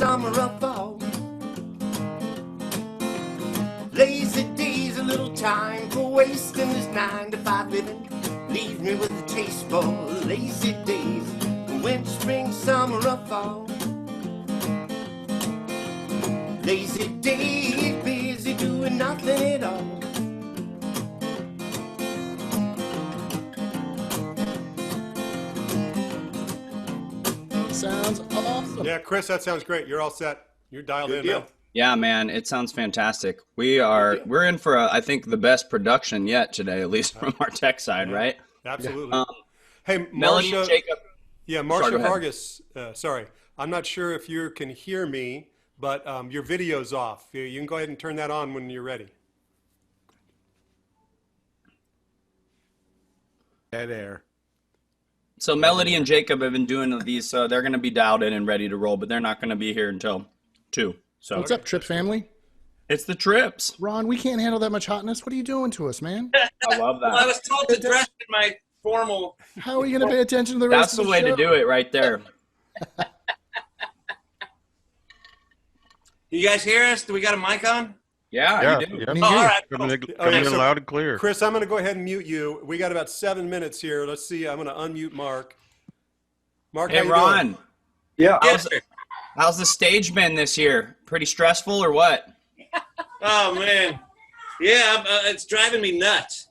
summer or fall. Lazy days, a little time for wasting this 9 to 5 living. Leave me with a taste for lazy days, winter, spring, summer or fall. Lazy days, busy doing nothing at all. Sounds awesome. Yeah, Chris, that sounds great. You're all set. You're dialed in, man. Yeah, man, it sounds fantastic. We're in for I think the best production yet today, at least from our tech side, right? Absolutely. Hey, Melody, Marcia, Jacob. Yeah, Marcia Vargas. Sorry, I'm not sure if you can hear me, but your video's off. You can go ahead and turn that on when you're ready. Dead air. So Melody and Jacob have been doing these, so they're going to be dialed in and ready to roll, but they're not going to be here until 2. So what's up, Trips family? It's the Trips. Ron, we can't handle that much hotness. What are you doing to us, man? I love that. Well, I was told to dress in my formal. How are you going to pay attention to the rest That's of the the way show? to do it right there. You guys hear us? Do we got a mic on? Yeah, you do. Yeah. Oh, all right. Coming Okay, in so loud and clear. Chris, I'm going to go ahead and mute you. We got about 7 minutes here. Let's see. I'm going to unmute Mark. Mark, Hey, how you Ron. doing? Yeah. How's the stage been this year? Pretty stressful or what? Oh man, yeah, it's driving me nuts.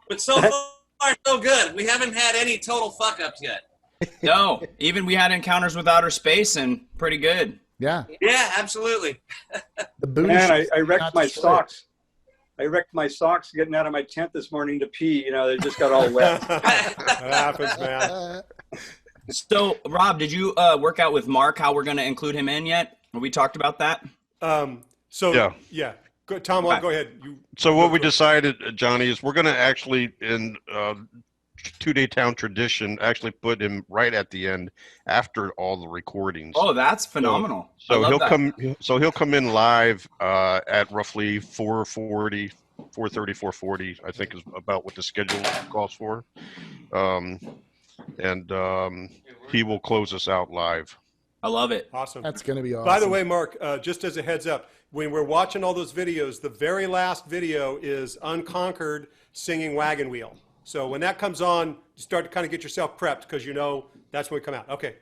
But so far, so good. We haven't had any total fuck ups yet. No, even we had encounters with outer space and pretty good. Yeah. Yeah, absolutely. The booty Man, I shoes wrecked not my destroyed. socks. I wrecked my socks getting out of my tent this morning to pee. You know, they just got all wet. That happens, man. So, Rob, did you work out with Mark how we're going to include him in yet? Have we talked about that? Yeah. Go, Tom, Okay. go ahead. So what we decided, Johnny, is we're going to actually, in two-day town tradition, actually put him right at the end after all the recordings. Oh, that's phenomenal. I So love he'll that. come. So he'll come in live at roughly 4:40, 4:30, 4:40. I think is about what the schedule calls for, and he will close us out live. I love it. Awesome. That's going to be awesome. By the way, Mark, just as a heads up, when we're watching all those videos, the very last video is Unconquered singing Wagon Wheel. So when that comes on, you start to kind of get yourself prepped because you know that's when we come out. Okay.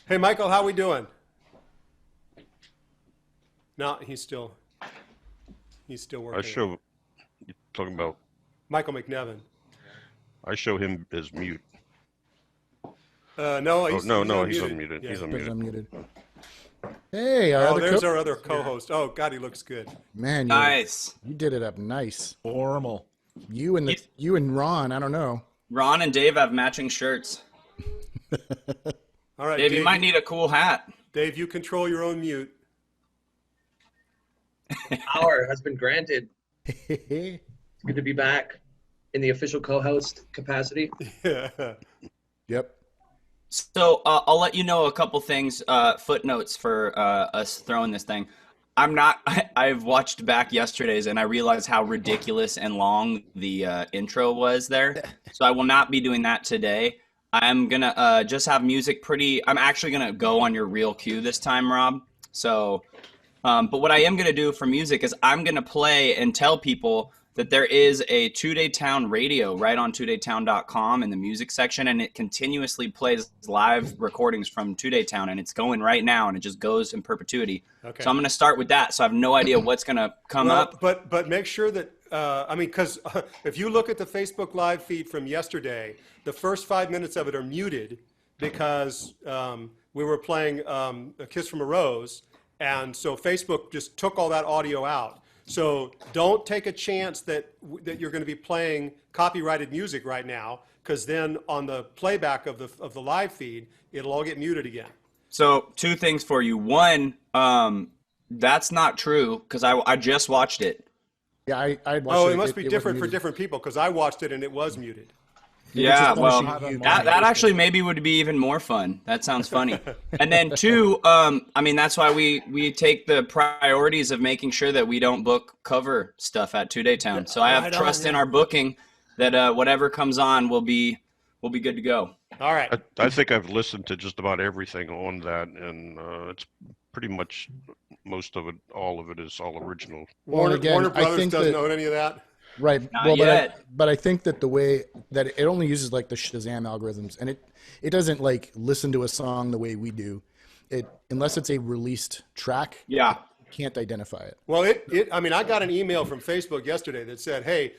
Hey, Michael, how we doing? No, he's still working. I show. You're talking about. Michael McNevin. I show him as mute. No, He's unmuted. unmuted. Yeah. He's Put it unmuted. unmuted. Hey, our Oh, other there's our other co-host. Oh, God, he looks good. Man, Nice. you did it up nice. Formal. You and Ron, I don't know. Ron and Dave have matching shirts. All right, Dave, you might need a cool hat. Dave, you control your own mute. Power has been granted. Yep. It's good to be back in the official co-host capacity. So I'll let you know a couple things, footnotes for us throwing this thing. I've watched back yesterday's and I realized how ridiculous and long the intro was there. So I will not be doing that today. I'm going to just have music I'm actually going to go on your real cue this time, Rob. So, but what I am going to do for music is I'm going to play and tell people that there is a 2-Day Town radio right on 2daytown.com in the music section, and it continuously plays live recordings from 2-Day Town, and it's going right now, and it just goes in perpetuity. Okay. So I'm going to start with that, so I have no idea what's going to come up. But make sure that, because if you look at the Facebook Live feed from yesterday, the first 5 minutes of it are muted because we were playing A Kiss from a Rose, and so Facebook just took all that audio out. So don't take a chance that you're going to be playing copyrighted music right now, because then on the playback of the live feed, it'll all get muted again. So 2 things for you. One, that's not true because I just watched it. Yeah, I watched it. Oh, it must be different for different people because I watched it and it was muted. Yeah, well, that actually maybe would be even more fun. That sounds funny. And then 2, I mean, that's why we take the priorities of making sure that we don't book cover stuff at 2-Day Town. So I have trust in our booking that whatever comes on will be good to go. All right. I think I've listened to just about everything on that, and it's pretty much most of it, all of it is all original. Warner, again, Warner I Brothers think doesn't that- own any of that. Right. Not well, yet. but I think that the way that it only uses like the Shazam algorithms, and it doesn't like listen to a song the way we do. It unless it's a released track. Yeah. Can't identify it. Well, I mean, I got an email from Facebook yesterday that said, hey,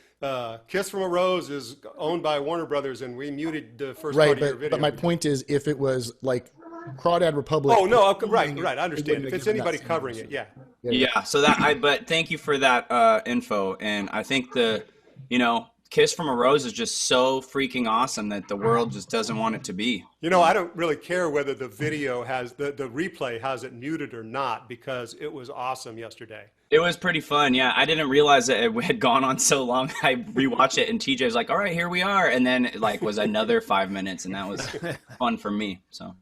Kiss from a Rose is owned by Warner Brothers, and we muted the first part Right, of your video. but my point is, if it was like Crawdad Republic. Oh, no, okay, right, I it understand. wouldn't If have it's given that anybody same covering it, message. yeah. Yeah. So that but thank you for that info. And I think Kiss from a Rose is just so freaking awesome that the world just doesn't want it to be. You know, I don't really care whether the video has, the replay has it muted or not, because it was awesome yesterday. It was pretty fun. Yeah. I didn't realize that it had gone on so long. I rewatched it and TJ was like, all right, here we are. And then it like was another 5 minutes, and that was fun for me. So.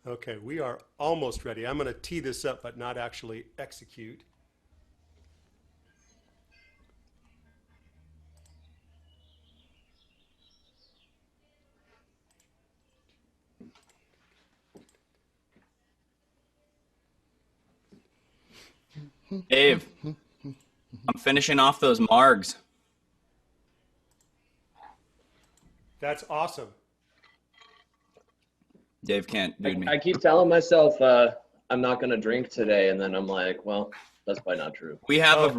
Okay, we are almost ready. I'm going to tee this up, but not actually execute. Dave, I'm finishing off those margs. That's awesome. Dave can't do me. I keep telling myself I'm not gonna drink today, and then I'm like, well, that's probably not true. We have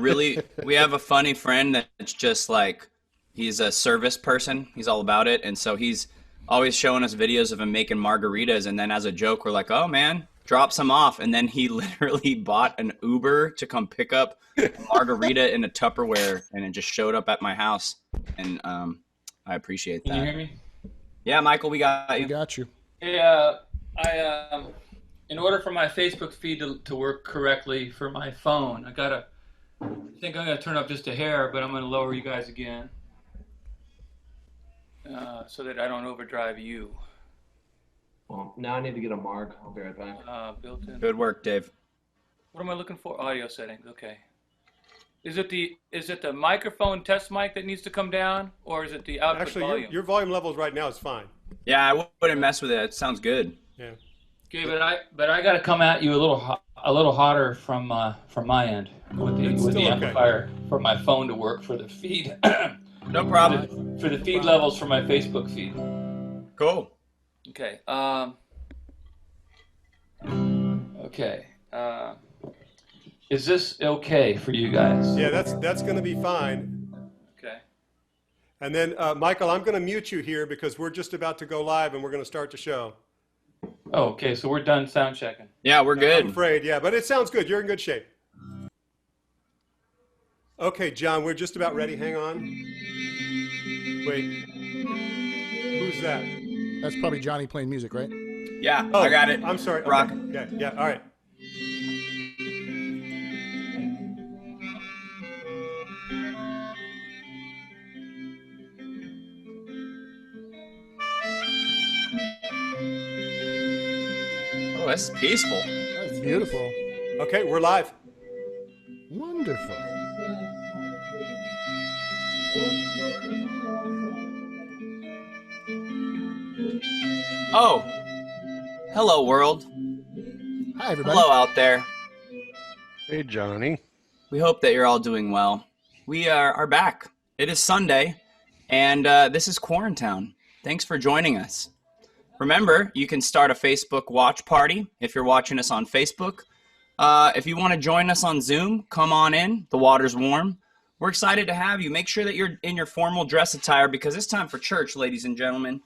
we have a funny friend that's just like, he's a service person. He's all about it. And so he's always showing us videos of him making margaritas. And then as a joke, we're like, oh man, drop some off. And then he literally bought an Uber to come pick up a margarita in a Tupperware. And it just showed up at my house. And I appreciate that. Can you hear me? Yeah, Michael, we got I you. got you. Yeah, in order for my Facebook feed to work correctly for my phone, I think I'm gonna turn up just a hair, but I'm gonna lower you guys again, so that I don't overdrive you. Well, now I need to get a marg. I'll be right back. Built-in. Good work, Dave. What am I looking for? Audio settings. Okay. Is it the microphone test mic that needs to come down, or is it the output Actually, volume? your volume levels right now is fine. Yeah, I wouldn't mess with it. It sounds good. Yeah. Okay, but I got to come at you a little hotter from my end with It's the still okay. amplifier for my phone to work for the feed. No problem. For the feed levels for my Facebook feed. Cool. Okay. Okay. Is this okay for you guys? Yeah, that's going to be fine. Okay. And then, Michael, I'm going to mute you here because we're just about to go live and we're going to start the show. Oh, okay. So we're done sound checking. Yeah, we're I'm good. afraid, yeah, but it sounds good. You're in good shape. Okay, John, we're just about ready. Hang on. Wait. Who's that? That's probably Johnny playing music, right? Yeah, Oh, I got it. I'm sorry. Rock. Okay. Yeah, all right. Oh, that's peaceful. That's beautiful. Okay, we're live. Wonderful. Oh, hello world. Hi, everybody. Hello out there. Hey, Johnny. We hope that you're all doing well. We are back. It is Sunday, and this is QuarenTown. Thanks for joining us. Remember, you can start a Facebook watch party if you're watching us on Facebook. If you want to join us on Zoom, come on in. The water's warm. We're excited to have you. Make sure that you're in your formal dress attire because it's time for church, ladies and gentlemen,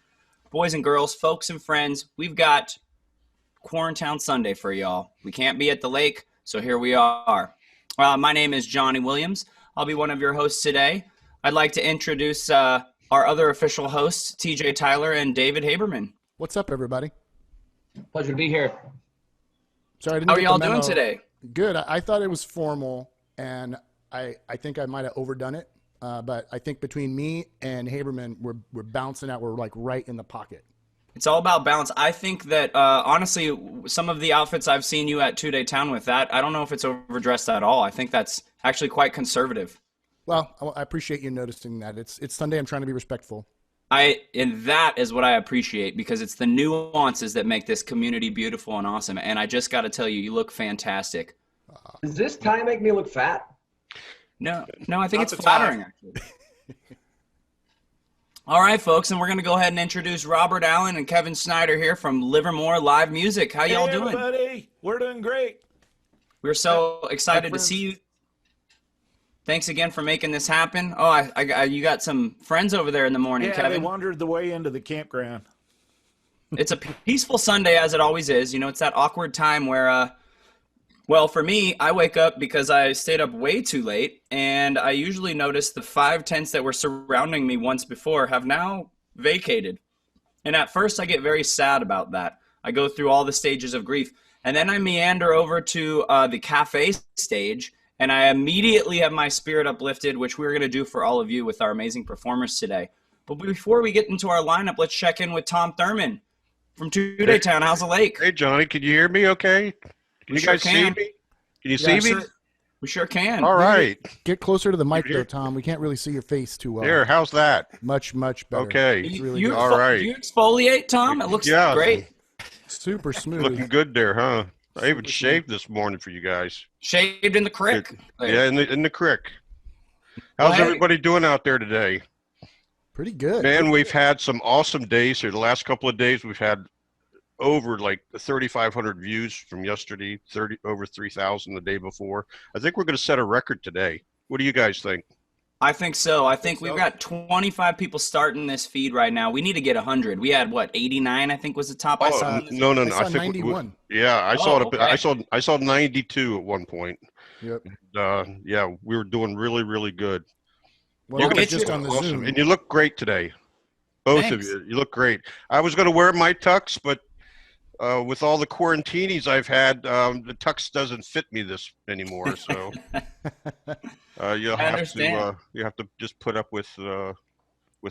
boys and girls, folks and friends. We've got QuarenTown Sunday for y'all. We can't be at the lake, so here we are. My name is Johnny Williams. I'll be one of your hosts today. I'd like to introduce our other official hosts, TJ Tyler and David Haberman. What's up, everybody? Pleasure to be here. Sorry, I didn't How are get y'all the doing memo. today? Good. I thought it was formal, and I think I might have overdone it. But I think between me and Haberman, we're bouncing out. We're like right in the pocket. It's all about balance. I think that, honestly, some of the outfits I've seen you at 2 Day Town with, that I don't know if it's overdressed at all. I think that's actually quite conservative. Well, I appreciate you noticing that. It's Sunday. I'm trying to be respectful. And that is what I appreciate, because it's the nuances that make this community beautiful and awesome. And I just got to tell you, you look fantastic. Does this tie make me look fat? No, I think Not it's the flattering, tie. actually. All right, folks, and we're going to go ahead and introduce Robert Allen and Kevin Snyder here from Livermore Live Music. How y'all doing? Everybody. We're doing great. We're so excited to see you. Thanks again for making this happen. Oh, you got some friends over there in the morning, Yeah, Kevin. they wandered the way into the campground. It's a peaceful Sunday, as it always is. You know, it's that awkward time where, well, for me, I wake up because I stayed up way too late, and I usually notice the 5 tents that were surrounding me once before have now vacated. And at first, I get very sad about that. I go through all the stages of grief, and then I meander over to the cafe stage, and I immediately have my spirit uplifted, which we're going to do for all of you with our amazing performers today. But before we get into our lineup, let's check in with Tom Thurman from Two-Day Town. How's the lake? Hey, Johnny, can you hear me okay? Can you guys see me? Can you see me? Sure. We sure can. All right. Get closer to the mic there, Tom. We can't really see your face too well. There, how's that? Much better. Okay. It's really good. All right. Do you exfoliate, Tom? It looks great. Super smooth. Looking good there, huh? I even shaved this morning for you guys. Shaved in the creek. Yeah, in the creek. How's everybody doing out there today? Pretty good. Man, we've had some awesome days here. The last couple of days, we've had over like 3,500 views from yesterday, over 3,000 the day before. I think we're going to set a record today. What do you guys think? I think so. I think we've got 25 people starting this feed right now. We need to get 100. We had what, 89? I think was the top. I saw. No. I saw think 91. Yeah, I saw it. Okay. I saw 92 at one point. Yep. Yeah, we were doing really, really good. Well, You'll get just you- on the Awesome. Zoom. And you look great today. Both Thanks. of you. You look great. I was going to wear my tux, but with all the quarantinis I've had, the tux doesn't fit me this anymore. So you have to just put up with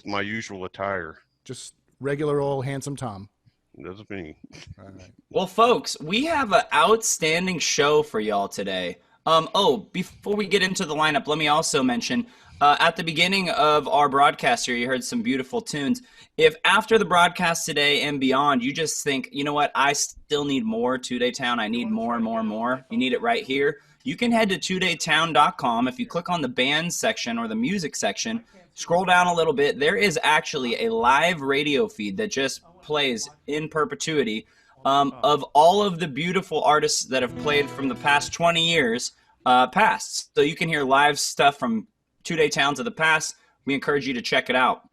my usual attire. Just regular old handsome Tom. That's me. All right. Well, folks, we have an outstanding show for y'all today. Before we get into the lineup, let me also mention, at the beginning of our broadcast here, you heard some beautiful tunes. If after the broadcast today and beyond, you just think, you know what, I still need more Two-Day Town, I need more and more and more, you need it right here, you can head to twodaytown.com. If you click on the bands section or the music section, scroll down a little bit, there is actually a live radio feed that just plays in perpetuity of all of the beautiful artists that have played from the past 20 years past. So you can hear live stuff from Two-Day Towns of the past. We encourage you to check it out.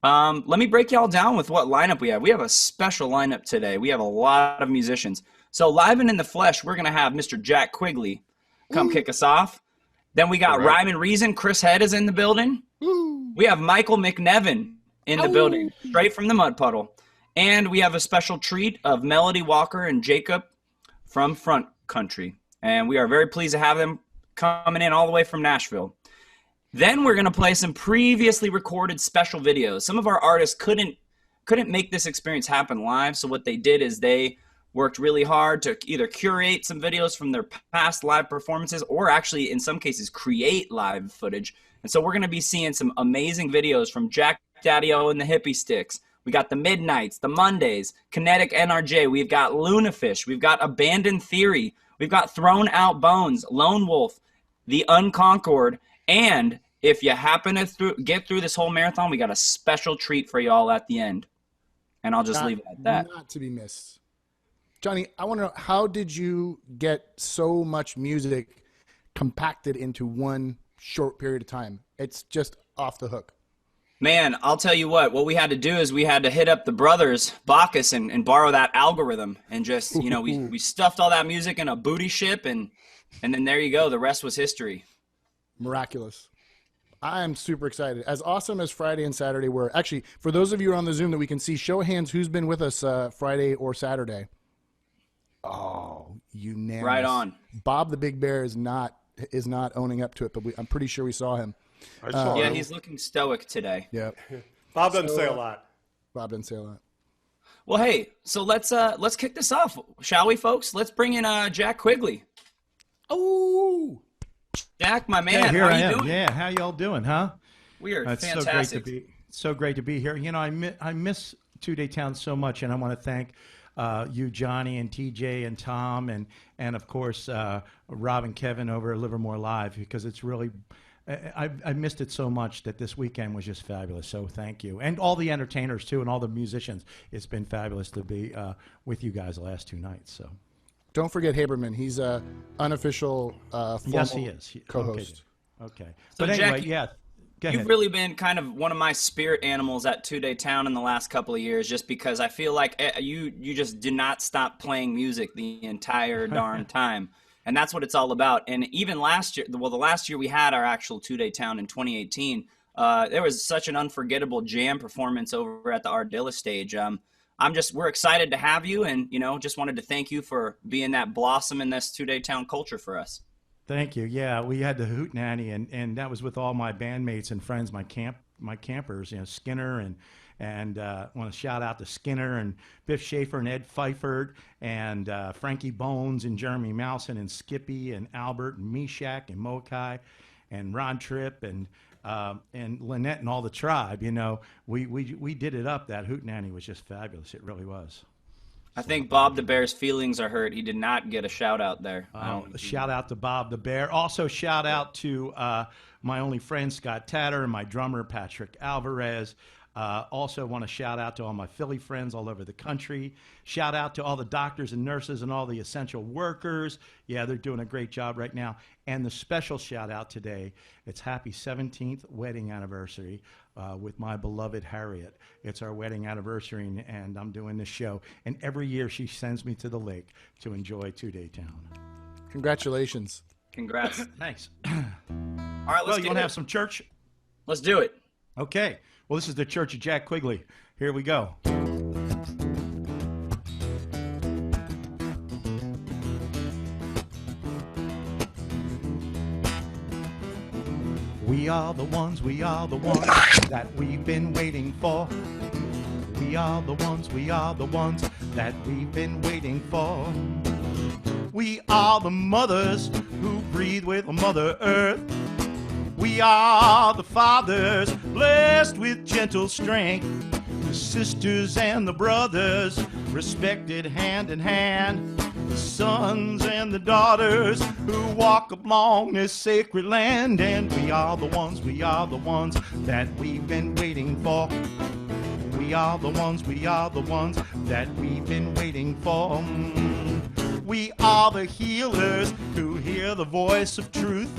Let me break y'all down with what lineup we have. We have a special lineup today. We have a lot of musicians. So live and in the flesh, we're going to have Mr. Jack Quigley come kick us off. Then we got Rhyme and Reason. Chris Head is in the building. We have Michael McNevin in the building, straight from the Mud Puddle. And we have a special treat of Melody Walker and Jacob from Front Country. And we are very pleased to have them coming in all the way from Nashville. Then we're going to play some previously recorded special videos. Some of our artists couldn't make this experience happen live, so what they did is they worked really hard to either curate some videos from their past live performances or actually, in some cases, create live footage. And so we're going to be seeing some amazing videos from Jack Daddy-O and the Hippie Sticks. We got the Midnights, the Mondays, Kinetic NRJ. We've got Lunafish. We've got Abandoned Theory. We've got Thrown Out Bones, Lone Wolf, The Unconquered. And if you happen to get through this whole marathon, we got a special treat for y'all at the end. And I'll just leave it at that. Not to be missed. Johnny, I want to know, how did you get so much music compacted into one short period of time? It's just off the hook. Man, I'll tell you what we had to do is we had to hit up the brothers, Bacchus, and borrow that algorithm. And just, we stuffed all that music in a booty ship, and then there you go. The rest was history. Miraculous. I am super excited. As awesome as Friday and Saturday were. Actually, for those of you on the Zoom that we can see, show of hands who's been with us Friday or Saturday. Oh, unanimous. Right on. Bob the Big Bear is not owning up to it, but I'm pretty sure we saw him. I saw him. He's looking stoic today. Yeah. Bob doesn't say a lot. Bob didn't say a lot. Well, hey, so let's kick this off, shall we, folks? Let's bring in Jack Quigley. Oh, Jack, my man, here how I you am. doing? Yeah, how y'all doing, huh? We are It's fantastic. so great to be here. You know, I miss Two-Day Town so much, and I want to thank you, Johnny, and TJ, and Tom, and of course Rob and Kevin over at Livermore Live, because it's really I missed it so much that this weekend was just fabulous. So thank you, and all the entertainers too, and all the musicians. It's been fabulous to be with you guys the last 2 nights. So don't forget Haberman. He's a unofficial yes, he is co-host. Okay. So But anyway, Jack, yeah. Go ahead. you've really been kind of one of my spirit animals at Two-Day Town in the last couple of years, just because I feel like you just did not stop playing music the entire darn time. And that's what it's all about. And even last year, well, the last year we had our actual Two-Day Town in 2018, there was such an unforgettable jam performance over at the Ardilla stage. We're excited to have you, and, you know, just wanted to thank you for being that blossom in this Two-Day Town culture for us. Thank you. Yeah, we had the Hootenanny, and that was with all my bandmates and friends, my campers, you know, Skinner, and want to shout out to Skinner and Biff Schaefer and Ed Pfeiffer and Frankie Bones and Jeremy Mousen and Skippy and Albert and Meshack and Mokai and Ron Tripp and Lynette and all the tribe. You know, we did it up. That Hootenanny was just fabulous. It really was. I think Bob the Bear's feelings are hurt. He did not get a shout out there. Shout out to Bob the Bear. Also shout out to my only friend Scott Tatter and my drummer Patrick Alvarez. Also want to shout out to all my Philly friends all over the country. Shout out to all the doctors and nurses and all the essential workers. Yeah, they're doing a great job right now. And the special shout out today, it's happy 17th wedding anniversary with my beloved Harriet. It's our wedding anniversary, and I'm doing this show. And every year she sends me to the lake to enjoy Two-Day Town. Congratulations. Congrats. Thanks. All right, let's you want to have some church? Let's do it. Okay. Well, this is the Church of Jack Quigley. Here we go. We are the ones that we've been waiting for. We are the ones that we've been waiting for. We are the mothers who breathe with Mother Earth. We are the fathers blessed with gentle strength. The sisters and the brothers respected hand in hand. The sons and the daughters who walk along this sacred land. And we are the ones that we've been waiting for. We are the ones that we've been waiting for. We are the healers who hear the voice of truth.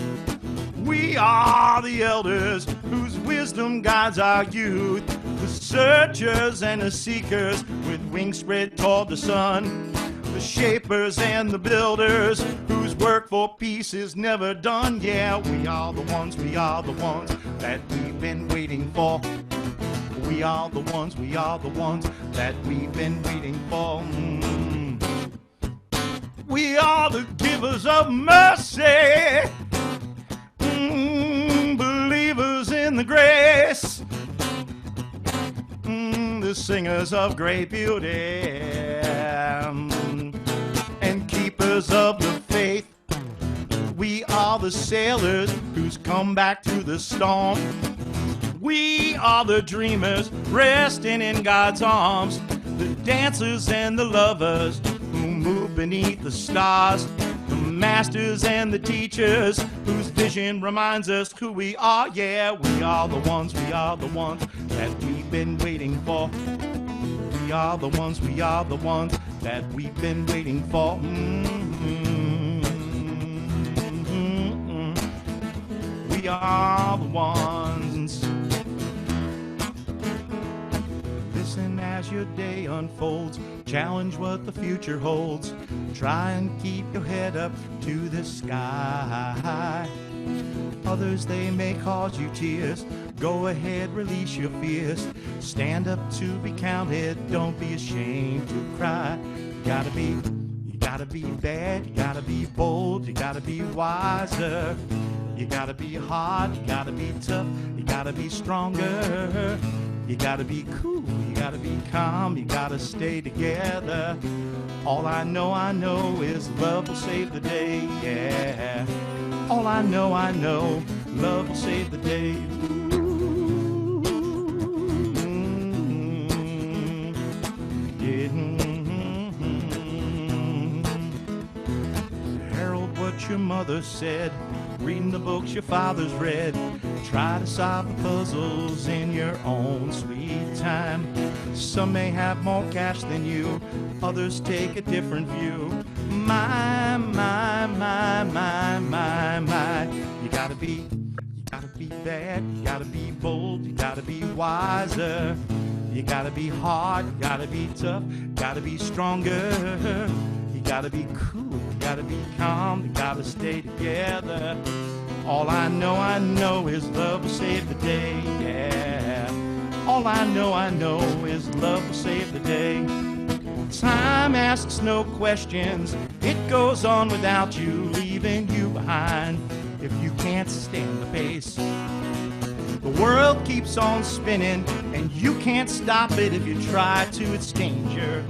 We are the elders whose wisdom guides our youth. The searchers and the seekers with wings spread toward the sun. The shapers and the builders whose work for peace is never done. Yeah, we are the ones that we've been waiting for. We are the ones that we've been waiting for. We are the givers of mercy. Believers in the grace. The singers of great beauty. And keepers of the faith. We are the sailors who's come back through the storm. We are the dreamers resting in God's arms. The dancers and the lovers who move beneath the stars. The masters and the teachers whose vision reminds us who we are. Yeah, we are the ones that we've been waiting for. We are the ones that we've been waiting for. We are the ones. Listen as your day unfolds. Challenge what the future holds. Try and keep your head up to the sky. Others, they may cause you tears. Go ahead, release your fears. Stand up to be counted. Don't be ashamed to cry. You gotta be bad. You gotta be bold. You gotta be wiser. You gotta be hard. You gotta be tough. You gotta be stronger. You gotta be cool, you gotta be calm, you gotta stay together. All I know is love will save the day, yeah. All I know, love will save the day. Ooh. your mother said, reading the books your father's read. Try to solve the puzzles in your own sweet time. Some may have more cash than you, others take a different view. My, my, my, my, my, my. You gotta be bad, you gotta be bold, you gotta be wiser. You gotta be hard, you gotta be tough, gotta be stronger. You gotta be cool, you gotta be calm, you gotta stay together. All I know is love will save the day, yeah. All I know is love will save the day. Time asks no questions, it goes on without you, leaving you behind if you can't stand the pace. The world keeps on spinning, and you can't stop it if you try to. It's danger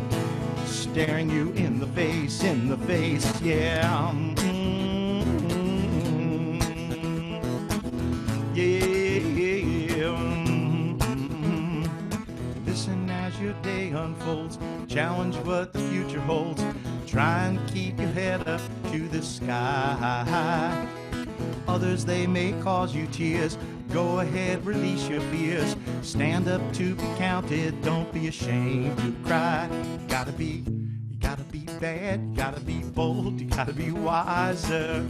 staring you in the face, yeah. Yeah. Listen as your day unfolds, challenge what the future holds. Try and keep your head up to the sky. Others, they may cause you tears. Go ahead, release your fears. Stand up to be counted. Don't be ashamed to cry. You gotta be bad. You gotta be bold. You gotta be wiser.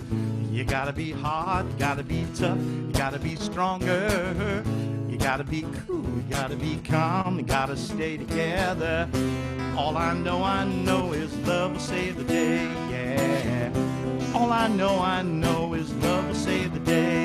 You gotta be hard. You gotta be tough. You gotta be stronger. You gotta be cool. You gotta be calm. You gotta stay together. All I know is love will save the day. Yeah. All I know is love will save the day.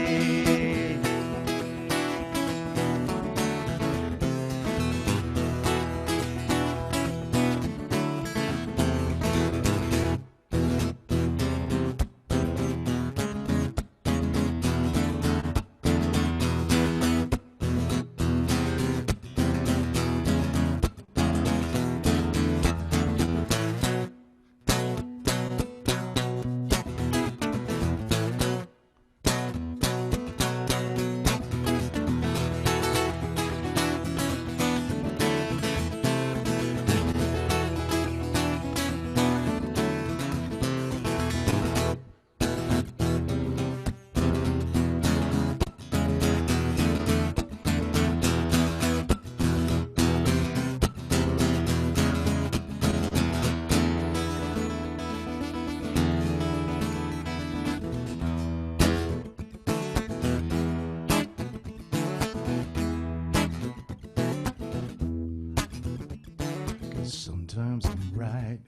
Sometimes I'm right,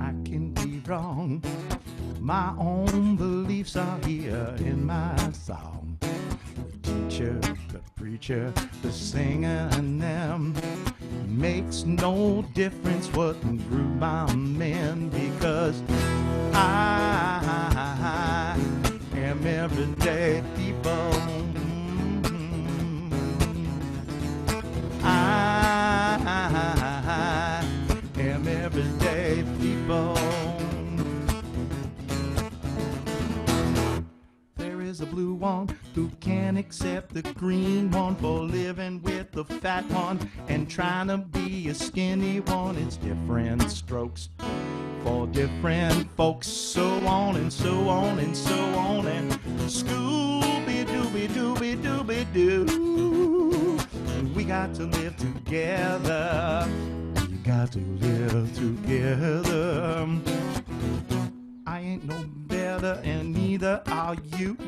I can be wrong. My own beliefs are here in my song. The teacher, the preacher, the singer, and them makes no difference what group I'm in, because I am everyday people. I am everyday people. There is a blue one who can't accept the green one for living with the fat one and trying to be a skinny one. It's different strokes for different folks. So on and so on and so on and Scooby-Dooby-Dooby-Dooby-Doo. We got to live together. We got to live together. I ain't no better and neither are you.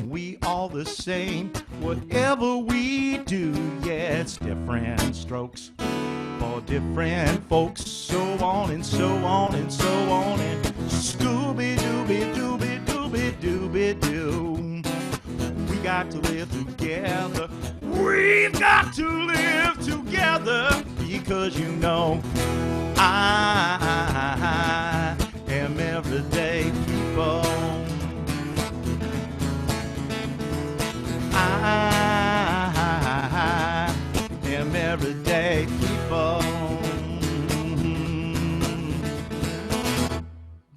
We all the same, whatever we do. Yeah, it's different strokes for different folks. So on and so on and so on and Scooby-Dooby-Dooby-Dooby-Dooby-Doo. We got to live together. We've got to live together, because you know I am everyday people. I am everyday people.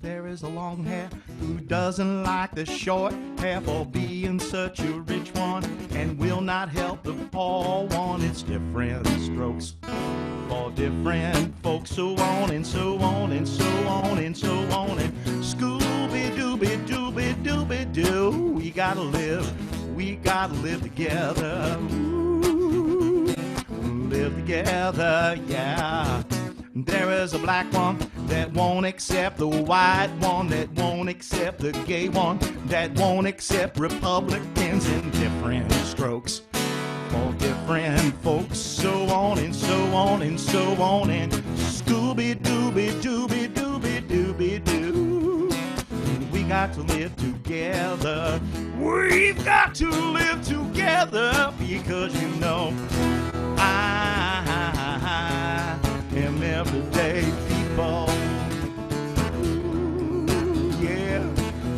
There is a long hair who doesn't like the short hair for being such a rich one and will not help the poor one. It's different strokes for different folks. So on and so on and so on and so on and Scooby-Doo. gotta live together. Ooh, live together, yeah. There is a black one that won't accept the white one, that won't accept the gay one, that won't accept Republicans in different strokes for different folks. So on and so on and so on and Scooby-Dooby-Dooby-Dooby-Dooby-Doo. We got to live together. We've got to live together because you know I am everyday people. Ooh, yeah,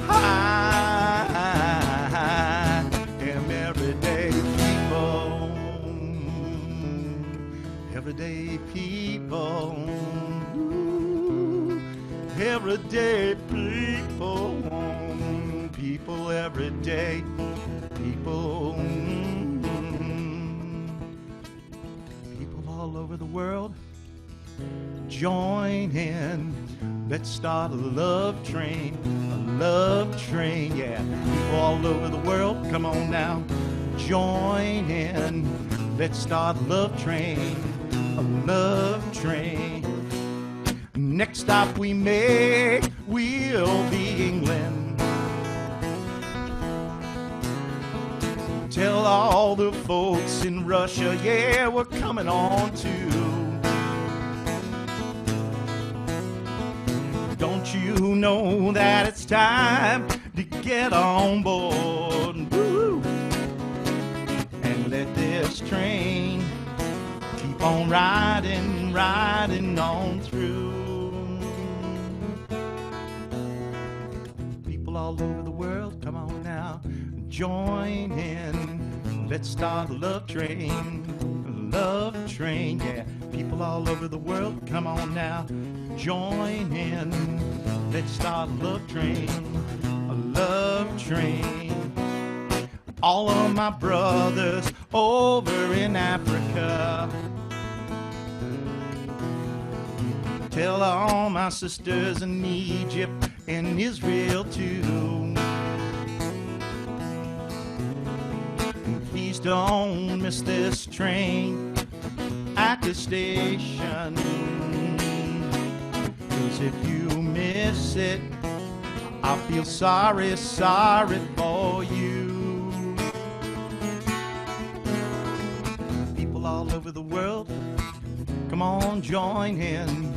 I am everyday people. Everyday people. Ooh, everyday people. People every day. People. People all over the world. Join in. Let's start a love train. A love train, yeah. People all over the world, come on now. Join in. Let's start a love train. A love train. Next stop we make will be England. Tell all the folks in Russia, yeah, we're coming on too. Don't you know that it's time to get on board? Woo! And let this train keep on riding, riding on through. People all over the world, come on now, join in. Let's start a love train, yeah. People all over the world, come on now, join in. Let's start a love train, a love train. All of my brothers over in Africa. Tell all my sisters in Egypt and Israel too. Please don't miss this train at the station. 'Cause if you miss it, I feel sorry, sorry for you. People all over the world, come on, join in.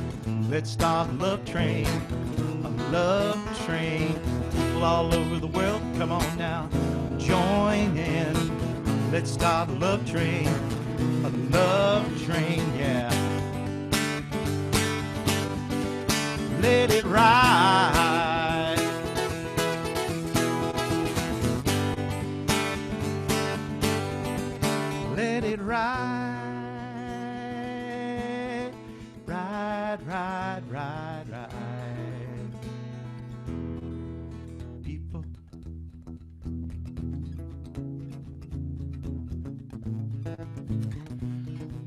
Let's start a love train, a love train. People all over the world, come on now, join in. Let's start a love train, yeah. Let it ride. Let it ride. Ride, ride, ride, ride. People.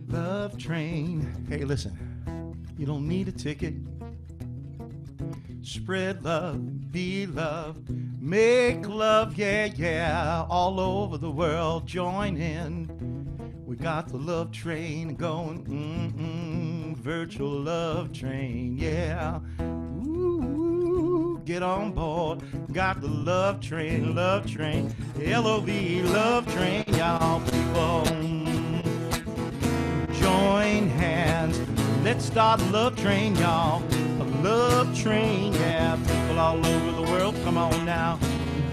Love train. Hey, listen, you don't need a ticket. Spread love, be loved, make love, yeah, yeah, all over the world, join in. We got the love train going, virtual love train, yeah. Ooh, get on board, got the love train, L-O-V, love train, y'all people. Join hands, let's start a love train, y'all. A love train, yeah. People all over the world, come on now.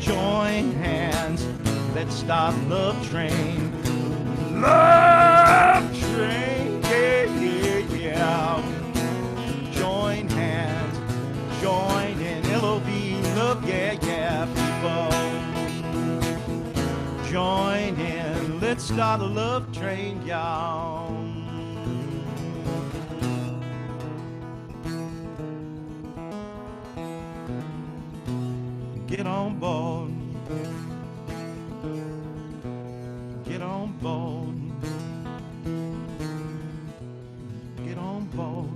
Join hands, let's start a love train. Love train, yeah, yeah, yeah. Join hands, join in. L-O-V, love, yeah, yeah, people. Join in, let's start a love train, y'all. Get on board. Get on board. Get on board.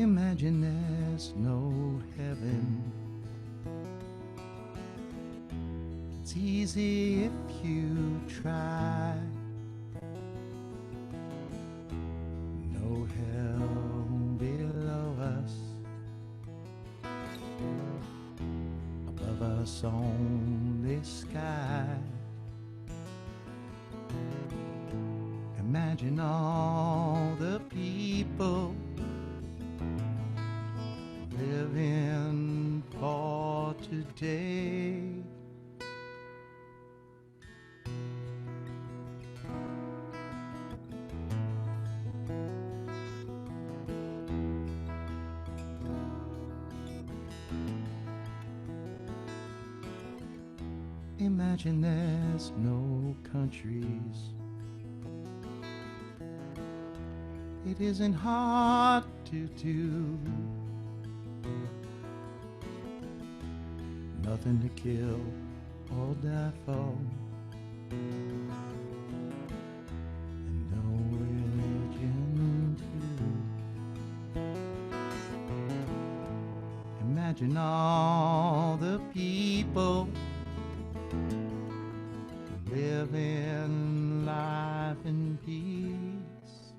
Imagine there's no heaven. It's easy if you try. No hell below us. Above us only sky. Imagine all the people living for today. Imagine there's no countries. It isn't hard to do. Nothing to kill or die for. And no religion too. Imagine all the people living life in peace.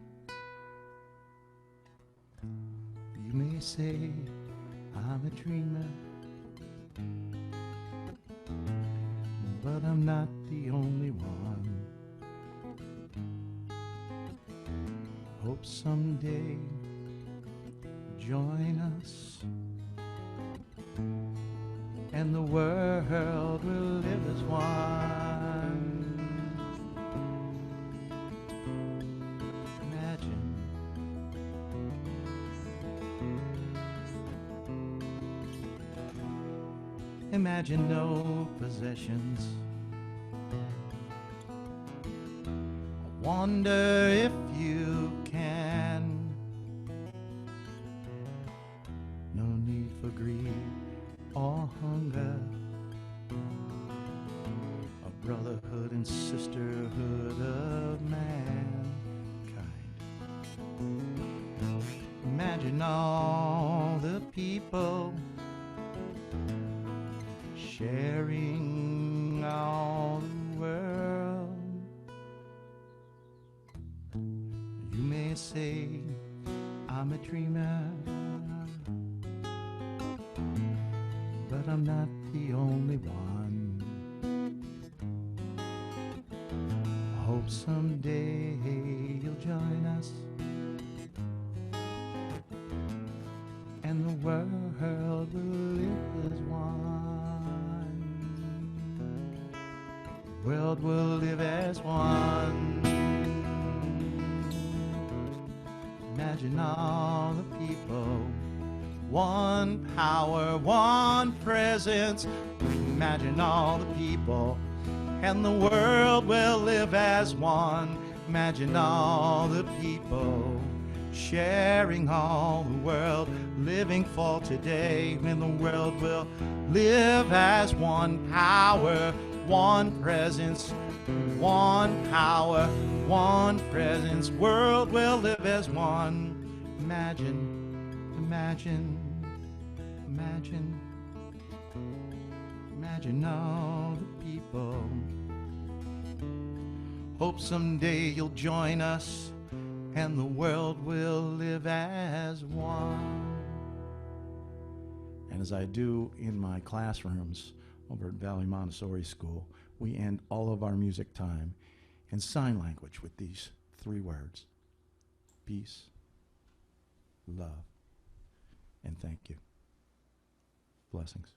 You may say I'm a dreamer, but I'm not the only one. Hope someday join us, and the world will live as one. Imagine. Imagine no possessions. I wonder if you can. No need for greed or hunger. A brotherhood and sisterhood of mankind. Imagine all the people sharing all the world. You may say I'm a dreamer, but I'm not the only one. I hope someday you'll join us, and the world will live as one. The world will live as one. Imagine all the people, one power, one presence. Imagine all the people, and the world will live as one. Imagine all the people sharing all the world, living for today, when the world will live as one power, one presence, one power, one presence. World will live as one. Imagine, imagine, imagine, imagine all the people. Hope someday you'll join us, and the world will live as one. And as I do in my classrooms over at Valley Montessori School, we end all of our music time in sign language with these 3 words: peace, love, and thank you. Blessings.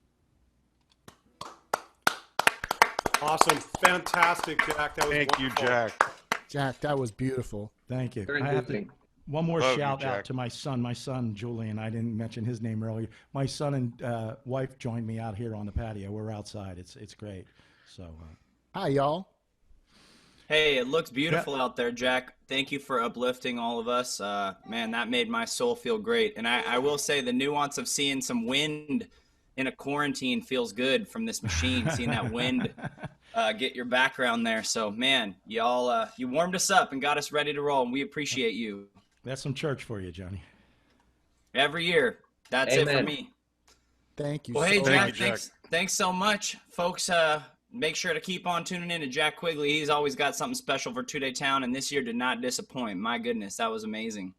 Awesome. Fantastic, Jack. That was Thank you, wonderful. Jack. Jack, that was beautiful. Thank you. Very I have to, moving. one more Love you, shout out Jack. to my son Julian. I didn't mention his name earlier. My son and wife joined me out here on the patio. We're outside. It's great. So Hi, y'all. Hey, it looks beautiful out there, Jack. Thank you for uplifting all of us. Man, that made my soul feel great. And I will say the nuance of seeing some wind in a quarantine feels good from this machine, seeing that wind get your background there. So, man, y'all, you warmed us up and got us ready to roll, and we appreciate you. that's some church for you, Johnny. Every year. That's it for Amen. me. Thank you. Well, hey, so Jack, much. thanks so much. Folks, make sure to keep on tuning in to Jack Quigley. He's always got something special for Two Day Town, and this year did not disappoint. My goodness, that was amazing.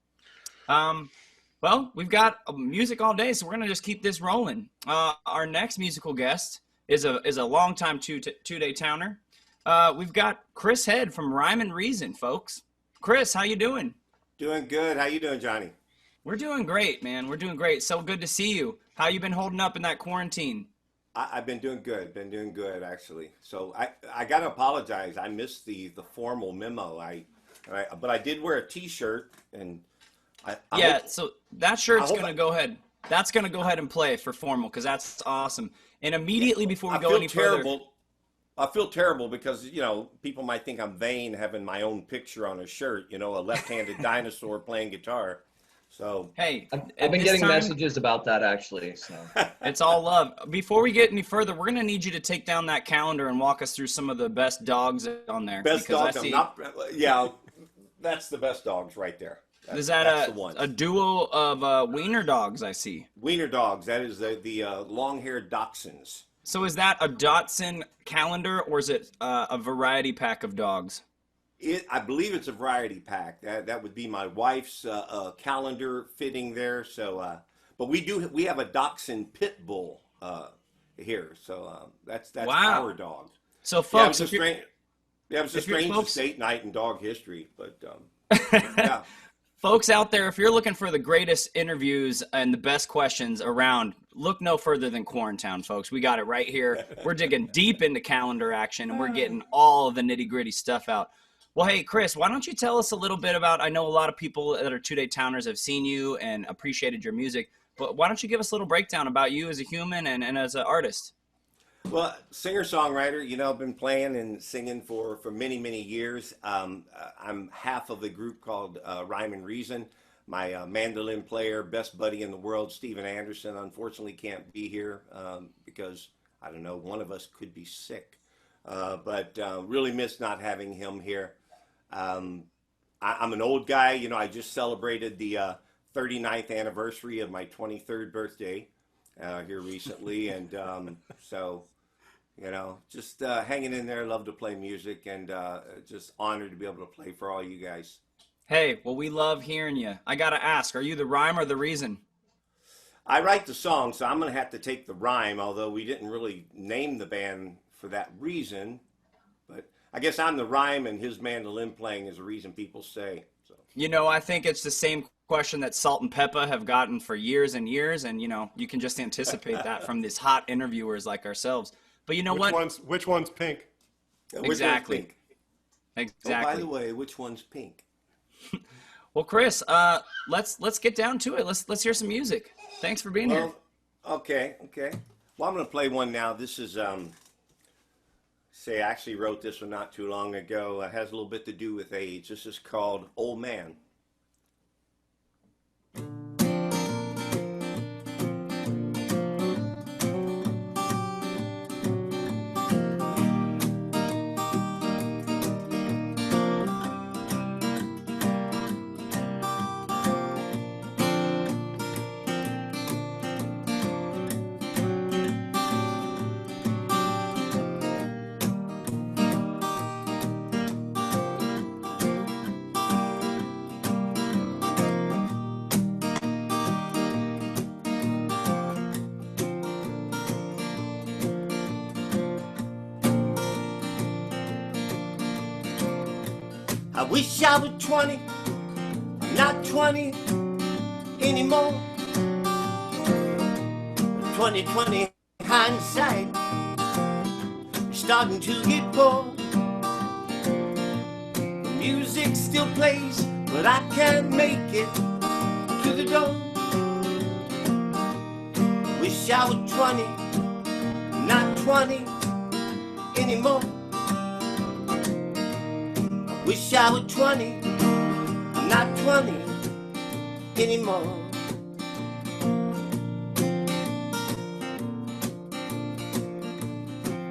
Well, we've got music all day, so we're going to just keep this rolling. Our next musical guest is a longtime Two Day Towner. We've got Chris Head from Rhyme and Reason, folks. Chris, how you doing? Doing good. How you doing, Johnny? We're doing great, man. We're doing great. So good to see you. How you been holding up in that quarantine? I've been doing good. Been doing good, actually. So I got to apologize. I missed the formal memo. But I did wear a T-shirt, and so that shirt's gonna go ahead. That's gonna go ahead and play for formal because that's awesome. And immediately before we go any further, I feel terrible because, people might think I'm vain having my own picture on a shirt, a left-handed dinosaur playing guitar. So hey, I've been getting messages about that actually. So it's all love. Before we get any further, we're gonna need you to take down that calendar and walk us through some of the best dogs on there. Best dogs, that's the best dogs right there. Is that a duo of wiener dogs? I see. Wiener dogs. That is the long-haired dachshunds. So is that a Dachshund calendar, or is it a variety pack of dogs? I believe it's a variety pack. That would be my wife's calendar fitting there. So, but we have a Dachshund pit bull here. So that's wow. our dog. So folks, it was a strange state night in dog history, but yeah. Folks out there, if you're looking for the greatest interviews and the best questions around, look no further than QuarenTown, folks. We got it right here. We're digging deep into calendar action, and we're getting all of the nitty-gritty stuff out. Well, hey, Chris, why don't you tell us a little bit about, I know a lot of people that are Two Day Towners have seen you and appreciated your music, but why don't you give us a little breakdown about you as a human and as an artist? Well, singer-songwriter, I've been playing and singing for many, many years. I'm half of a group called Rhyme and Reason. My mandolin player, best buddy in the world, Steven Anderson, unfortunately can't be here because, I don't know, one of us could be sick. But really miss not having him here. I'm an old guy. I just celebrated the 39th anniversary of my 23rd birthday here recently. And so... just hanging in there, love to play music, and just honored to be able to play for all you guys. Hey, well, we love hearing you. I got to ask, are you the rhyme or the reason? I write the song, so I'm going to have to take the rhyme, although we didn't really name the band for that reason. But I guess I'm the rhyme, and his mandolin playing is the reason people say. So. I think it's the same question that Salt and Peppa have gotten for years and years, and, you can just anticipate that from these hot interviewers like ourselves. But Which one's pink? Exactly. Which one's pink? Exactly. Oh, by the way, which one's pink? Well, Chris, let's get down to it. Let's hear some music. Thanks for being here. Okay. Well, I'm going to play one now. This is I actually wrote this one not too long ago. It has a little bit to do with age. This is called Old Man. I wish I were 20, I'm not 20 anymore. 20/20 hindsight, starting to get bored. The music still plays, but I can't make it to the door. Wish I were 20, not 20 anymore. Wish I were 20, I'm not 20 anymore.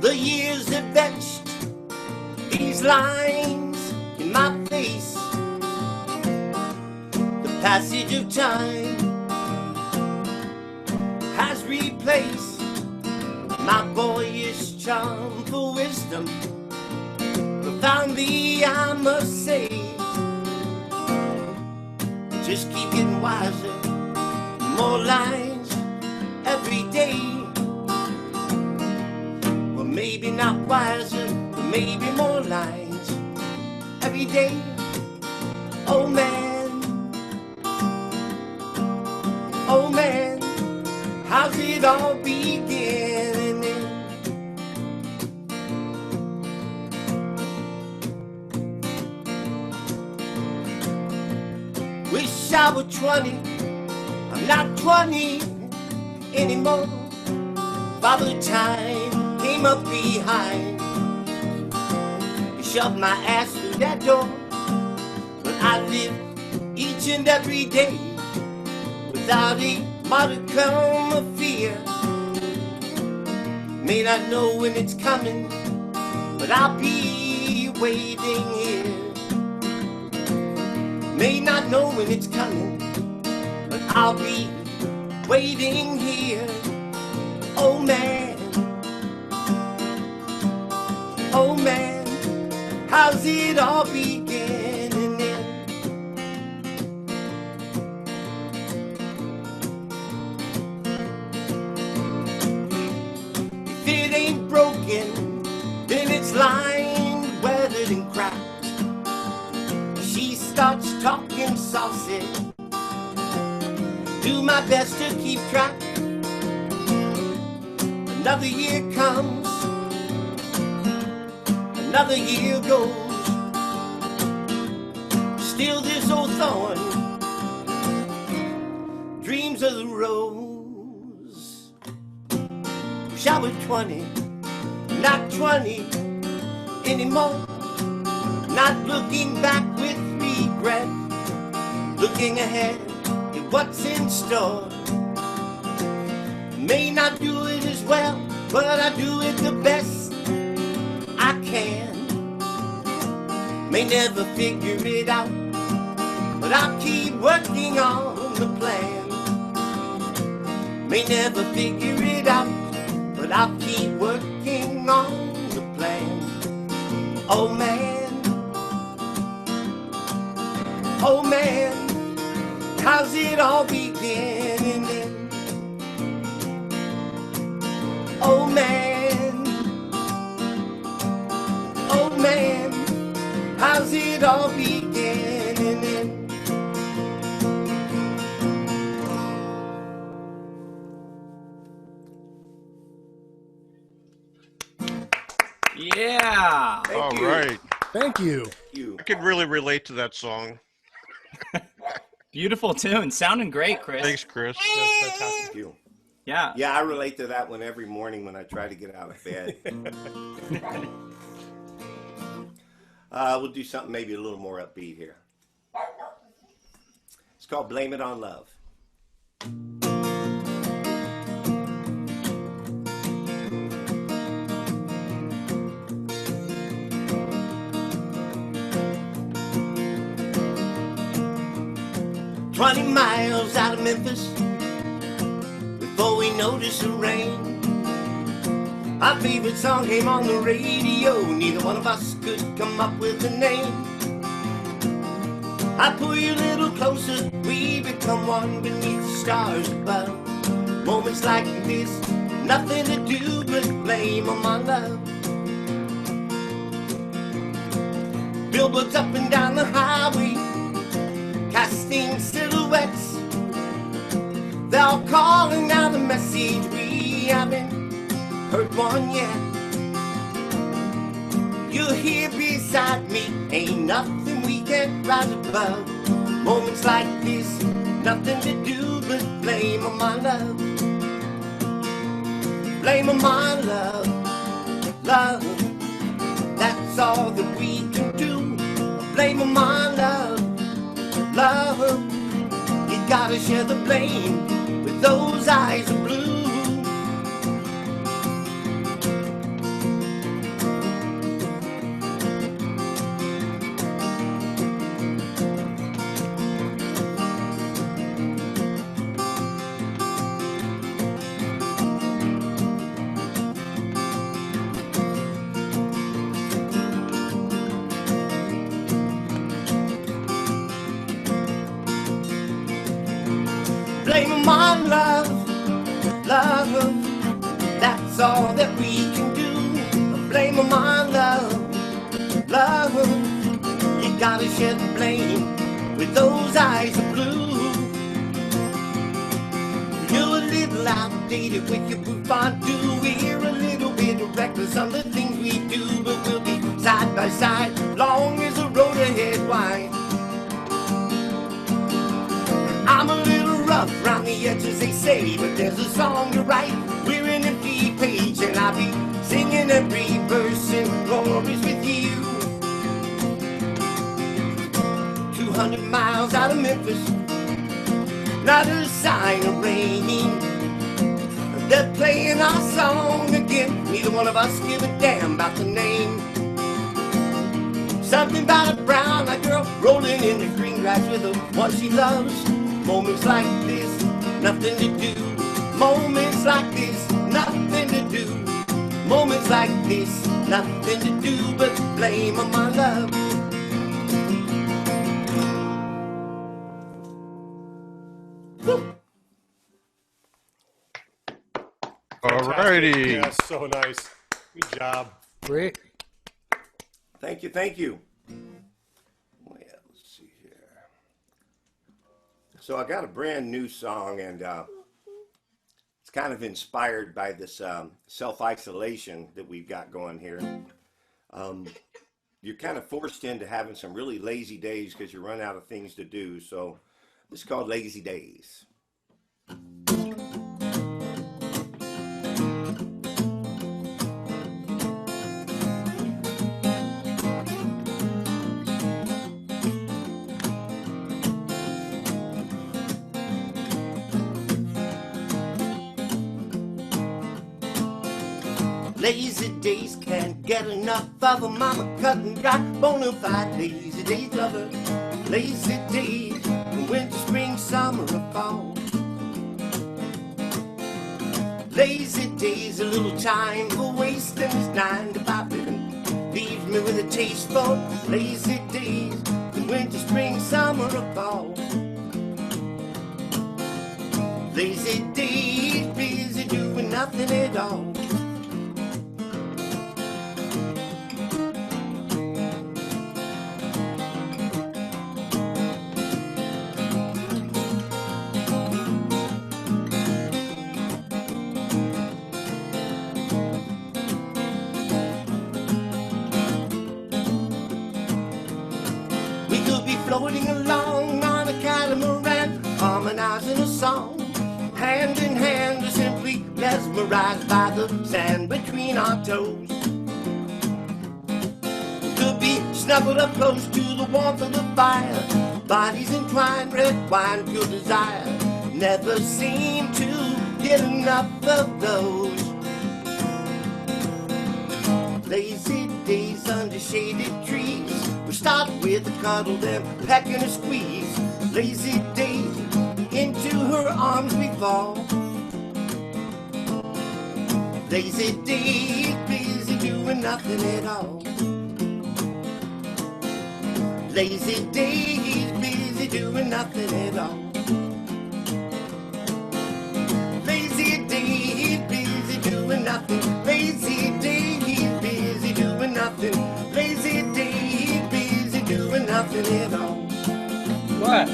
The years have etched these lines in my face. The passage of time place my boyish charm for wisdom. Profoundly, I must say, just keep getting wiser, more lines every day. Well, maybe not wiser, but maybe more lines every day. Oh man, oh man, how's it all beginning? Wish I were 20, I'm not 20 anymore. Father Time came up behind, he shoved my ass through that door. But I live each and every day without a modicum of fear. May not know when it's coming, but I'll be waiting here. May not know when it's coming, but I'll be waiting here. Oh man, oh man, how's it all beginning then? If it ain't broken, then it's lined, weathered and cracked. She starts talking saucy, do my best to keep track. Another year comes, another year goes, still this old thorn dreams of the rose. Wish I were 20, not 20 anymore. Not looking back with regret, looking ahead at what's in store. May not do it as well, but I do it the best I can. May never figure it out, but I'll keep working on the plan. May never figure it out, but I'll keep working on the plan. Oh man, oh man, how's it all beginning then? Oh man, oh man, how's it all beginning then? Yeah. All right. Thank you. I can really relate to that song. Beautiful tune. Sounding great, Chris. Thanks, Chris. That's fantastic. Thank you. Yeah. Yeah, I relate to that one every morning when I try to get out of bed. We'll do something maybe a little more upbeat here. It's called Blame It on Love. 20 miles out of Memphis before we noticed the rain. Our favorite song came on the radio. Neither one of us could come up with a name. I pull you a little closer, we become one beneath the stars above. Moments like this, nothing to do but blame on my love. Billboards up and down the highway, casting silhouettes. They're all calling out the message, we haven't heard one yet. You're here beside me, ain't nothing we can't rise above. Moments like this, nothing to do but blame on my love. Blame on my love, love. That's all that we can do. Blame on my love, love. You gotta share the blame with those eyes of blue. blame them on love, love. That's all that we can do. Blame them on love, love. You gotta share the blame with those eyes of blue. You're a little outdated with your boots on do. We're a little bit reckless on the things we do, but we'll be side by side long as the road ahead winds. I'm a little rough round the edges, they say, but there's a song to write. We're an empty page, and I'll be singing every verse in chorus with you. 200 miles out of Memphis, not a sign of rain. They're playing our song again. Neither one of us give a damn about the name. Something about a brown-eyed girl rolling in the green grass with the one she loves. Moments like this, nothing to do. Moments like this, nothing to do. Moments like this, nothing to do but blame on my love. Woo. All righty. Yeah, so nice. Good job. Great. Thank you, thank you. Well, let's see here. So I got a brand new song, and it's kind of inspired by this self-isolation that we've got going here. You're kind of forced into having some really lazy days because you run out of things to do. So this is called Lazy Days. Lazy days can't get enough of a mama cutting dry, bona fide lazy days lover. Lazy days, winter, spring, summer, or fall. Lazy days, a little time for wasting is 9 to 5 living. Leaves me with a taste for lazy days, winter, spring, summer, or fall. Lazy days, busy doing nothing at all. Floating along on a catamaran, harmonizing a song, hand in hand, or simply mesmerized by the sand between our toes. Could be snuggled up close to the warmth of the fire, bodies entwined, red wine, pure desire. Never seem to get enough of those. Lazy days under shaded trees. We start with a cuddle, then peck and a squeeze. Lazy days, into her arms we fall. Lazy days, busy doing nothing at all. Lazy days, busy doing nothing at all. Lazy days, busy doing nothing. Lazy days, busy doing nothing. Lazy days, busy doing nothing at all. What?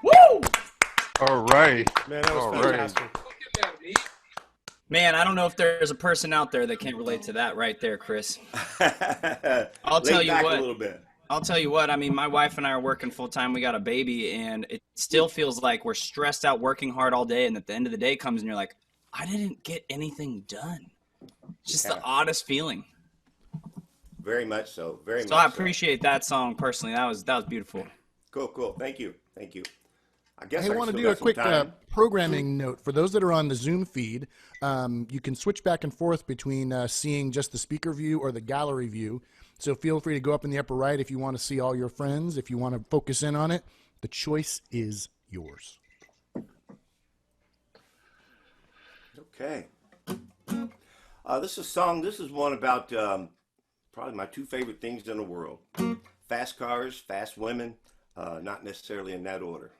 Woo! All right. Man, that was All fantastic. Man, I don't know if there's a person out there that can't relate to that right there, Chris. I'll tell you what. A little bit. I'll tell you what. I mean, my wife and I are working full time. We got a baby, and it still feels like we're stressed out, working hard all day, and at the end of the day comes, and you're like, I didn't get anything done. It's just the oddest feeling. Very much so. Very much. So I appreciate that song personally. That was beautiful. Cool. Thank you. I guess I want to do a quick programming note. For those that are on the Zoom feed, you can switch back and forth between seeing just the speaker view or the gallery view. So feel free to go up in the upper right if you want to see all your friends. If you want to focus in on it, the choice is yours. Okay. This is one about probably my two favorite things in the world. Fast cars, fast women, not necessarily in that order.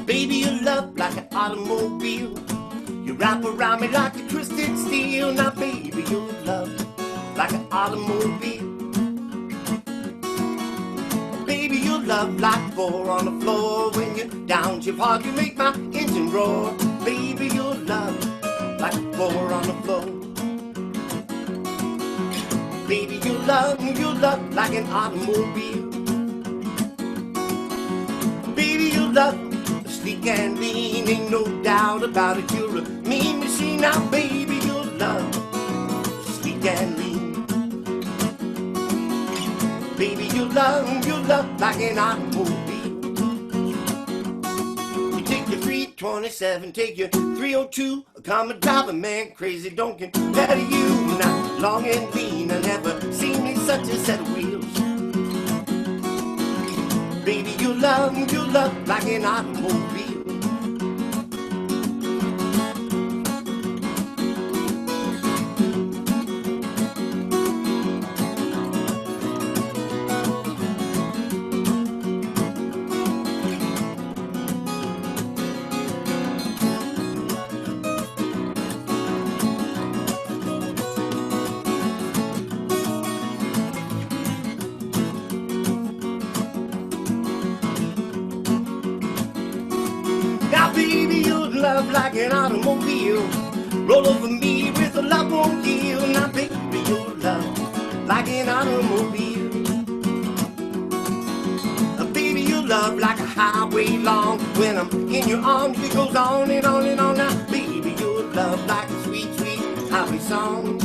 Baby, you love like an automobile. You wrap around me like a twisted steel. Now, baby, you love like an automobile. Baby, you love like four on the floor. When you're down, you hard, you make my engine roar. Baby, you love like four on the floor. Baby, you love like an automobile. Baby, you love sleek and lean, ain't no doubt about it. You're a mean machine. Now, baby, you love sleek and lean. Baby, you love like an automobile. You take your 327, take your 302, come and drive a man crazy, don't compare to you. Now, long and lean, I never seen me such a set of wheels. Baby, you love like an automobile. Like an automobile, roll over me with a love won't yield. Now, baby, you love like an automobile. Baby, you love like a highway long. When I'm in your arms, it goes on and on and on. Now, baby, you love like a sweet, sweet highway song.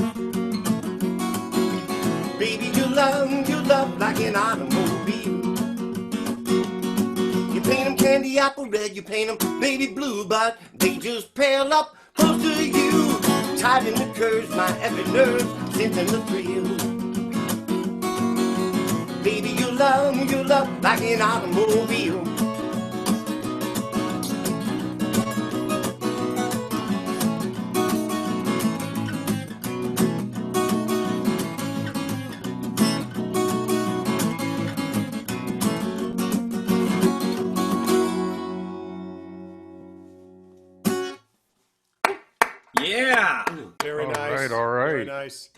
Baby, you love like an automobile. You paint them candy apple red, you paint them baby blue, but they just pale up close to you. Tied in the curves, my every nerve sensing the thrill. Baby, you love like an automobile. Yeah. Very nice. All right. Very nice.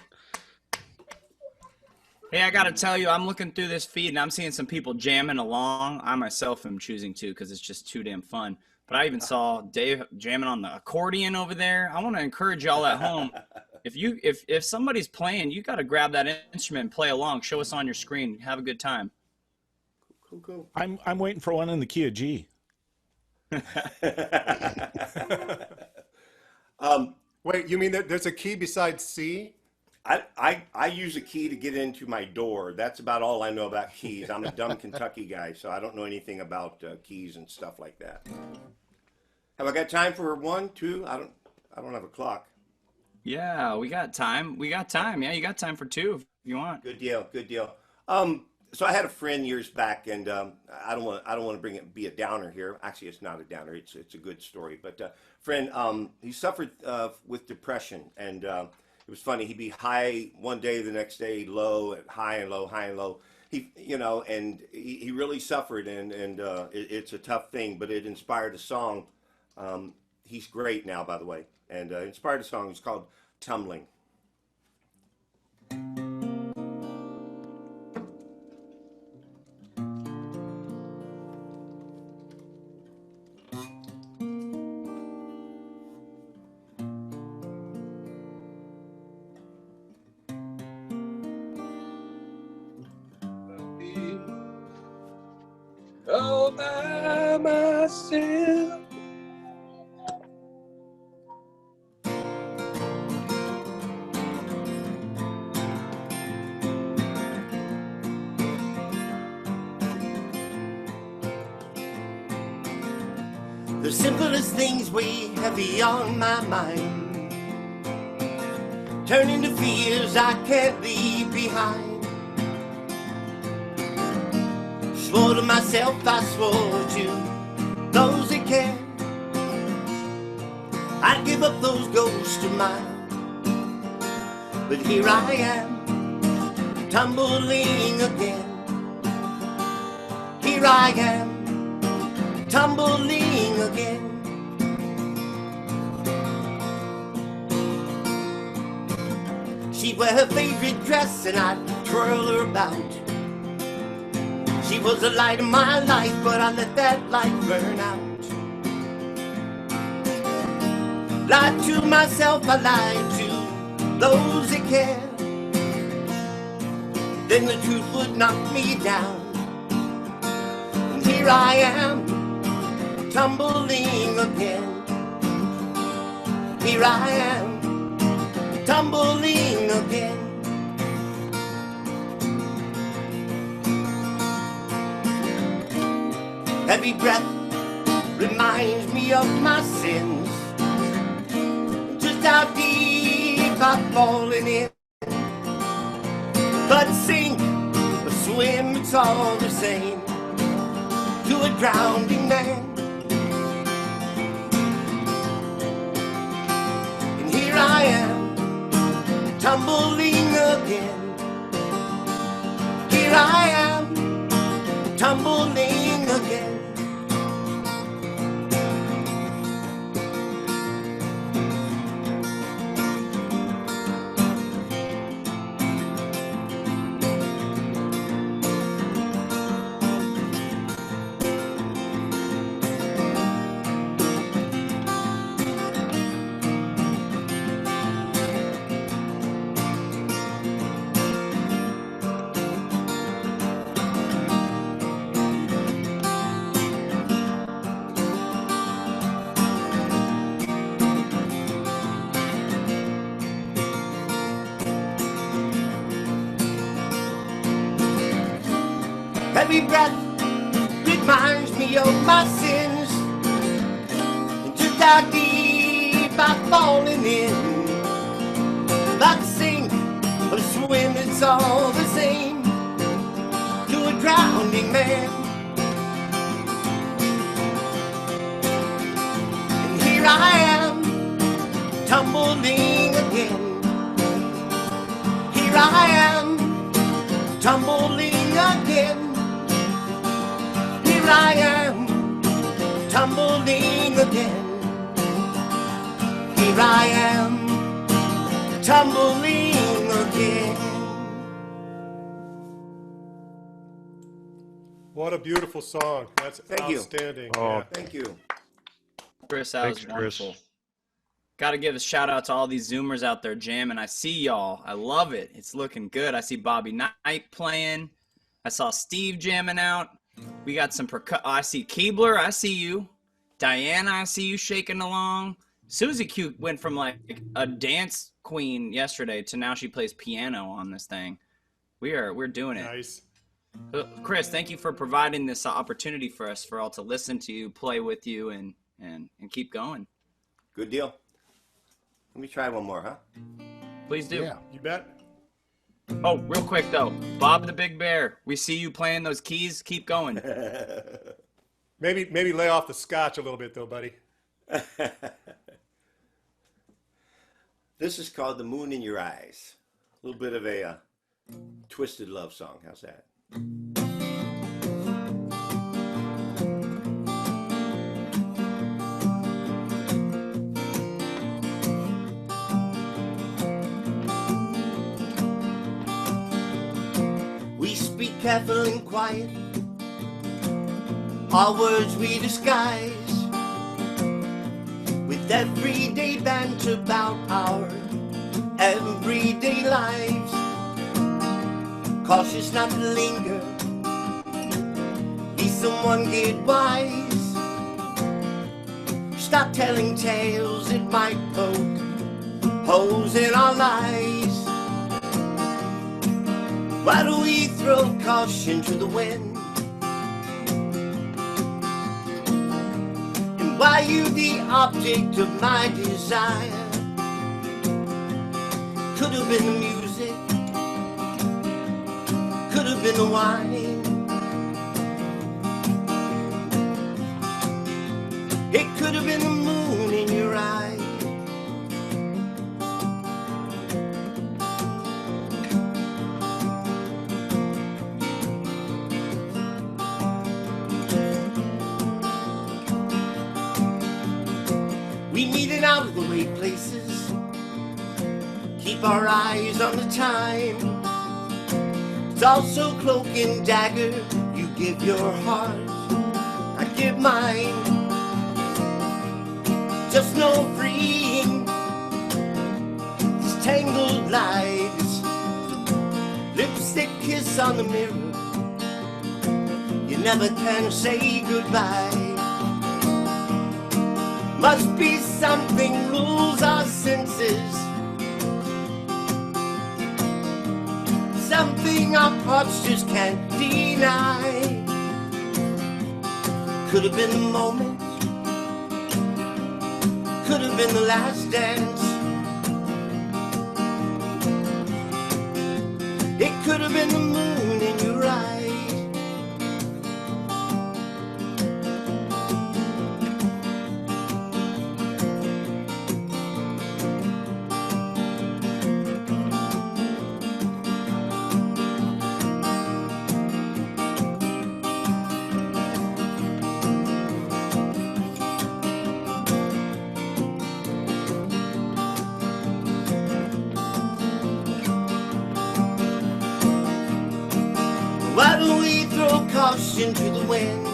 Hey, I gotta tell you, I'm looking through this feed and I'm seeing some people jamming along. I myself am choosing to because it's just too damn fun. But I even saw Dave jamming on the accordion over there. I want to encourage y'all at home. If somebody's playing, you gotta grab that instrument and play along. Show us on your screen. Have a good time. Cool. I'm waiting for one in the key of G. Wait, you mean that there's a key besides C? I use a key to get into my door. That's about all I know about keys. I'm a dumb Kentucky guy, so I don't know anything about keys and stuff like that. Have I got time for one, two? I don't have a clock. Yeah, we got time. Yeah, you got time for two if you want. Good deal. So I had a friend years back, and I don't want to be a downer here. Actually, it's not a downer. It's a good story. But friend, he suffered with depression, and it was funny. He'd be high one day, the next day low, high and low, high and low. He really suffered, and it's a tough thing. But it inspired a song. He's great now, by the way, and inspired a song. It's called "Tumbling." All by myself. The simplest things weigh heavy on my mind, turning to fears I can't leave behind. Swore to myself, I swore to those that can. I'd give up those ghosts of mine, but here I am, tumbling again. Here I am, tumbling again. She'd wear her favorite dress and I'd twirl her about. She was the light of my life, but I let that light burn out. Lied to myself, I lied to those that care. Then the truth would knock me down. And here I am, tumbling again. Here I am, tumbling again. Every breath reminds me of my sins, just how deep I've fallen in. But sink or swim, it's all the same to a drowning man. And here I am, tumbling again. Here I am, tumbling again. Every breath reminds me of my sins, and just how deep I've fallen in. Like sink or swim, it's all the same to a drowning man. And here I am, tumbling again. Here I am, tumbling again. Here I am, tumbling again. Here I am, tumbling again. What a beautiful song. That's outstanding. Oh, Yeah. Thank you. Chris, that Thanks, was wonderful. Chris. Got to give a shout out to all these Zoomers out there jamming. I see y'all. I love it. It's looking good. I see Bobby Knight playing. I saw Steve jamming out. We got some I see Keebler. I see you. Diana, I see you shaking along. Susie Q went from like a dance queen yesterday to now she plays piano on this thing. We're doing it. Nice. Chris, thank you for providing this opportunity for us for all to listen to you, play with you, and keep going. Good deal. Let me try one more, huh? Please do. Yeah. You bet. Oh, real quick though, Bob the Big Bear, we see you playing those keys. Keep going. Maybe lay off the scotch a little bit though, buddy. This is called The Moon in Your Eyes. A little bit of a twisted love song. How's that? We speak careful and quiet, our words we disguise with everyday banter about our everyday lives. Cautious not to linger, least someone get wise. Stop telling tales that might poke holes in our lives. Why do we throw caution to the wind? And why you the object of my desire? Could have been the music, could have been the wine. could have been the moon in your eye. We meet in out of the way places, keep our eyes on the time. It's also cloak and dagger, you give your heart, I give mine. Just no freeing these tangled lives. Lipstick kiss on the mirror, you never can say goodbye. Must be something rules our senses, something our hearts just can't deny. Could have been the moment, could have been the last dance. It could have been the moon in your eyes. Why don't we throw caution to the wind?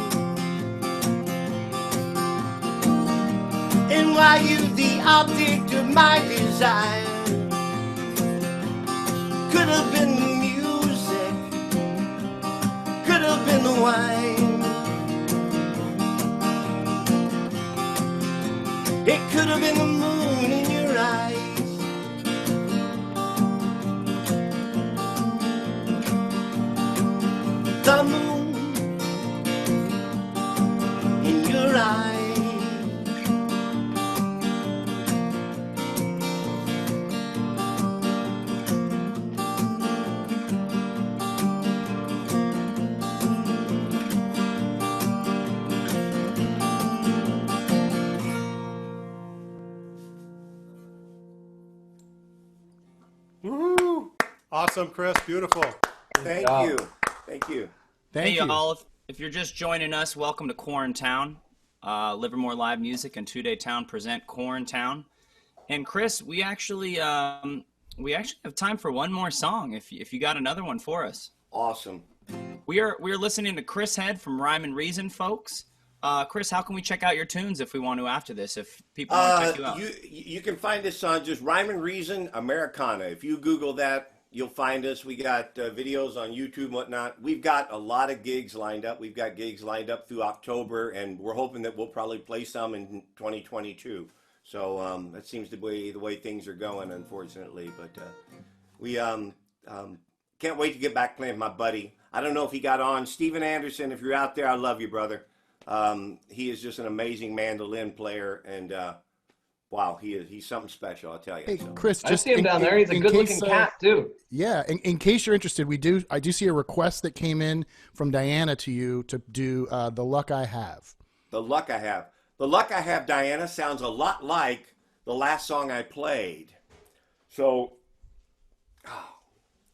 And why you the object of my desire? Could have been the music, could have been the wine. It could have been the moon in your eyes. The moon in your eyes. Woo! Awesome, Chris. Beautiful. Thank you. Thank you. Hey, y'all. If you're just joining us, welcome to QuarenTown. Livermore Live Music and 2 Day Town present QuarenTown. And Chris, we actually have time for one more song. If you got another one for us. Awesome. We're listening to Chris Head from Rhyme and Reason, folks. Chris, how can we check out your tunes if we want to after this? If people want to check you out, you can find us on just Rhyme and Reason Americana. If you Google that, you'll find us. We got videos on YouTube and whatnot. We've got a lot of gigs lined up. We've got gigs lined up through October, and we're hoping that we'll probably play some in 2022. So that seems to be the way things are going, unfortunately. But we can't wait to get back playing with my buddy. I don't know if he got on. Steven Anderson, if you're out there, I love you, brother. He is just an amazing mandolin player, and wow, he's something special, I'll tell you. Hey, so. Chris, I just see him down there. He's a good-looking cat too. Yeah, in case you're interested, I do see a request that came in from Diana to you to do "The Luck I Have." The Luck I Have. The Luck I Have, Diana, sounds a lot like the last song I played. So,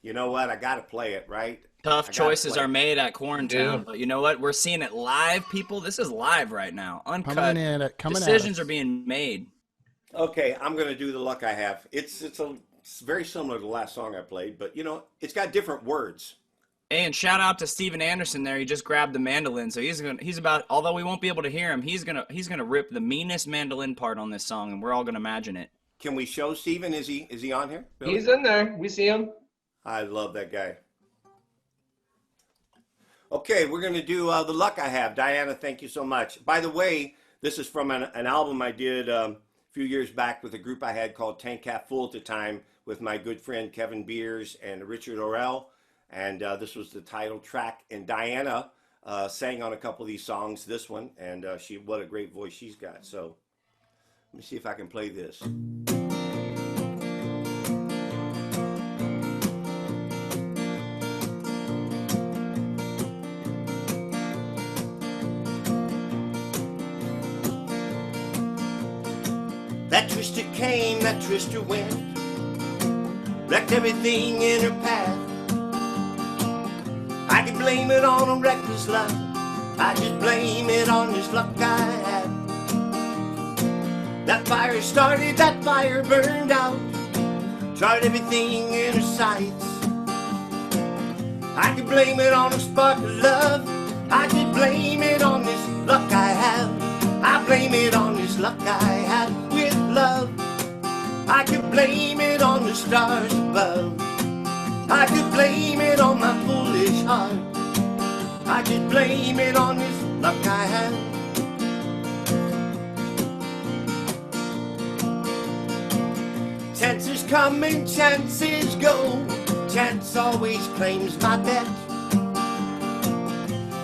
you know what? I got to play it, right? Tough choices are made at QuarenTown, but you know what? We're seeing it live, people. This is live right now, uncut. Decisions are being made. Okay, I'm going to do The Luck I Have. It's very similar to the last song I played, but you know, it's got different words. Hey, and shout out to Steven Anderson there. He just grabbed the mandolin, so he's about. Although we won't be able to hear him, he's gonna rip the meanest mandolin part on this song, and we're all gonna imagine it. Can we show Steven? Is he on here? Billy? He's in there. We see him. I love that guy. Okay, we're going to do The Luck I Have. Diana, thank you so much. By the way, this is from an album I did a few years back with a group I had called Tank Half Full at the time with my good friend Kevin Beers and Richard Orell. And this was the title track. And Diana sang on a couple of these songs, this one. And what a great voice she's got. So let me see if I can play this. twister came, that twister went, wrecked everything in her path. I could blame it on a reckless love, I just blame it on this luck I had. That fire started, that fire burned out, tried everything in her sights. I could blame it on a spark of love, I could blame it on this luck I have. I blame it on this luck I had with love. I could blame it on the stars above. I could blame it on my foolish heart. I could blame it on this luck I had. Chances come and chances go, chance always claims my bet.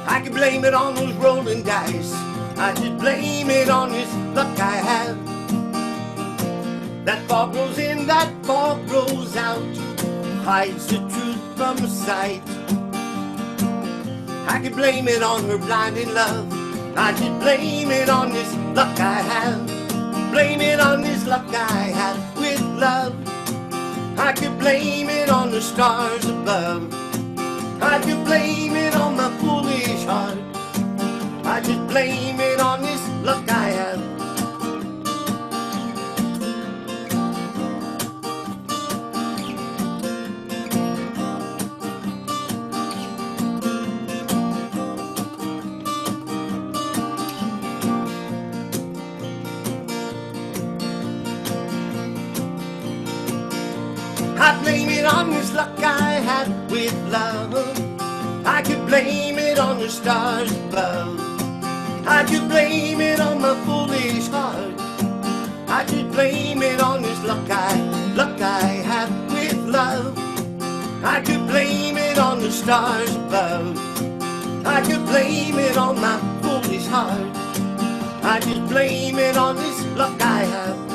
I could blame it on those rolling dice, I just blame it on this luck I have. That fog grows in, that fog grows out, hides the truth from sight. I could blame it on her blinding love, I just blame it on this luck I have. Blame it on this luck I have with love. I could blame it on the stars above. I could blame it on my foolish heart. I just blame it on this luck I have. I blame it on this luck I had with love. I could blame it on the stars above. I could blame it on my foolish heart. I could blame it on this luck I have with love. I could blame it on the stars above. I could blame it on my foolish heart. I could blame it on this luck I have.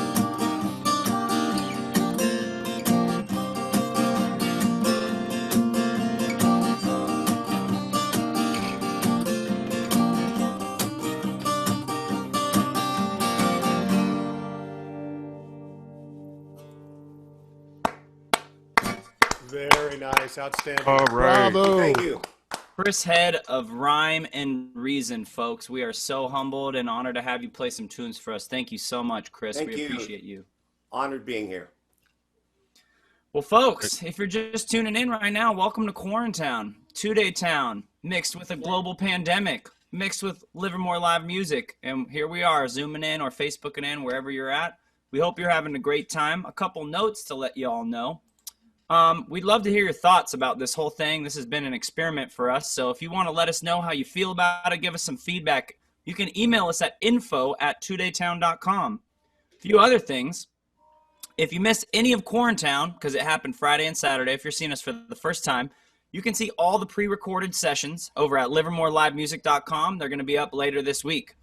Very nice, outstanding. All right. Bravo. Thank you. Chris Head of Rhyme and Reason, folks. We are so humbled and honored to have you play some tunes for us. Thank you so much, Chris. Thank we you. appreciate you. Honored being here. Well, folks, if you're just tuning in right now, welcome to QuarenTown, 2-day town, mixed with a global pandemic, mixed with Livermore live music. And here we are, zooming in or Facebooking in, wherever you're at. We hope you're having a great time. A couple notes to let you all know. We'd love to hear your thoughts about this whole thing. This has been an experiment for us. So if you want to let us know how you feel about it, give us some feedback, you can email us at info@twodaytown.com. A few other things. If you missed any of QuarenTown, because it happened Friday and Saturday, if you're seeing us for the first time, you can see all the pre-recorded sessions over at livermorelivemusic.com. They're going to be up later this week.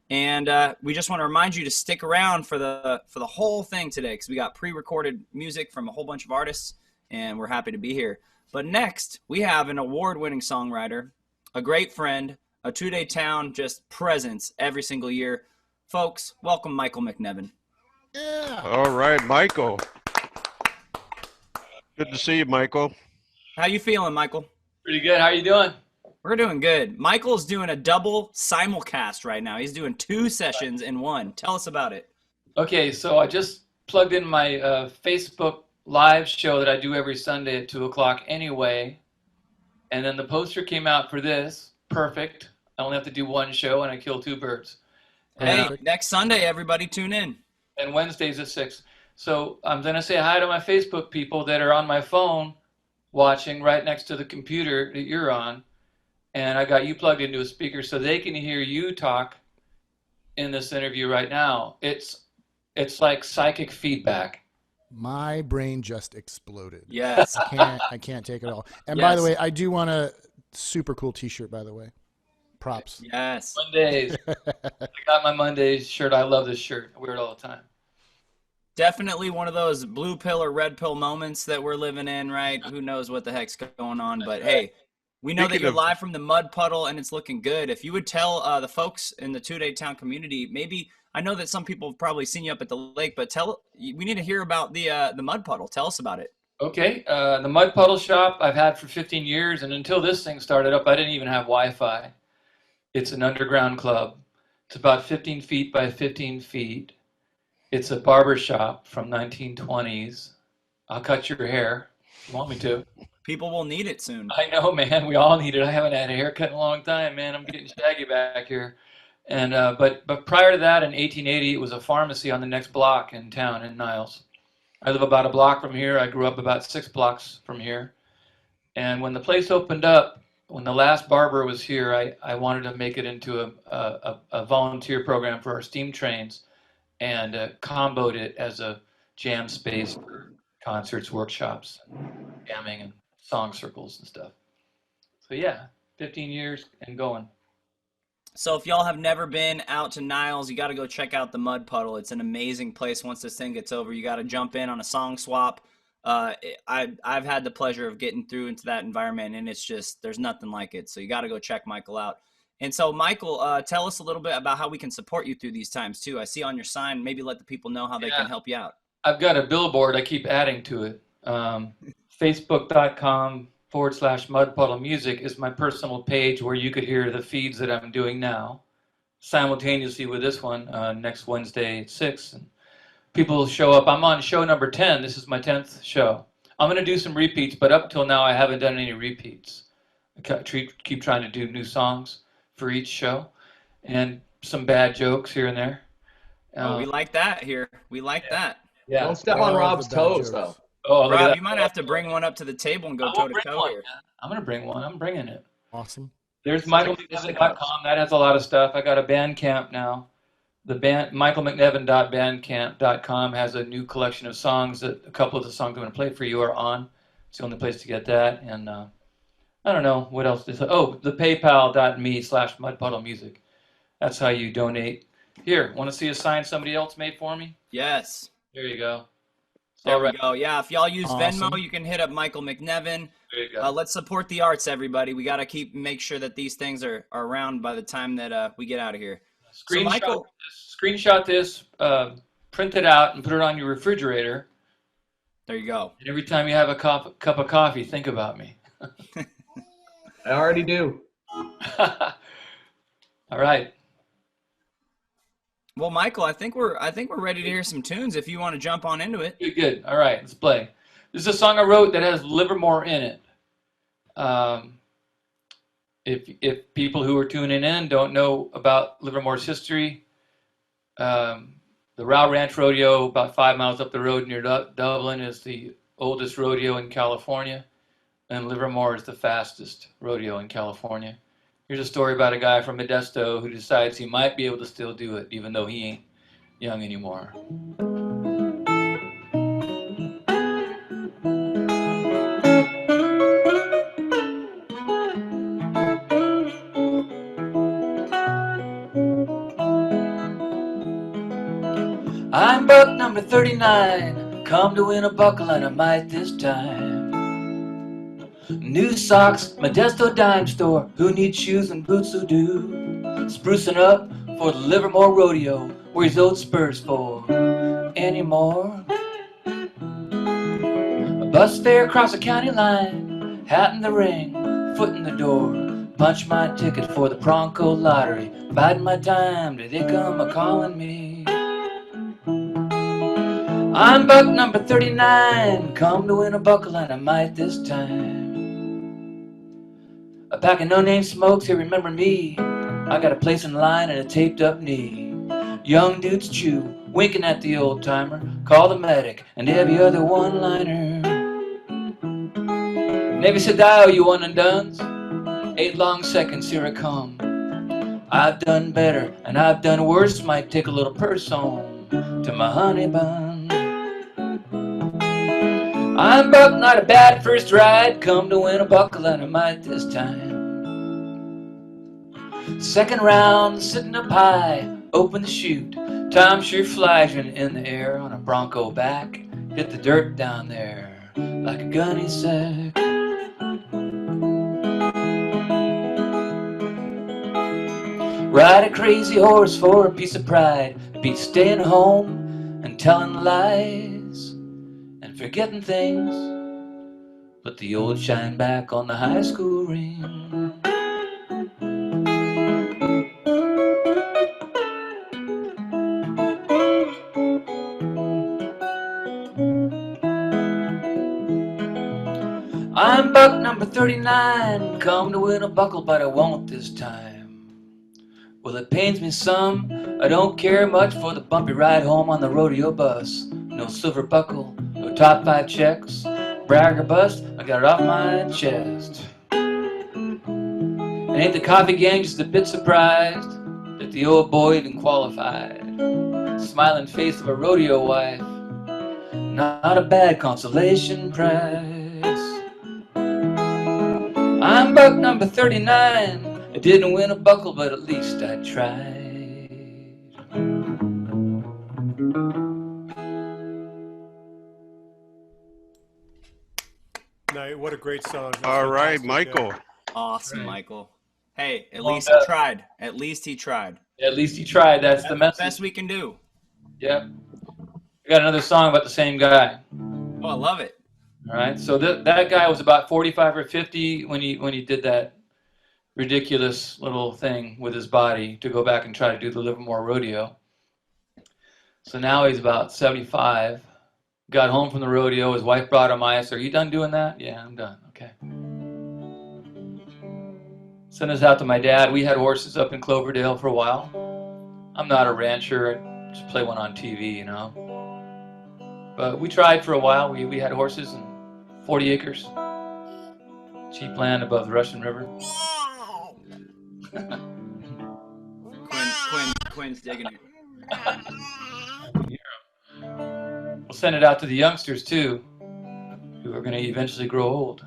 And we just want to remind you to stick around for the whole thing today, because we got pre-recorded music from a whole bunch of artists, and we're happy to be here. But next, we have an award-winning songwriter, a great friend, a 2-day town just presence every single year. Folks, welcome Michael McNevin. Yeah. All right, Michael. Good to see you, Michael. How you feeling, Michael? Pretty good. How you doing? We're doing good. Michael's doing a double simulcast right now. He's doing 2 sessions in one. Tell us about it. Okay, so I just plugged in my Facebook live show that I do every Sunday at 2 o'clock anyway. And then the poster came out for this. Perfect. I only have to do one show and I kill 2 birds. Hey, next Sunday, everybody tune in. And Wednesdays at 6. So I'm going to say hi to my Facebook people that are on my phone watching right next to the computer that you're on. And I got you plugged into a speaker so they can hear you talk in this interview right now. It's like psychic feedback. My brain just exploded. Yes. I can't take it all. And by the way, I do want a super cool t-shirt, by the way. Props. Yes. Mondays. I got my Mondays shirt. I love this shirt. I wear it all the time. Definitely one of those blue pill or red pill moments that we're living in, right? Who knows what the heck's going on, but hey, We know that Speaking you're of- live from the mud puddle, and it's looking good. If you would tell the folks in the Two Day Town community, maybe I know that some people have probably seen you up at the lake, but we need to hear about the mud puddle. Tell us about it. Okay, the mud puddle shop I've had for 15 years, and until this thing started up, I didn't even have Wi-Fi. It's an underground club. It's about 15 feet by 15 feet. It's a barber shop from 1920s. I'll cut your hair if you want me to. People will need it soon. I know, man. We all need it. I haven't had a haircut in a long time, man. I'm getting shaggy back here. And but prior to that, in 1880, it was a pharmacy on the next block in town in Niles. I live about a block from here. I grew up about 6 blocks from here. And when the place opened up, when the last barber was here, I wanted to make it into a volunteer program for our steam trains, and comboed it as a jam space for concerts, workshops, jamming, and song circles and stuff. So yeah, 15 years and going. So if y'all have never been out to Niles, you got to go check out the Mud Puddle. It's an amazing place. Once this thing gets over, you got to jump in on a song swap. I've had the pleasure of getting through into that environment, and it's just, there's nothing like it. So you got to go check Michael out. And so Michael, tell us a little bit about how we can support you through these times too. I see on your sign, maybe let the people know how they can help you out. I've got a billboard. I keep adding to it. Facebook.com/Mud Puddle Music is my personal page where you could hear the feeds that I'm doing now, simultaneously with this one next Wednesday at 6. And people show up. I'm on show number 10. This is my 10th show. I'm going to do some repeats, but up till now I haven't done any repeats. I keep trying to do new songs for each show and some bad jokes here and there. We like that here. We like that. Yeah. Don't step on Rob's toes, though. Oh, Rob, you might have to bring one up to the table and go toe to toe here. I'm going to bring one. I'm bringing it. Awesome. There's michaelmcnevin.com. That has a lot of stuff. I got a Bandcamp now. The band michaelmcnevin.bandcamp.com has a new collection of songs that a couple of the songs I'm going to play for you are on. It's the only place to get that. And I don't know what else. Oh, the paypal.me/mudpuddlemusic. That's how you donate. Here, want to see a sign somebody else made for me? Yes. There you go. There we go. Yeah, if y'all use Awesome. Venmo, you can hit up Michael McNevin. There you go. Let's support the arts, everybody. We got to make sure that these things are around by the time that we get out of here. Screenshot this, print it out, and put it on your refrigerator. There you go. And every time you have a cup of coffee, think about me. I already do. All right. Well, Michael, I think we're ready to hear some tunes. If you want to jump on into it. Good. All right, let's play. This is a song I wrote that has Livermore in it. If people who are tuning in don't know about Livermore's history, the Row Ranch Rodeo, about 5 miles up the road near Dublin, is the oldest rodeo in California, and Livermore is the fastest rodeo in California. Here's a story about a guy from Modesto who decides he might be able to still do it, even though he ain't young anymore. I'm buck number 39, come to win a buckle and I might this time. New socks, Modesto dime store, who needs shoes and boots who do? Sprucing up for the Livermore Rodeo, where he's old spurs for anymore. A bus fare across the county line, hat in the ring, foot in the door. Punch my ticket for the Bronco lottery, biding my time till they come a-calling me. I'm buck number 39, come to win a buckle and I might this time. A pack of no-name smokes, here remember me. I got a place in line and a taped up knee. Young dudes chew, winking at the old timer. Call the medic and every other one-liner. Navy said dial, you one and dones. 8 long seconds, here I come. I've done better and I've done worse. Might take a little purse home to my honey bun. I'm buck, not a bad first ride. Come to win a buckle and I might this time. Second round, sitting up high, open the chute. Time sure flies in the air on a Bronco back. Hit the dirt down there like a gunny sack. Ride a crazy horse for a piece of pride. Beat staying home and telling lies and forgetting things. Put the old shine back on the high school ring. I'm buck number 39, come to win a buckle, but I won't this time. Well, it pains me some, I don't care much for the bumpy ride home on the rodeo bus. No silver buckle, no top 5 checks, brag or bust, I got it off my chest. And ain't the coffee gang just a bit surprised that the old boy even qualified? Smiling face of a rodeo wife, not a bad consolation prize. I'm buck number 39. I didn't win a buckle, but at least I tried. No, what a great song. That's All right, fantastic, Michael. Awesome, Right. Michael. Hey, at Well least done. he tried. At least he tried. At least he tried. That's the message. Best we can do. Yep. I got another song about the same guy. Oh, I love it. All right. So that guy was about 45 or 50 when he did that ridiculous little thing with his body to go back and try to do the Livermore Rodeo. So now he's about 75. Got home from the rodeo. His wife brought him ice. Are you done doing that? Yeah, I'm done. Okay. Sent us out to my dad. We had horses up in Cloverdale for a while. I'm not a rancher. I just play one on TV, you know. But we tried for a while. We had horses and 40 acres. Cheap land above the Russian River. Quinn's digging it. We'll send it out to the youngsters too, who are going to eventually grow old.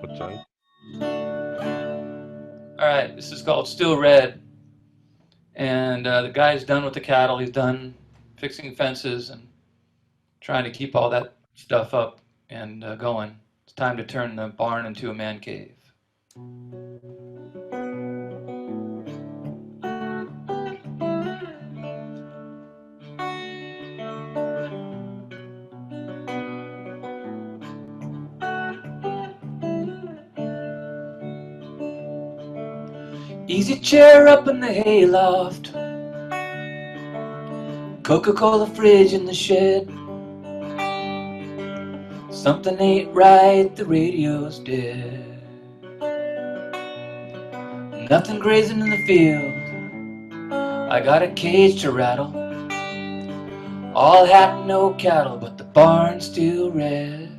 What time? All right, this is called Still Red. And the guy's done with the cattle. He's done fixing fences and trying to keep all that stuff up and going. It's time to turn the barn into a man cave. Easy chair up in the hayloft, Coca-Cola fridge in the shed. Something ain't right, the radio's dead. Nothing grazing in the field, I got a cage to rattle. All hat, no cattle, but the barn's still red.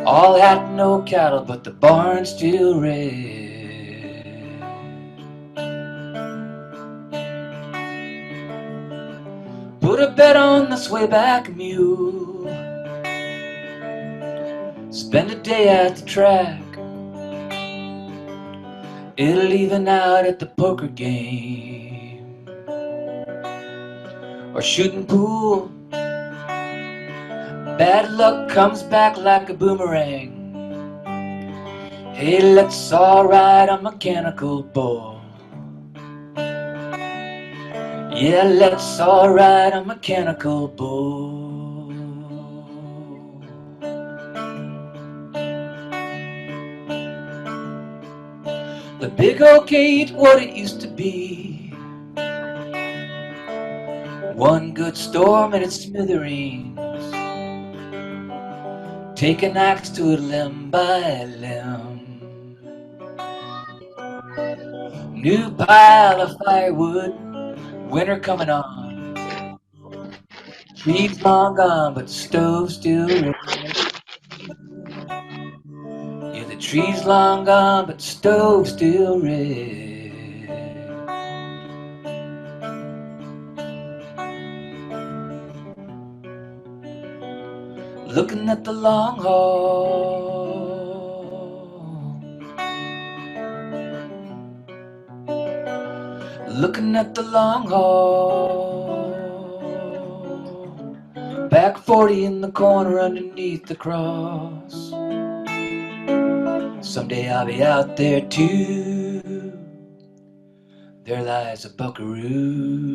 All hat, no cattle, but the barn's still red. Put a bet on the swayback mule, spend a day at the track. It'll even out at the poker game or shooting pool. Bad luck comes back like a boomerang. Hey, let's all ride a mechanical bull. Yeah, let's all ride a mechanical bull. The big oak ain't what it used to be. One good storm and it's smithereens. Take an axe to it limb by limb. New pile of firewood, winter coming on. Trees long gone, but the stove still red. Yeah, the trees long gone, but the stove still red. Looking at the long haul, looking at the long haul. Back 40 in the corner underneath the cross. Someday I'll be out there too. There lies a buckaroo.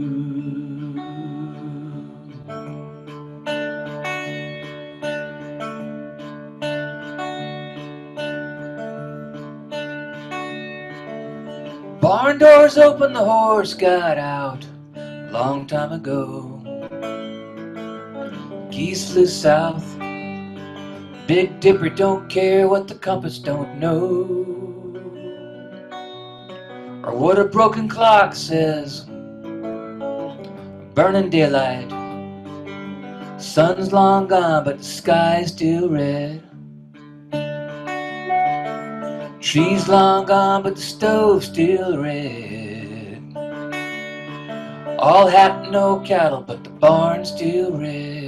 Barn doors open, the horse got out a long time ago. Geese flew south. Big Dipper don't care what the compass don't know, or what a broken clock says. Burning daylight. Sun's long gone, but the sky's still red. Trees long gone, but the stove's still red. All hat, no cattle, but the barn's still red.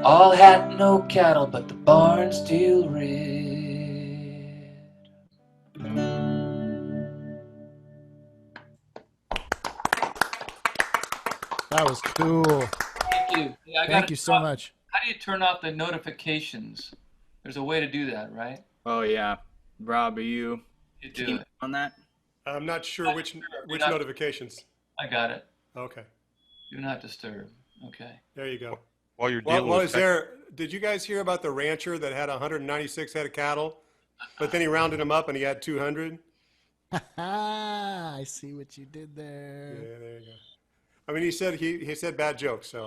All hat, no cattle, but the barn's still red. That was cool. Thank you. Yeah, Thank you so much. How do you turn off the notifications? There's a way to do that, right? Oh yeah, Rob, are you do keen it. on that? I'm not sure which notifications. I got it. Okay. Do not disturb. Okay. There you go. While you're dealing with did you guys hear about the rancher that had 196 head of cattle, but then he rounded them up and he had 200? I see what you did there. Yeah, there you go. I mean, he said bad jokes, so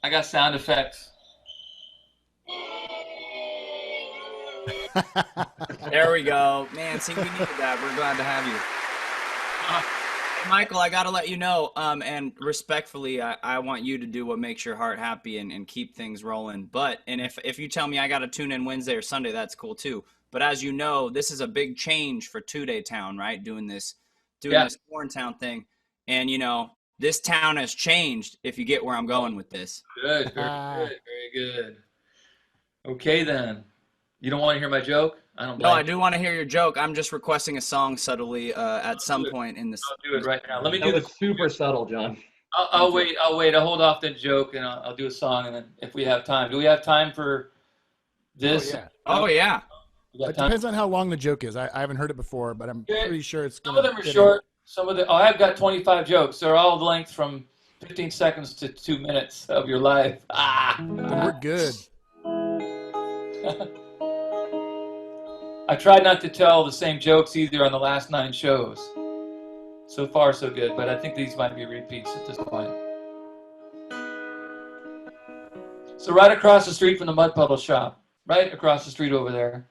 I got sound effects. There we go. Man, see, we needed that. We're glad to have you. Michael, I got to let you know, and respectfully, I want you to do what makes your heart happy and keep things rolling. And if you tell me I got to tune in Wednesday or Sunday, that's cool too. But as you know, this is a big change for 2-Day Town, right? Doing this QuarenTown thing. And, you know, this town has changed, if you get where I'm going with this. Good, very good. Okay, then. You don't want to hear my joke? No, I do want to hear your joke. I'm just requesting a song subtly at some point in this. I'll do it right now. Let me That do was super subtle, John. I'll wait. I'll hold off the joke, and I'll do a song, and then if we have time. Do we have time for this? Oh, yeah. It depends on how long the joke is. I haven't heard it before, but I'm pretty sure it's going to. Some of them are short. Some of the. I've got 25 jokes. They're all length from 15 seconds to 2 minutes of your life. Then we're good. I tried not to tell the same jokes either on the last 9 shows. So far, so good, but I think these might be repeats at this point. So right across the street from the Mud Puddle shop, right across the street over there,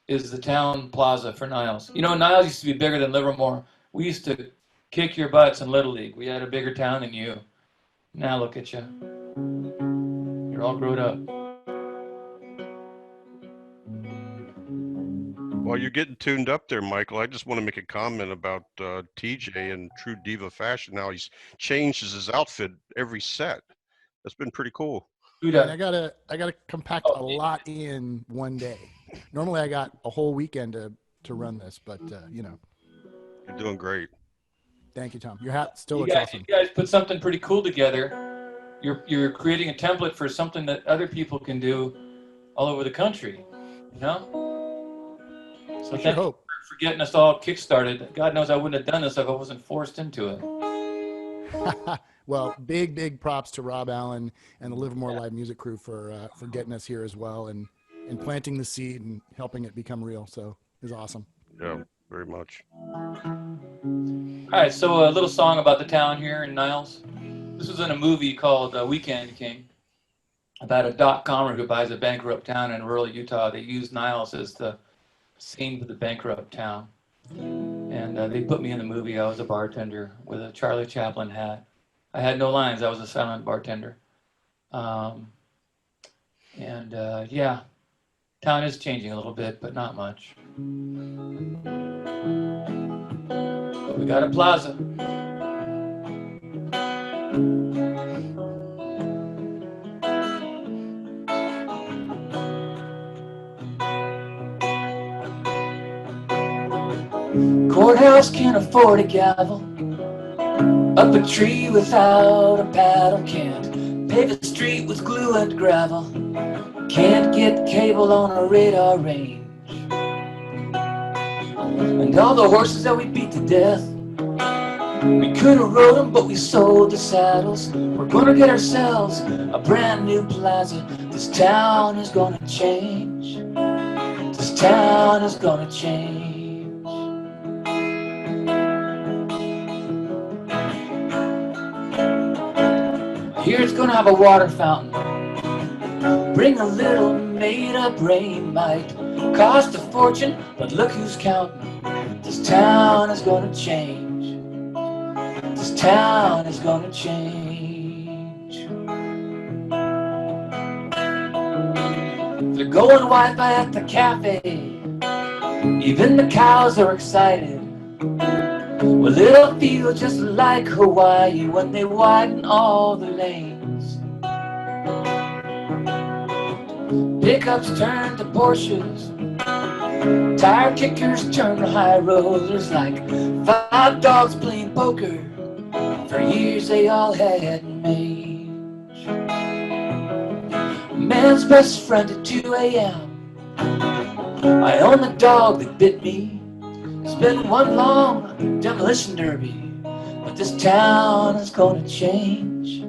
is the town plaza for Niles. You know, Niles used to be bigger than Livermore. We used to kick your butts in Little League. We had a bigger town than you. Now look at you. You're all grown up. While you're getting tuned up there, Michael, I just want to make a comment about TJ in true diva fashion. Now he's changed his outfit every set. That's been pretty cool. And I gotta compact a lot in one day. Normally I got a whole weekend to run this, but you know. You're doing great. Thank you, Tom. Your hat still looks awesome. You guys put something pretty cool together. You're creating a template for something that other people can do all over the country. You know? So thank you for getting us all kickstarted. God knows I wouldn't have done this if I wasn't forced into it. Well, big props to Rob Allen and the Livermore Live Music crew for getting us here as well and planting the seed and helping it become real. So it was awesome. Yeah, very much. All right, so a little song about the town here in Niles. This was in a movie called Weekend King about a dot-commer who buys a bankrupt town in rural Utah. They used Niles as the scene for the bankrupt town. And they put me in the movie. I was a bartender with a Charlie Chaplin hat. I had no lines. I was a silent bartender. Yeah, town is changing a little bit, but not much. But we got a plaza. Courthouse can't afford a gavel. Up a tree without a paddle can't Pave the street with glue and gravel. Can't get cable on a radar range. And all the horses that we beat to death, we could have rode them, but we sold the saddles. We're gonna get ourselves a brand new plaza. This town is gonna change. This town is gonna change. Here it's gonna have a water fountain. Bring a little made-up rain. Might cost a fortune, but look who's counting. This town is gonna change. This town is gonna change. They're going Wi-Fi at the cafe. Even the cows are excited. Well, it'll feel just like Hawaii when they widen all the lanes. Pickups turn to Porsches. Tire kickers turn to high rollers. Like 5 dogs playing poker. For years they all had mange. Man's best friend at 2 a.m. I own the dog that bit me. It's been one long demolition derby. But this town is gonna change.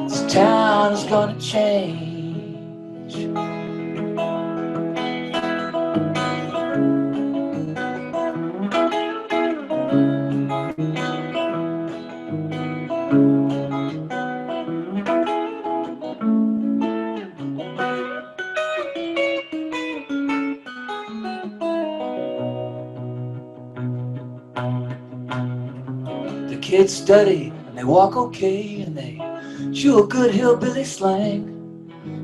This town is gonna change. The kids study and they walk okay, and they chew a good hillbilly slang,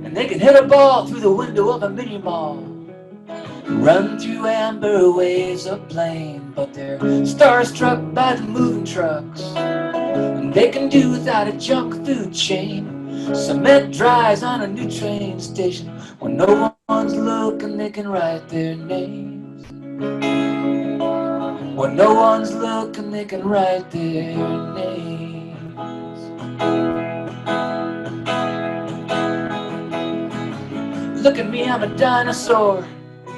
and they can hit a ball through the window of a mini mall, run through amber waves of blame. But they're starstruck by the moving trucks, and they can do without a junk food chain. Cement dries on a new train station. When no one's looking, they can write their names. When no one's looking, they can write their names. Look at me, I'm a dinosaur.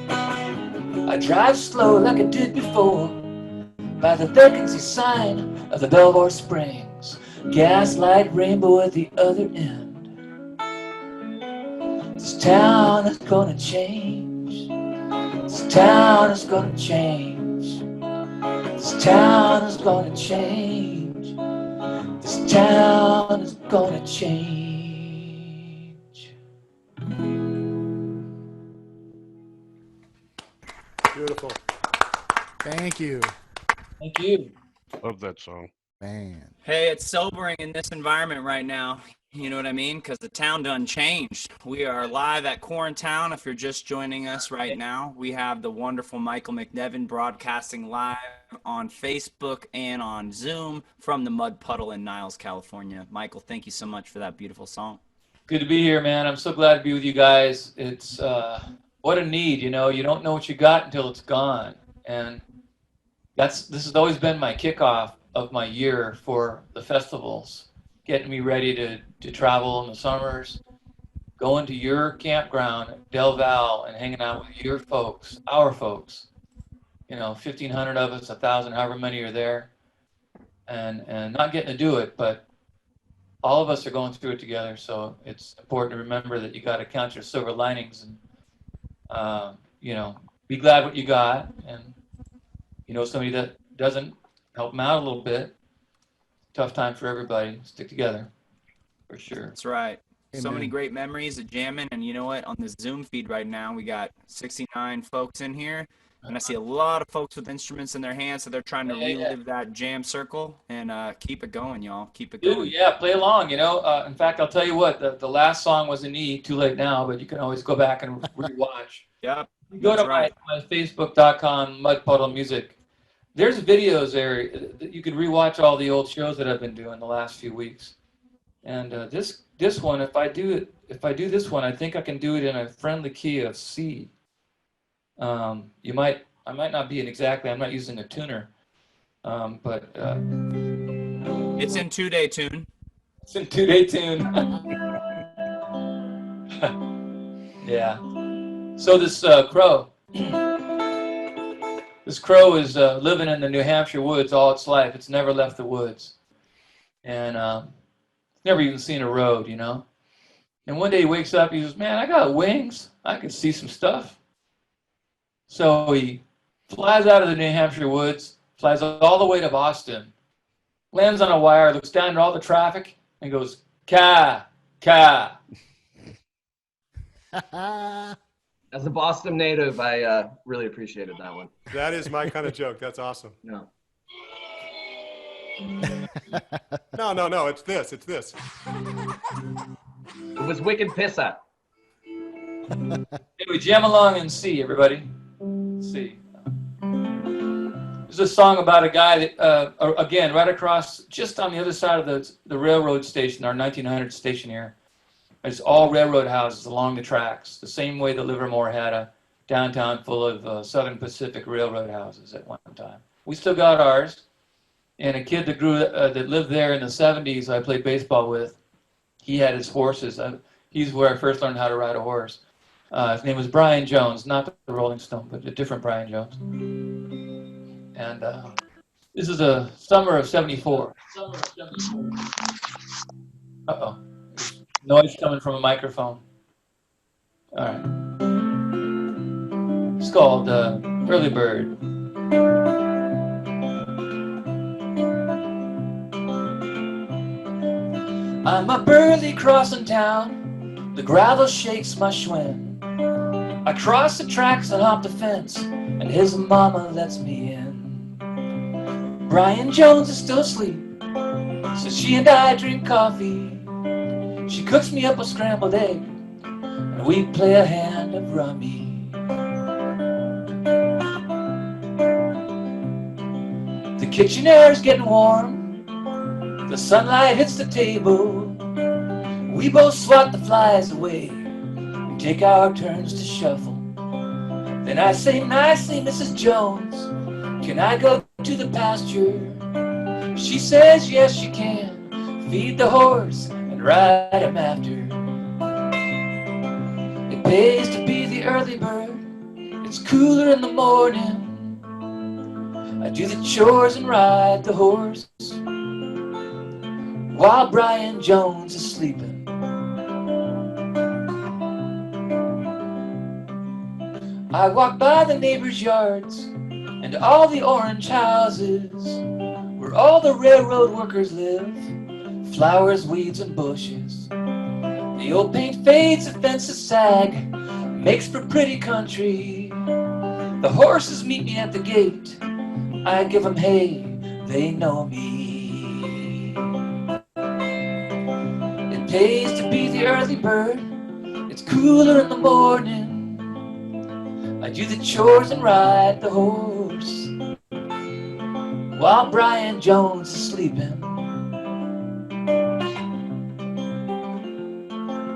I drive slow like I did before. By the vacancy sign of the Belvoir Springs, gaslight rainbow at the other end. This town is gonna change. This town is gonna change. This town is gonna change. This town is gonna change. Beautiful. Thank you. Thank you. Love that song. Man. Hey, it's sobering in this environment right now. You know what I mean? Because the town done changed. We are live at QuarenTown. If you're just joining us right now, we have the wonderful Michael McNevin broadcasting live on Facebook and on Zoom from the Mud Puddle in Niles, California. Michael, thank you so much for that beautiful song. Good to be here, man. I'm so glad to be with you guys. It's what a need, you know. You don't know what you got until it's gone, and this has always been my kickoff of my year for the festivals, getting me ready to travel in the summers, going to your campground at Del Val and hanging out with your folks, our folks. You know, 1,500 of us, 1,000, however many are there, and not getting to do it, but all of us are going through it together. So it's important to remember that you got to count your silver linings and you know, be glad what you got, and you know, somebody that doesn't, help them out a little bit. Tough time for everybody. Stick together, for sure. That's right. Amen. So many great memories of jamming, and you know what? On this Zoom feed right now, we got 69 folks in here, and I see a lot of folks with instruments in their hands, so they're trying to relive that jam circle, and keep it going, y'all. Keep it going. Yeah, play along, you know. In fact, I'll tell you what, the last song was an E, too late now, but you can always go back and rewatch. Yep. Go to my facebook.com, Mud Puddle Music. There's videos there that you can rewatch all the old shows that I've been doing the last few weeks. And this one, if I do this one, I think I can do it in a friendly key of C. I might not be I'm not using a tuner, but it's in 2-day tune. It's a 2-day tune. Yeah. So this crow, this crow is living in the New Hampshire woods all its life. It's never left the woods, and never even seen a road, you know. And one day he wakes up, he says, "Man, I got wings. I can see some stuff." So he flies out of the New Hampshire woods, flies all the way to Boston, lands on a wire, looks down at all the traffic, and goes, "Ka, ka." As a Boston native, I really appreciated that one. That is my kind of joke. That's awesome. No. No. It's this. It's this. It was Wicked Pissa. Anyway, jam along and see, everybody. See. There's a song about a guy that, again, right across, just on the other side of the railroad station, our 1900 station here. It's all railroad houses along the tracks, the same way that Livermore had a downtown full of Southern Pacific Railroad houses at one time. We still got ours. And a kid that that lived there in the 70s, I played baseball with, he had his horses. He's where I first learned how to ride a horse. His name was Brian Jones, not the Rolling Stone, but a different Brian Jones. And this is a summer of '74. Uh-oh. There's noise coming from a microphone. All right. It's called Early Bird. I'm up early crossing town, the gravel shakes my Schwinn. I cross the tracks and hop the fence, and his mama lets me in. Brian Jones is still asleep, so she and I drink coffee. She cooks me up a scrambled egg, and we play a hand of rummy. The kitchen air is getting warm, the sunlight hits the table. We both swat the flies away and take our turns to shuffle. Then I say nicely, Mrs. Jones, can I go to the pasture? She says yes you can. Feed the horse and ride him after. It pays to be the early bird. It's cooler in the morning. I do the chores and ride the horse while Brian Jones is sleeping. I walk by the neighbors' yards and all the orange houses where all the railroad workers live, flowers, weeds, and bushes. The old paint fades, the fences sag, makes for pretty country. The horses meet me at the gate, I give them hay, they know me. It pays to be the early bird, it's cooler in the morning. I do the chores and ride the horse while Brian Jones is sleeping.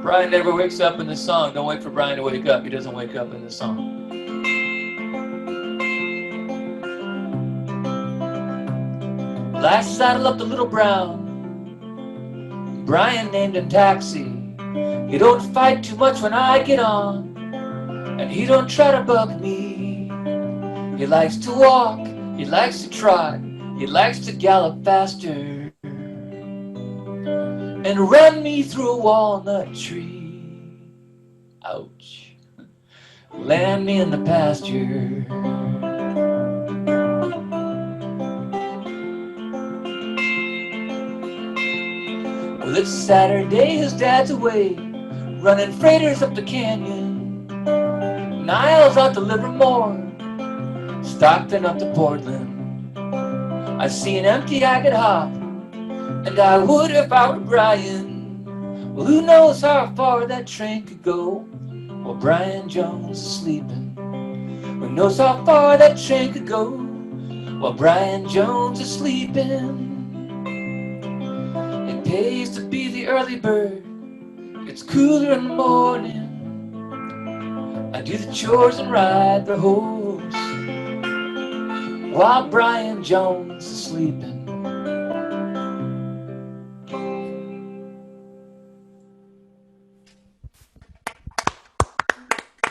Brian never wakes up in this song. Don't wait for Brian to wake up. He doesn't wake up in this song. I saddle up the little brown. Brian named him Taxi. He don't fight too much when I get on, and he don't try to bug me. He likes to walk, he likes to trot, he likes to gallop faster and run me through a walnut tree. Ouch. Land me in the pasture. Well, it's Saturday, his dad's away, running freighters up the canyon. Niles out to Livermore, Stockton up to Portland. I see an empty I could hop, and I would if I were Brian. Well, who knows how far that train could go while Brian Jones is sleeping. Who knows how far that train could go while Brian Jones is sleeping. It pays to be the early bird, it's cooler in the morning. I do the chores and ride the horse while Brian Jones is sleeping.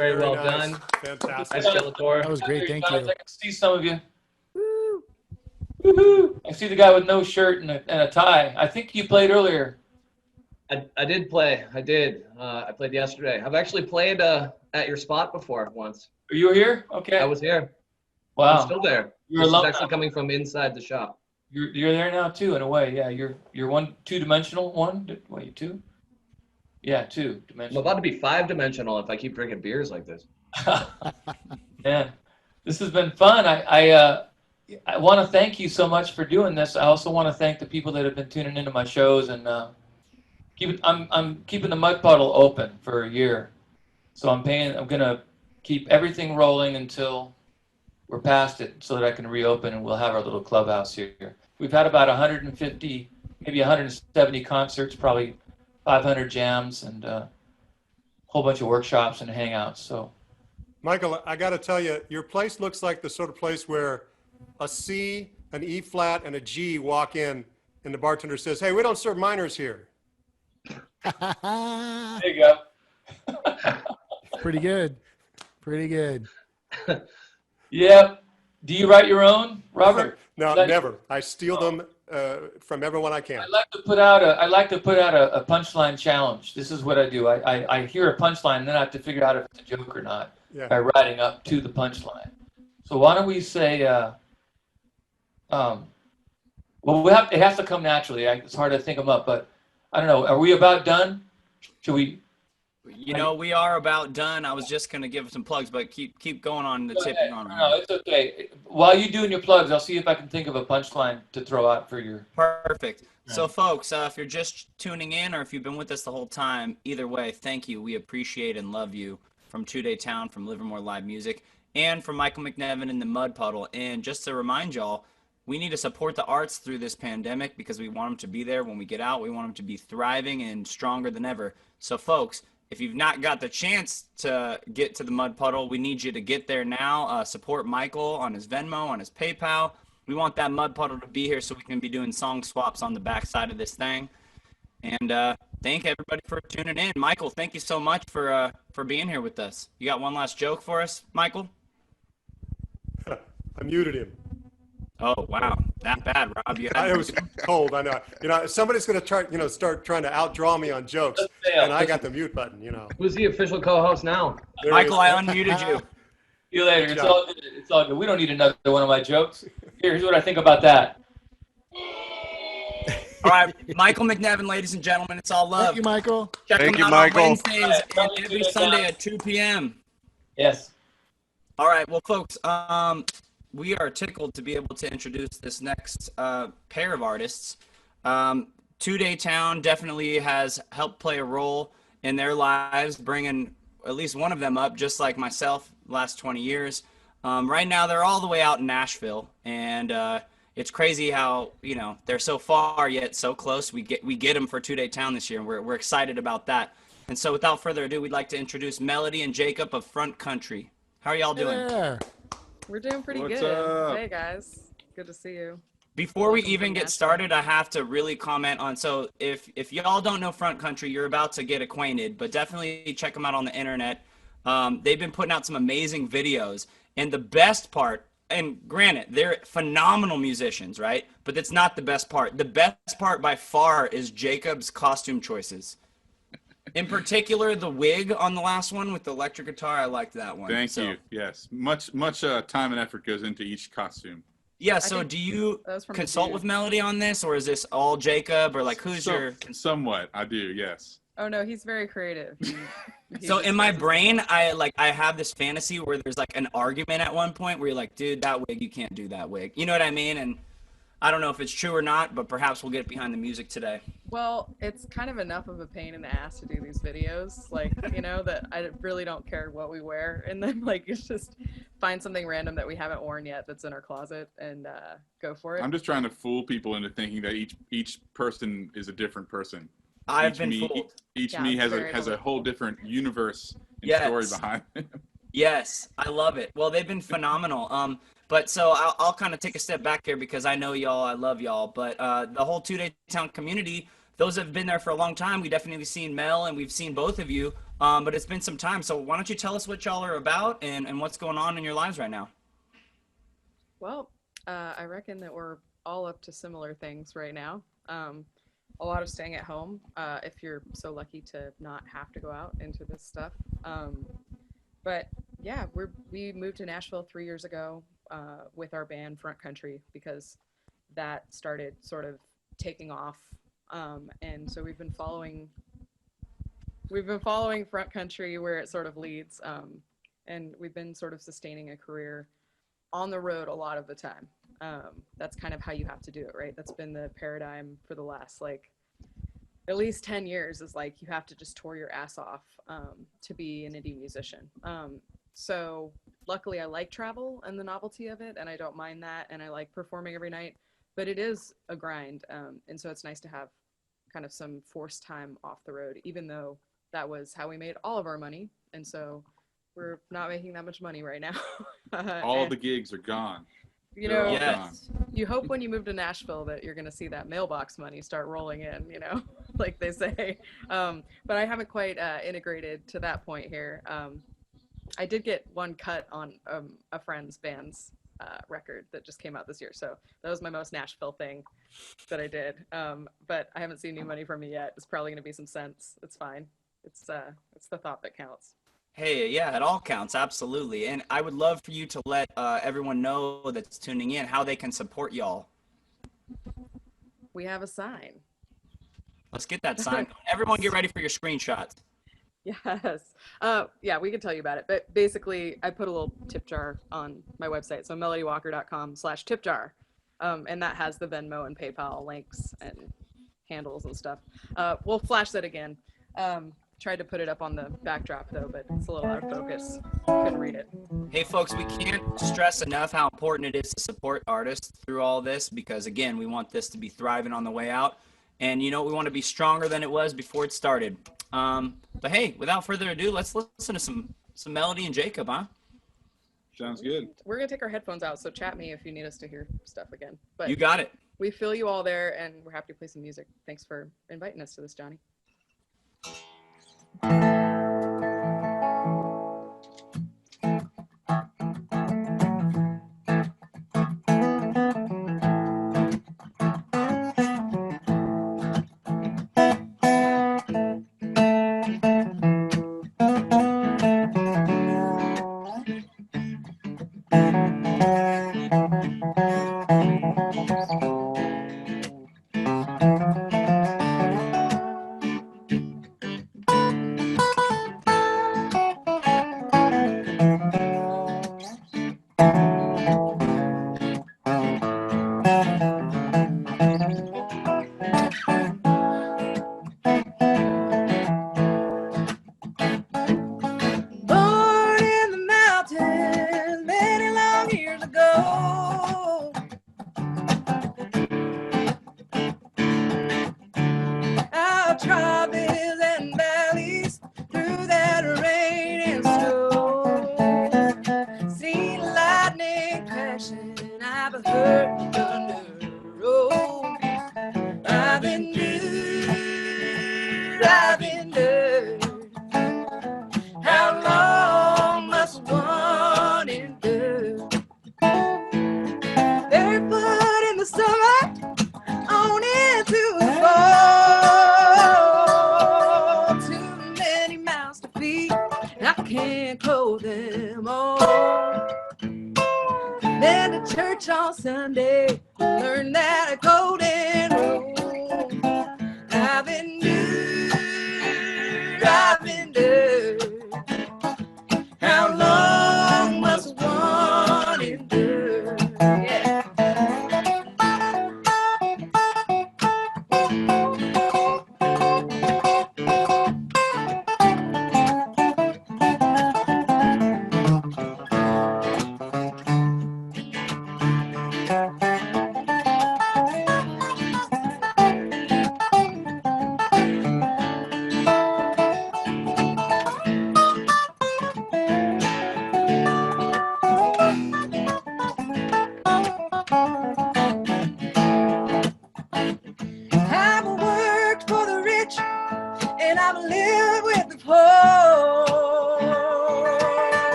Very well nice. done. Fantastic. Nice, Skeletor. That was great. Thank you. I can see some of you. Woohoo! I see the guy with no shirt and a tie. I think you played earlier. I did play. I did. I played yesterday. I've actually played at your spot before once. You were here? Okay. I was here. Wow. I'm still there. You're This is alone actually now. coming from inside the shop. You're there now too, in a way. Yeah, you're one two-dimensional. Wait, two? Yeah, I'm two-dimensional. about to be 5-dimensional if I keep drinking beers like this. Man, this has been fun. I want to thank you so much for doing this. I also want to thank the people that have been tuning into my shows and I'm keeping the Mud Puddle open for a year, so I'm gonna keep everything rolling until we're past it, so that I can reopen and we'll have our little clubhouse here. We've had about 150, maybe 170 concerts, probably 500 jams, and a whole bunch of workshops and hangouts. So, Michael, I got to tell you, your place looks like the sort of place where a C, an E flat, and a G walk in, and the bartender says, "Hey, we don't serve minors here." there you go. Pretty good. Pretty good. Yeah. Do you write your own, Robert? No, never. I steal them from everyone I can. I like to put out a punchline challenge. This is what I do. I hear a punchline, and then I have to figure out if it's a joke or not by writing up to the punchline. So why don't we say, well, it has to come naturally. It's hard to think them up, but I don't know. Are we about done? Should we? You know, we are about done. I was just going to give some plugs, but keep going on the tip. No, it's okay. While you're doing your plugs, I'll see if I can think of a punchline to throw out for your. Perfect. So, folks, if you're just tuning in or if you've been with us the whole time, either way, thank you. We appreciate and love you from Two Day Town, from Livermore Live Music, and from Michael McNevin and the Mud Puddle. And just to remind y'all, we need to support the arts through this pandemic because we want them to be there when we get out. We want them to be thriving and stronger than ever. So, folks, if you've not got the chance to get to the Mud Puddle, we need you to get there now. Support Michael on his Venmo, on his PayPal. We want that Mud Puddle to be here so we can be doing song swaps on the backside of this thing. And thank everybody for tuning in. Michael, thank you so much for being here with us. You got one last joke for us, Michael? I muted him. Oh, wow. That bad, Rob. It was cold, I know. You know, somebody's going to try, start trying to outdraw me on jokes, and I got the mute button, Who's the official co-host now? Michael, I unmuted you. See you later. It's all good. It's all good. We don't need another one of my jokes. Here's what I think about that. All right, Michael McNevin, ladies and gentlemen, it's all love. Thank you, Michael. Check Thank him you, out Michael. on Wednesdays and every Sunday at 2 p.m. Yes. All right, well, folks, we are tickled to be able to introduce this next pair of artists. Two Day Town definitely has helped play a role in their lives, bringing at least one of them up, just like myself, last 20 years. Right now, they're all the way out in Nashville, and it's crazy how they're so far yet so close. We get them for Two Day Town this year, and we're excited about that. And so, without further ado, we'd like to introduce Melody and Jacob of Front Country. How are y'all doing? Yeah. We're doing pretty What's good. up? Hey guys, good to see you. Before we Welcome even from get Nashville. started, I have to really comment on, so if y'all don't know Front Country, you're about to get acquainted, but definitely check them out on the internet. They've been putting out some amazing videos, and the best part, and granted, they're phenomenal musicians, right? But that's not the best part. The best part by far is Jacob's costume choices. In particular, the wig on the last one with the electric guitar, I liked that one. Thank you. Yes, much time and effort goes into each costume. Yeah. So, do you consult with Melody on this, or is this all Jacob, or like who's your? Somewhat, I do. Yes. Oh no, he's very creative. So in my brain, I have this fantasy where there's like an argument at one point where you're like, dude, that wig, you can't do that wig. You know what I mean? And I don't know if it's true or not, but perhaps we'll get behind the music today. Well, it's kind of enough of a pain in the ass to do these videos, like, that I really don't care what we wear. And then, like, it's just find something random that we haven't worn yet that's in our closet and go for it. I'm just trying to fool people into thinking that each person is a different person. I've been fooled. Each me has a whole different universe and story behind it. Yes, I love it. Well, they've been phenomenal. But so I'll kind of take a step back here because I know y'all, I love y'all. But the whole Two Day Town community, those have been there for a long time. We definitely seen Mel and we've seen both of you But it's been some time, so why don't you tell us what y'all are about and what's going on in your lives right now? Well, I reckon that we're all up to similar things right now. A lot of staying at home, if you're so lucky to not have to go out into this stuff. But yeah, we moved to Nashville 3 years ago with our band Front Country because that started sort of taking off, and so we've been following Front Country where it sort of leads, and we've been sort of sustaining a career on the road a lot of the time. That's kind of how you have to do it, right? That's been the paradigm for the last like at least 10 years is like you have to just tour your ass off to be an indie musician. So luckily I like travel and the novelty of it, and I don't mind that, and I like performing every night, but it is a grind, and so it's nice to have kind of some forced time off the road, even though that was how we made all of our money, and so we're not making that much money right now. All the gigs are gone. You They're know, all gone. you hope when you move to Nashville that you're going to see that mailbox money start rolling in, you know, like they say. But I haven't quite integrated to that point here. I did get one cut on a friend's band's record that just came out this year. So that was my most Nashville thing that I did. But I haven't seen new money from it yet. It's probably going to be some cents. It's fine. It's the thought that counts. Hey, yeah, it all counts, absolutely. And I would love for you to let everyone know that's tuning in how they can support y'all. We have a sign. Let's get that sign. Everyone get ready for your screenshots. Yes. Yeah, we can tell you about it. But basically, I put a little tip jar on my website, so melodywalker.com/tip jar. And that has the Venmo and PayPal links and handles and stuff. We'll flash that again. Tried to put it up on the backdrop though, but it's a little out of focus. Couldn't read it. Hey folks, we can't stress enough how important it is to support artists through all this, because again, we want this to be thriving on the way out. And you know, we want to be stronger than it was before it started. But hey, without further ado, let's listen to some Melody and Jacob, huh? Sounds good. We're gonna take our headphones out, so chat me if you need us to hear stuff again. But you got it. We feel you all there, and we're happy to play some music. Thanks for inviting us to this, Johnny.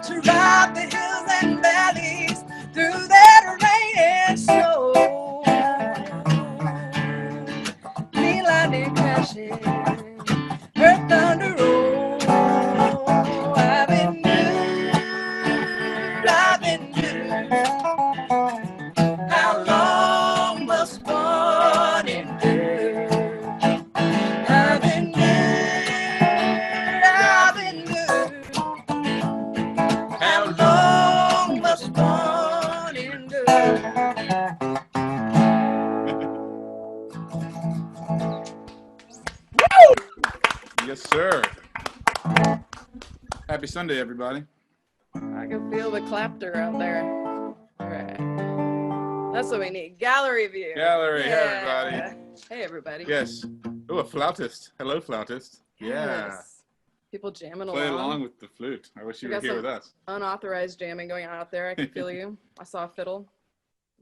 to ride the hills and valleys through that rain and snow. Mean lightning crashing, earth thunder roll. I've been good, I've been good. How long must one endure? I've been good, I've been good. How long must one endure? Yes, sir. Happy Sunday, everybody. I can feel the clapter out there. All right. That's what we need. Gallery view. Gallery, Yeah. hey, everybody. Hey, everybody. Yes. Oh, a flautist. Hello, flautist. Yeah. Yes. People jamming Play along. along with the flute. I wish you We were got here some with us. unauthorized jamming going on out there. I can feel you. I saw a fiddle.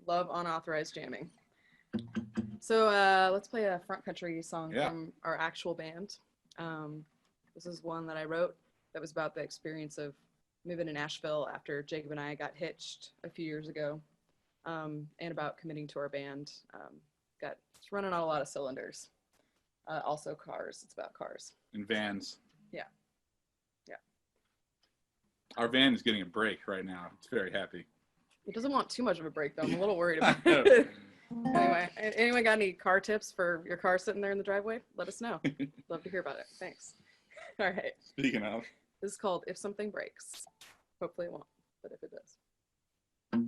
Love unauthorized jamming. So let's play a front country song from our actual band. This is one that I wrote that was about the experience of moving to Nashville after Jacob and I got hitched a few years ago, and about committing to our band. It's running on a lot of cylinders. Also cars. It's about cars. In vans. Yeah. Yeah. Our van is getting a break right now. It's very happy. It doesn't want too much of a break, though. I'm a little worried about it. Anyway, anyone got any car tips for your car sitting there in the driveway? Let us know. Love to hear about it. Thanks. All right. Speaking of. This is called If Something Breaks. Hopefully it won't, but if it does.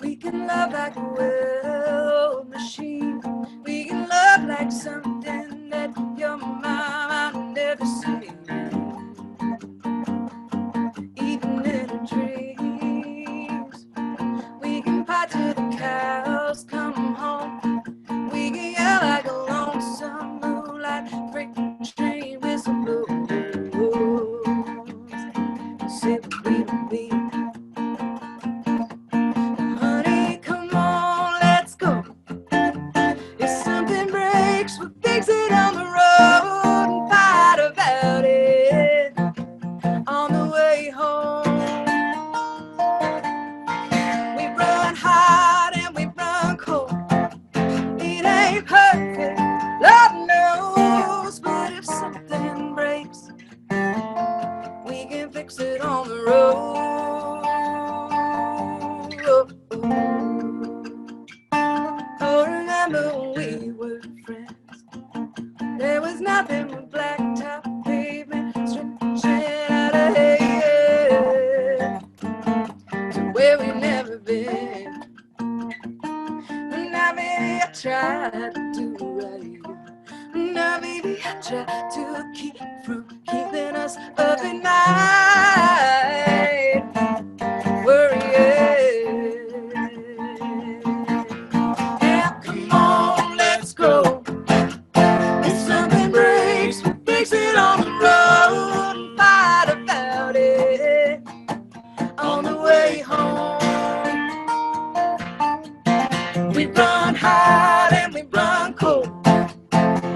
We can love like a well machine. We can love like something that your mama never seen. Even in her dreams, we can fight till the cows come home. We can yell like a lonesome moonlight freight train whistle blows. Say what we mean. Honey, come on, let's go. If something breaks, we'll fix it on the road and fight about it on the way home. We run hot and we run cold. It ain't perfect, Lord knows, but if something breaks, we can fix it on the road. Oh, remember when we were friends? There was nothing but blacktop pavement stretching out ahead to where we've never been. Now, baby, I tried to do right. Now, baby, I tried to keep from keeping us up at night. Worrying. Yeah, come on, let's go. If something breaks, we'll fix it on the road and fight about it on the way home. We run hot and we run cold.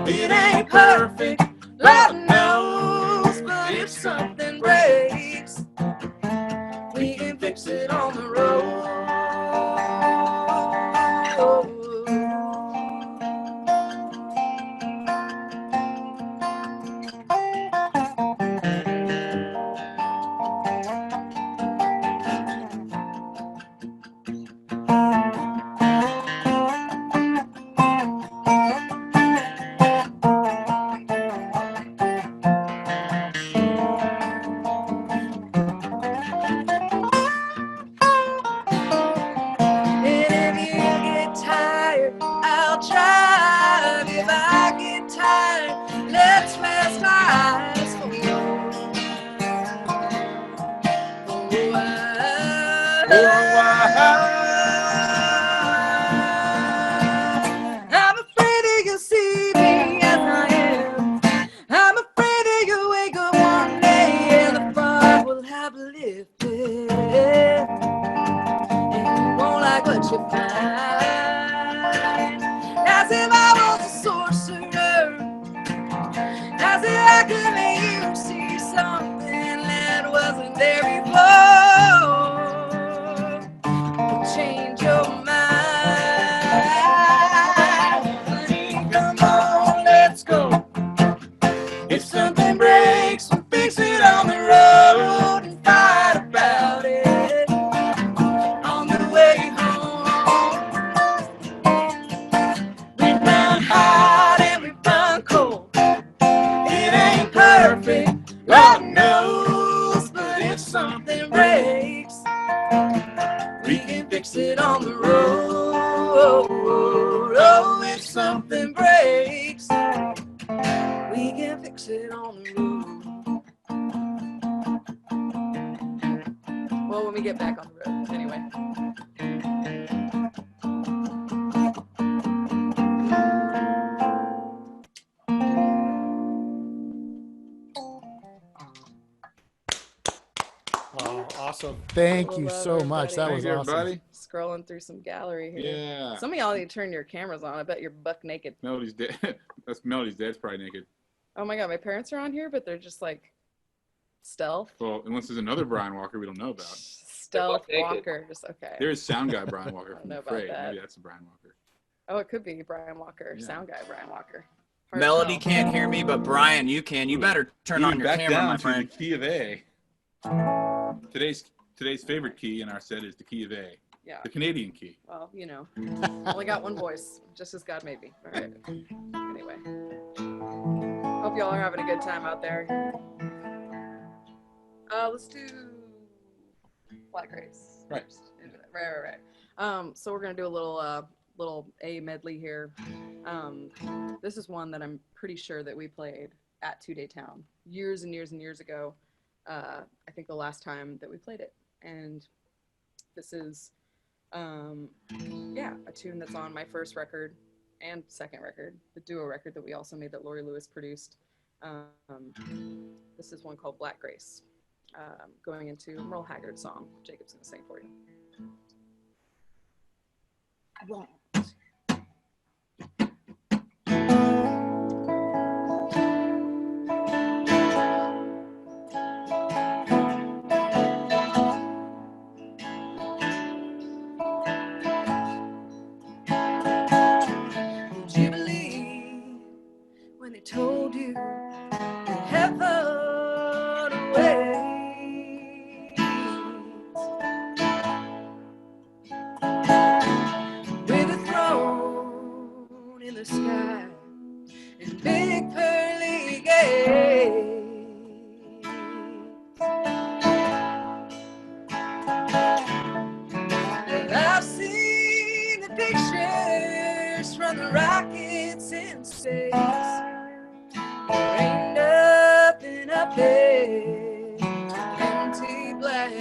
It ain't perfect, Lord knows, but if something breaks, we can fix it on the road. And if you get tired what you find. As if I was a sorcerer, as if I could make you see something that wasn't there before. Change your mind, honey, come on, let's go. If something breaks, we'll fix it on the road and fight about it on the way home. We found hot and we found cold. It ain't perfect, Lord knows, but if something breaks, we can fix it on the road. Oh, if something breaks, we can fix it on the road. Well, when we get back on the road, anyway. Oh, awesome. Thank you Love so much. That everybody. was Thank you, awesome. everybody. Scrolling through some gallery here. Yeah. Some of y'all need to turn your cameras on. I bet you're buck naked. Melody's dead. That's Melody's dad's probably naked. Oh my god, my parents are on here, but they're just like stealth. Well, unless there's another Brian Walker we don't know about. Stealth buck naked. walkers. Okay. There is sound guy Brian Walker I don't from know The about Fray. that. Maybe that's the Brian Walker. Oh, it could be Brian Walker, Yeah. sound guy Brian Walker. Hard to Melody tell. can't hear me, but Brian, you can. You better turn Even on your back camera, down my to friend. the key of A. Today's favorite key in our set is the key of A. Yeah. The Canadian key. Well, you know, only got one voice, just as God made me. All right. Anyway, hope y'all are having a good time out there. Let's do Black Grace. Right. Right. So we're gonna do a little A medley here. This is one that I'm pretty sure that we played at 2-Day Town years and years and years ago. I think the last time that we played it, and this is a tune that's on my first record and second record, the duo record that we also made that Lori Lewis produced. This is one called Black Grace, going into Merle Haggard's song. Jacob's gonna sing for you. One. Did you believe when they told you that heaven awaits? With a throne in the sky and big pearly gates. And I've seen the pictures from the rockets in space. There ain't nothing up there, empty black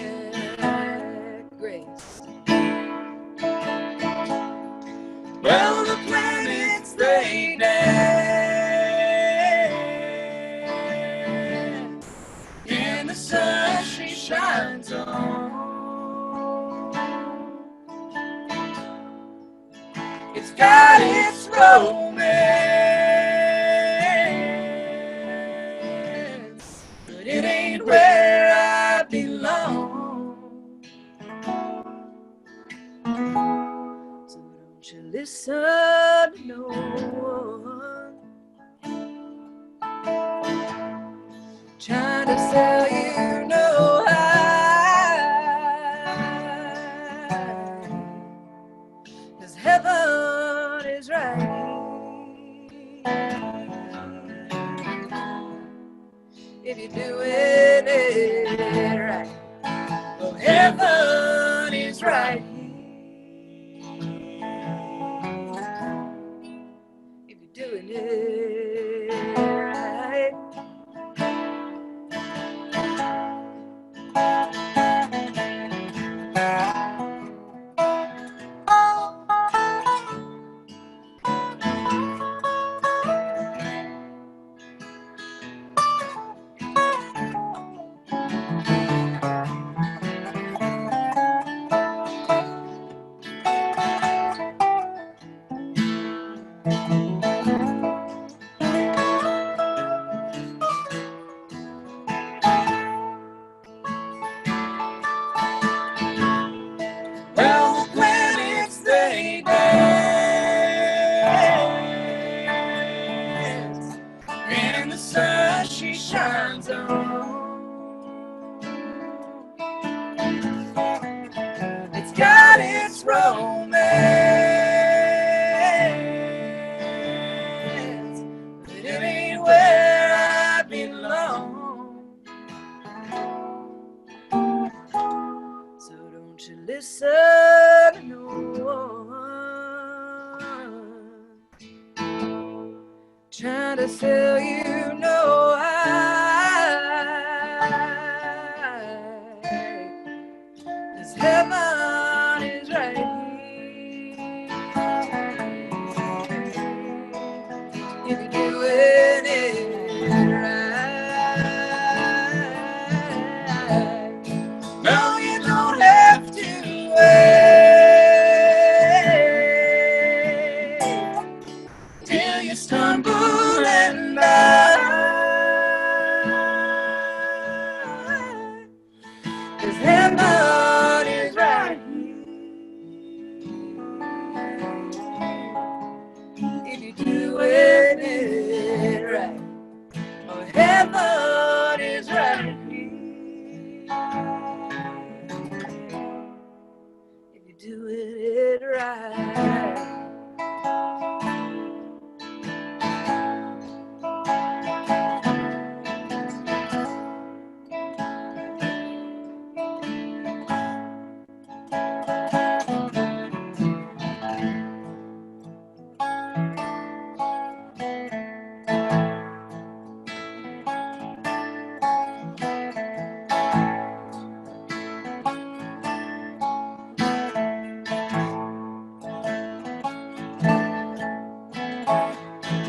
grace. Well, the planets they dance, and the sun she shines on. It's got its romance, but it ain't where I belong. So don't you listen to no one trying to sell you no high, 'cause heaven is right. If you do it right, well, heaven is right. If you're doing it right. trying to sell you no high. This heaven is right here. If you're doing it right. No, you don't have to wait till you stumble and die. 'Cause heaven is right here. If you're doing it right. Oh, heaven is right here. If you're doing it right.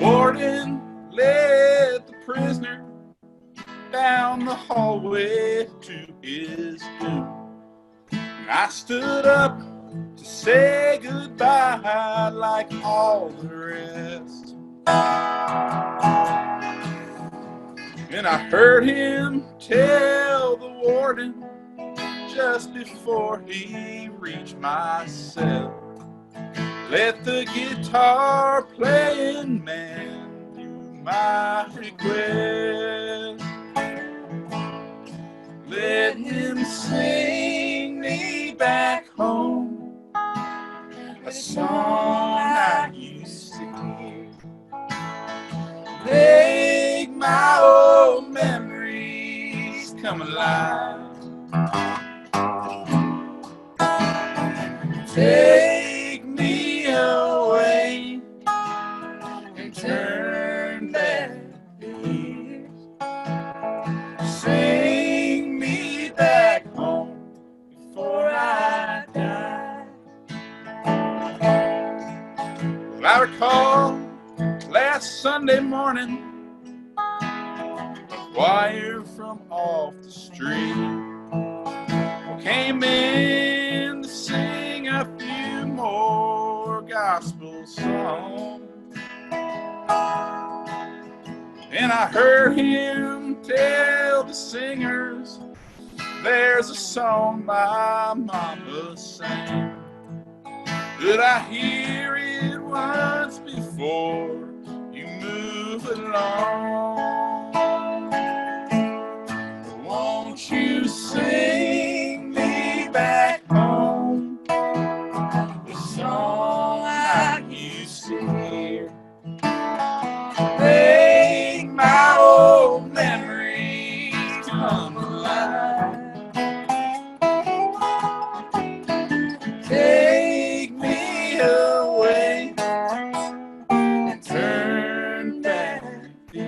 Warden led the prisoner down the hallway to his doom. And I stood up to say goodbye like all the rest. And I heard him tell the warden just before he reached my cell, let the guitar playing man do my request. Let him sing me back home, a song I used to hear. Make my old memories come alive. Take me away and turn back the years. Sing me back home before I die. Well, I recall last Sunday morning, a choir from off the street came in to sing a few more gospel songs. And I heard him tell the singers, there's a song my mama sang. Did I hear it once before you move along? Won't you sing me back home, the song I used to hear? Make my old memories come alive. Take me away and turn back the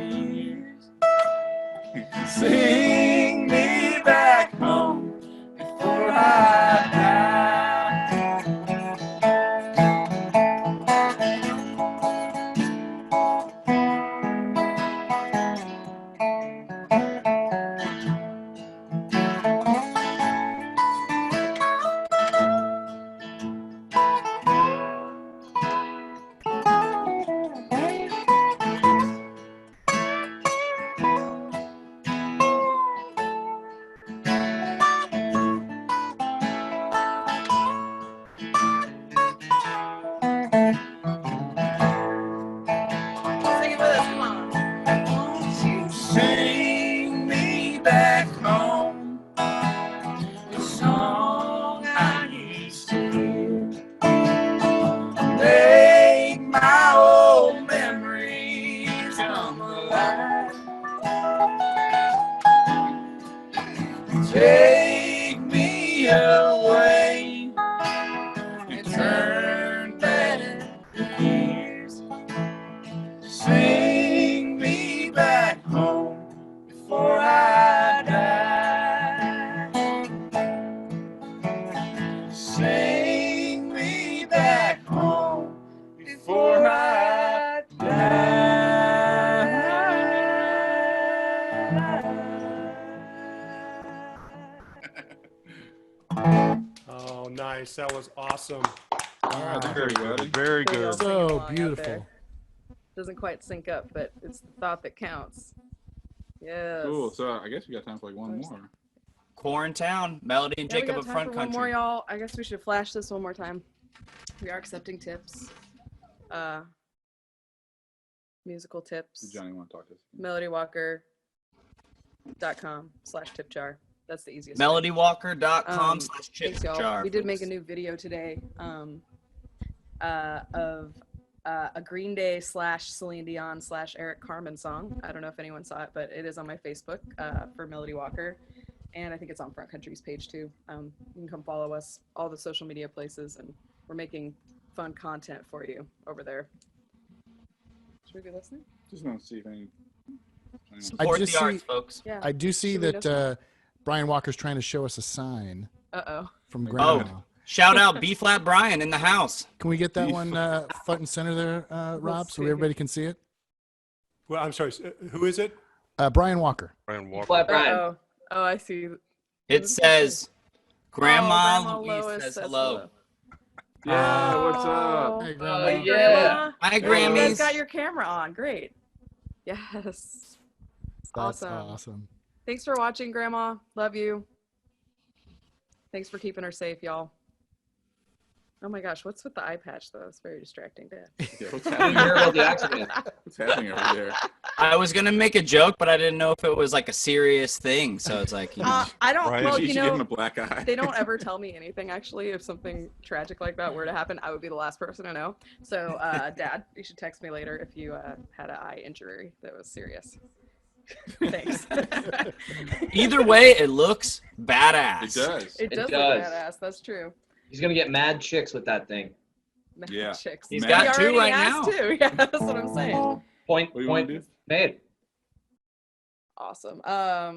Thanks. That was awesome. Very good. Very good. So beautiful. Doesn't quite sync up, but it's the thought that counts. Yes. Cool. So I guess we got time for like one more. QuarenTown, Melody and Yeah, we Jacob got of time Front for one Country. more, y'all. I guess we should flash this one more time. We are accepting tips. Musical tips. Does Johnny want to talk to us? MelodyWalker.com/tip jar. That's the easiest. MelodyWalker.com/tip Thanks, y'all. jar. We did make a new video today of a Green Day / Celine Dion / Eric Carmen song. I don't know if anyone saw it, but it is on my Facebook for Melody Walker. And I think it's on Front Country's page too. You can come follow us, all the social media places, and we're making fun content for you over there. Should we be listening? Just want to see if any. Support the arts, folks. Yeah. I do see Should we that Brian Walker's trying to show us a sign Uh-oh. from Grandma. Oh, shout out B-flat Brian in the house. Can we get that one front and center there, Rob, so everybody can see it? Well, I'm sorry. Who is it? Brian Walker. Brian Walker. Flat Brian. Uh-oh. Oh, I see. It says, Grandma Grandma Louise Lois says says hello. Yeah, what's up? Hey, Oh, Grandma. yeah. Grandma. Hi, You guys Grammys. got your camera on. Great. Yes. That's Awesome. awesome. Thanks for watching, Grandma. Love you. Thanks for keeping her safe, y'all. Oh my gosh, what's with the eye patch though? It's very distracting, Dad. Yeah, what's I didn't happening? hear about the accident. What's happening over there? I was going to make a joke, but I didn't know if it was like a serious thing. So it's like, you know. I don't. Right. Well, you you should give him a know, black eye. they don't ever tell me anything. Actually, if something tragic like that were to happen, I would be the last person to know. So, Dad, you should text me later if you had an eye injury that was serious. Thanks. Either way, it looks badass. It does. It does look does. badass. That's true. He's gonna get mad chicks with that thing. Mad Yeah. chicks. He's He got two already right has now. two. Yeah, that's what I'm saying. Point What do you want to do? made. Awesome. I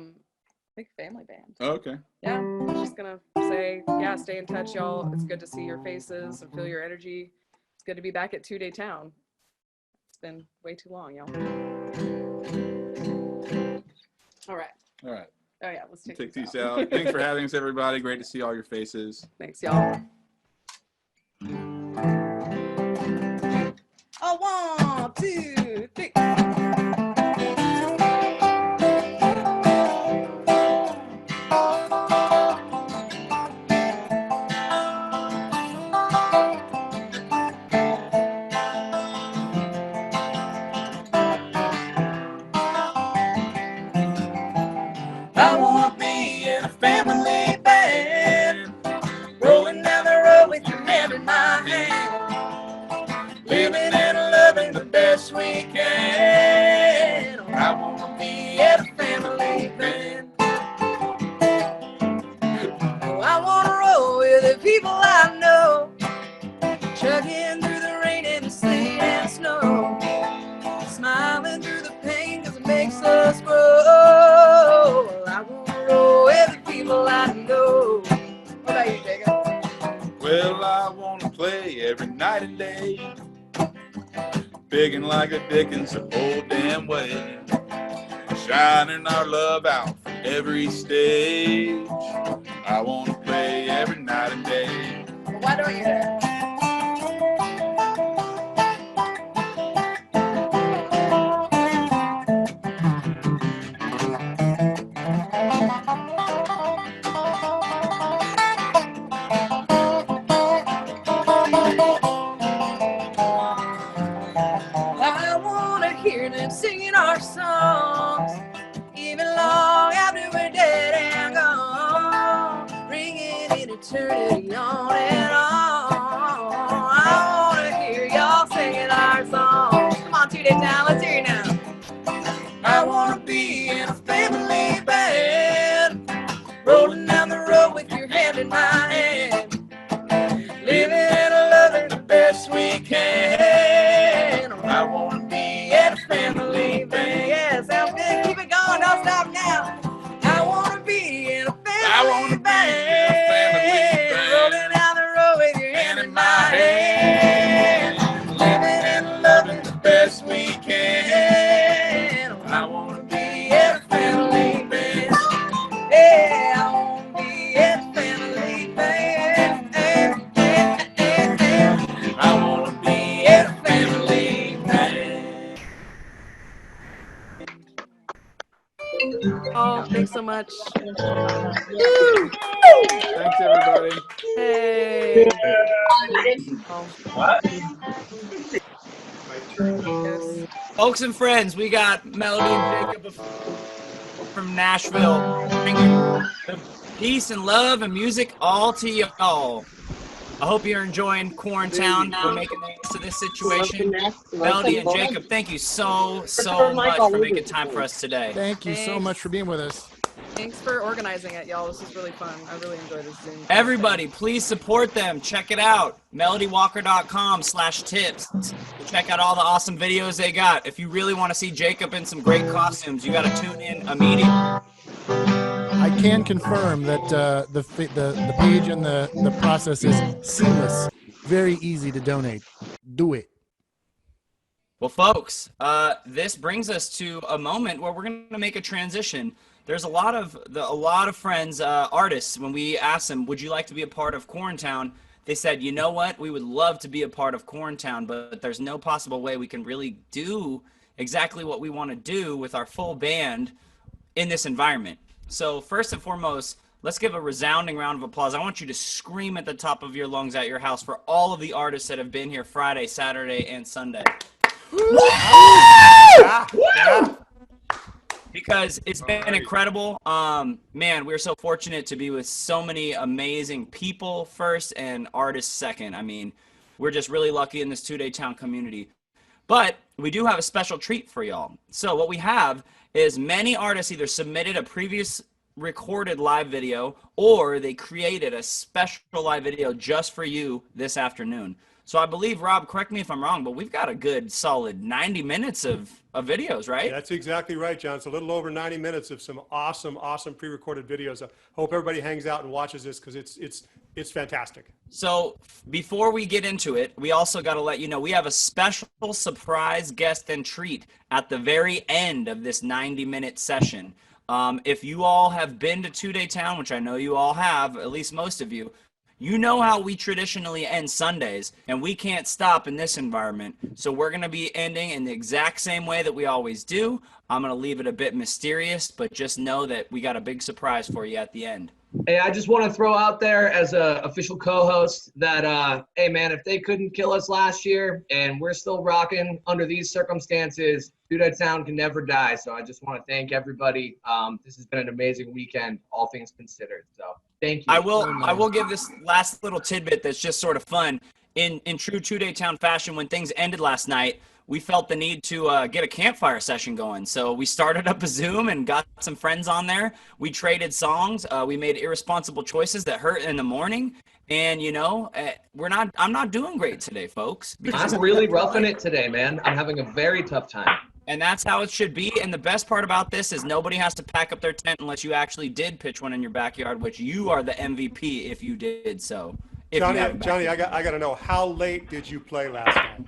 think family band. Oh, okay. Yeah, I'm just gonna say, yeah, stay in touch, y'all. It's good to see your faces and feel your energy. It's good to be back at 2-Day Town. It's been way too long, y'all. All right. All right. Oh yeah, let's take Take these these out. out. Thanks for having us, everybody. Great to see all your faces. Thanks, y'all. Oh, 1, 2, 3. I wanna be in a family band, rolling down the road with your hand in my hand, living and loving the best we can. I wanna be at a family band. I wanna roll with the people I know, chugging through the rain and the sleet and snow, smiling through the pain 'cause it makes us grow. I wanna roll with the people I know. What about you, Jacob? Well, I want to play every night and day, bigging like a Dickens the whole damn way, shining our love out from every stage. I want to play every night and day. Well, why don't you, Dad? I wanna hear them singing our songs, even long after we're dead and gone, ringing in eternity on and on. so much. Thanks, everybody. Hey. What? Yes. Folks and friends, we got Melody and Jacob from Nashville bringing the peace and love and music all to y'all. I hope you're enjoying QuarenTown. We're making the best of this situation. Melody and Jacob, thank you so much for making time for us today. Thank you so much for being with us. Thanks for organizing it, y'all. This is really fun. I really enjoy this Zoom. Everybody, please support them. Check it out. melodywalker.com/tips. Check out all the awesome videos they got. If you really want to see Jacob in some great costumes, you got to tune in immediately. I can confirm that the page and the process is seamless. Very easy to donate. Do it. Well, folks, this brings us to a moment where we're going to make a transition. There's a lot of friends, artists, when we asked them, would you like to be a part of QuarenTown? They said, you know what? We would love to be a part of QuarenTown, but there's no possible way we can really do exactly what we want to do with our full band in this environment. So first and foremost, let's give a resounding round of applause. I want you to scream at the top of your lungs at your house for all of the artists that have been here Friday, Saturday, and Sunday. Because it's been incredible. Man, we're so fortunate to be with so many amazing people first and artists second. I mean, we're just really lucky in this two-day town community. But we do have a special treat for y'all. So what we have is many artists either submitted a previous recorded live video or they created a special live video just for you this afternoon. So I believe, Rob, correct me if I'm wrong, but we've got a good solid 90 minutes of videos, right? That's exactly right, John. It's a little over 90 minutes of some awesome pre-recorded videos. I hope everybody hangs out and watches this because it's fantastic. So before we get into it, we also got to let you know we have a special surprise guest and treat at the very end of this 90-minute session. If you all have been to Two Day Town, which I know you all have, at least most of you, you know how we traditionally end Sundays, and we can't stop in this environment. So we're going to be ending in the exact same way that we always do. I'm going to leave it a bit mysterious, but just know that we got a big surprise for you at the end. Hey, I just want to throw out there as an official co-host that, hey, man, if they couldn't kill us last year and we're still rocking under these circumstances, Two Day Town can never die. So I just want to thank everybody. This has been an amazing weekend, all things considered. So thank you. I will give this last little tidbit that's just sort of fun. In true Two Day Town fashion, when things ended last night, we felt the need to get a campfire session going. So we started up a Zoom and got some friends on there. We traded songs. We made irresponsible choices that hurt in the morning. And, you know, I'm not doing great today, folks. I'm really roughing it today, man. I'm having a very tough time. And that's how it should be. And the best part about this is nobody has to pack up their tent unless you actually did pitch one in your backyard, which you are the MVP if you did so. Johnny, I got to know, how late did you play last night?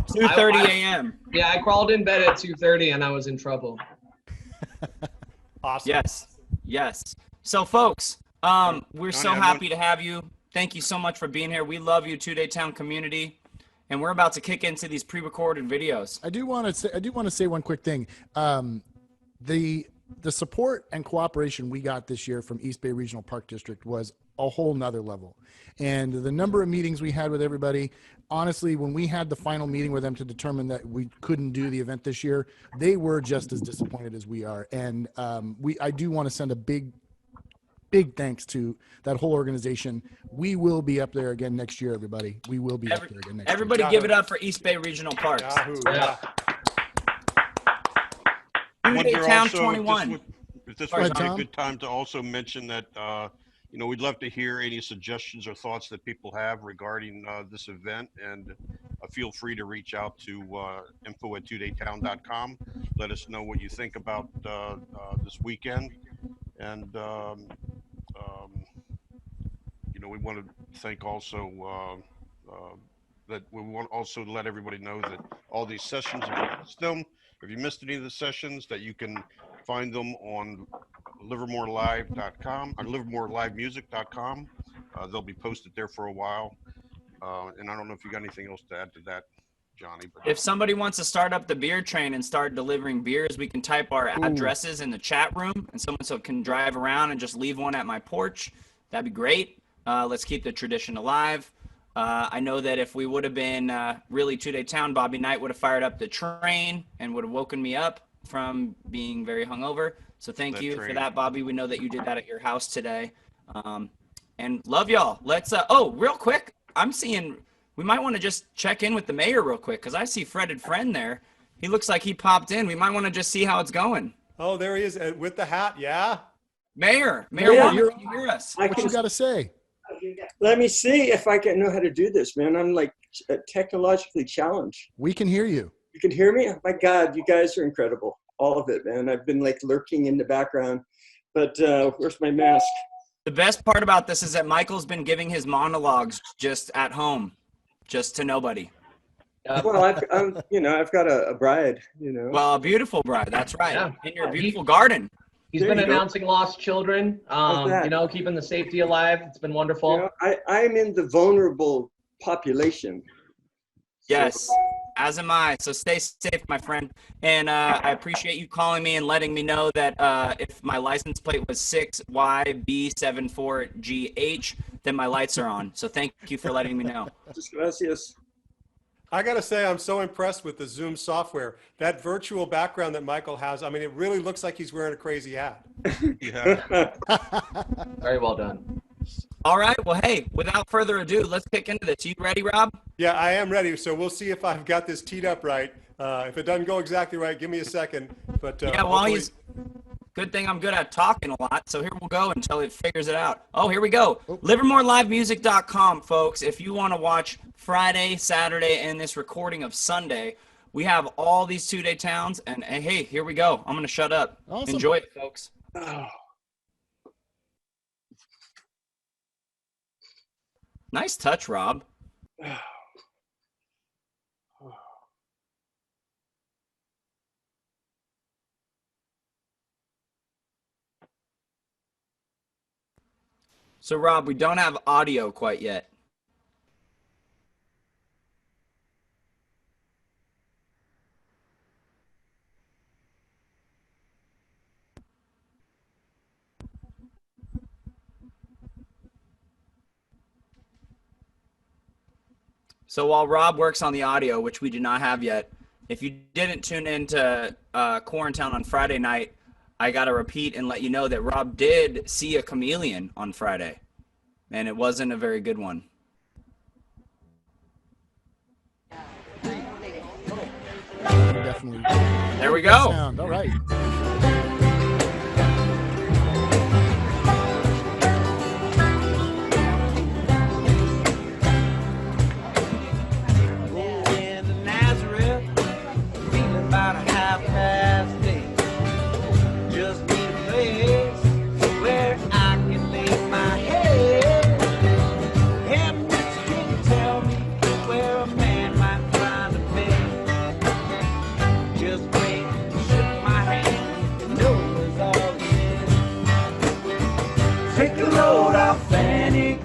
2:30 a.m. Yeah, I crawled in bed at 2:30 and I was in trouble. Awesome. Yes. So, folks, we're so happy to have you. Thank you so much for being here. We love you, Two Day Town community. And we're about to kick into these pre-recorded videos. I do want to say one quick thing. The support and cooperation we got this year from East Bay Regional Park District was a whole nother level. And the number of meetings we had with everybody, honestly, when we had the final meeting with them to determine that we couldn't do the event this year, they were just as disappointed as we are. And I do want to send a big thanks to that whole organization. We will be up there again next year, everybody. We will be up there again next year. Everybody give it up for East Bay Regional Parks. Yeah. Two Day Town 21. If this would be a good time to also mention that, you know, we'd love to hear any suggestions or thoughts that people have regarding this event, and feel free to reach out to info@twodaytown.com. Let us know what you think about this weekend, and you know, we want to thank also that we want also to let everybody know that all these sessions, if you missed any of the sessions, that you can find them on livermorelive.com, on livermorelivemusic.com. They'll be posted there for a while. And I don't know if you got anything else to add to that, Johnny. But If somebody wants to start up the beer train and start delivering beers, we can type our addresses in the chat room, and someone can drive around and just leave one at my porch. That'd be great. Let's keep the tradition alive. I know that if we would have been really two-day town, Bobby Knight would have fired up the train and would have woken me up from being very hungover. So thank you for that, Bobby. We know that you did that at your house today. And love y'all. Let's, real quick, I'm seeing, we might want to just check in with the mayor real quick, because I see Fretted Friend there. He looks like he popped in. We might want to just see how it's going. Oh, there he is with the hat. Yeah. Mayor, Yeah. can you hear us? What you got to say? Let me see if I can know how to do this, man. I'm like technologically challenged. We can hear you. You can hear me? Oh, my God, you guys are incredible. All of it, man. I've been like lurking in the background, but where's my mask? The best part about this is that Michael's been giving his monologues just at home, just to nobody. Well, I've got a bride, Well, a beautiful bride. That's right. Yeah. In your beautiful garden. He's been announcing lost children, keeping the safety alive. It's been wonderful. I'm in the vulnerable population. Yes, as am I. So stay safe, my friend. And I appreciate you calling me and letting me know that if my license plate was 6YB74GH, then my lights are on. So thank you for letting me know. Gracias. I got to say, I'm so impressed with the Zoom software. That virtual background that Michael has, I mean, it really looks like he's wearing a crazy hat. Yeah. Very well done. All right. Well, hey, without further ado, let's kick into this. You ready, Rob? Yeah, I am ready. So we'll see if I've got this teed up right. If it doesn't go exactly right, give me a second. But yeah, well, good thing I'm good at talking a lot. So here we'll go until it figures it out. Oh, here we go. LivermoreLiveMusic.com, folks. If you want to watch Friday, Saturday, and this recording of Sunday, we have all these two-day towns. And hey, here we go. I'm going to shut up. Awesome. Enjoy it, folks. Nice touch, Rob. So, Rob, we don't have audio quite yet. So while Rob works on the audio, which we do not have yet, if you didn't tune into QuarenTown on Friday night, I got to repeat and let you know that Rob did see a chameleon on Friday, and it wasn't a very good one. Definitely. There we go. Sound. All right. About a half-past 8. Just need a place where I can lay my head. Hey, mister, can you tell me where a man might find a bed? Just wait, shook my hand, and no is all it is. Take a load off Fanny,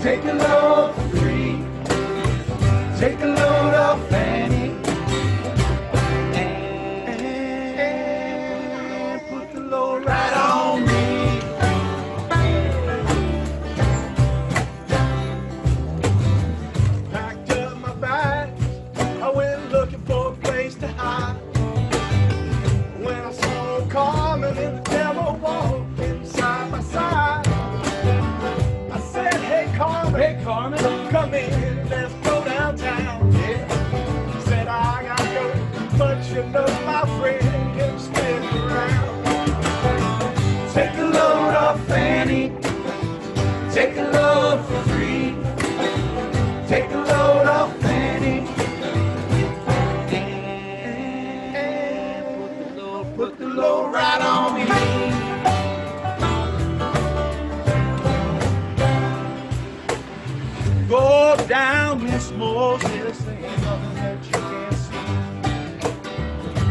take a load for free. Take a load off Fanny. Right on me. Packed up my bags, I went looking for a place to hide. When I saw him coming and the devil walking side by side, I said, hey Carmen, come in, let's go downtown. Yeah. He said, I gotta go, but you know my friend can stick around. Take a load off Fanny, take a load for free. Take a load off Fanny, and put the load right on me. Go down, Miss Moses, ain't nothing that you can't see.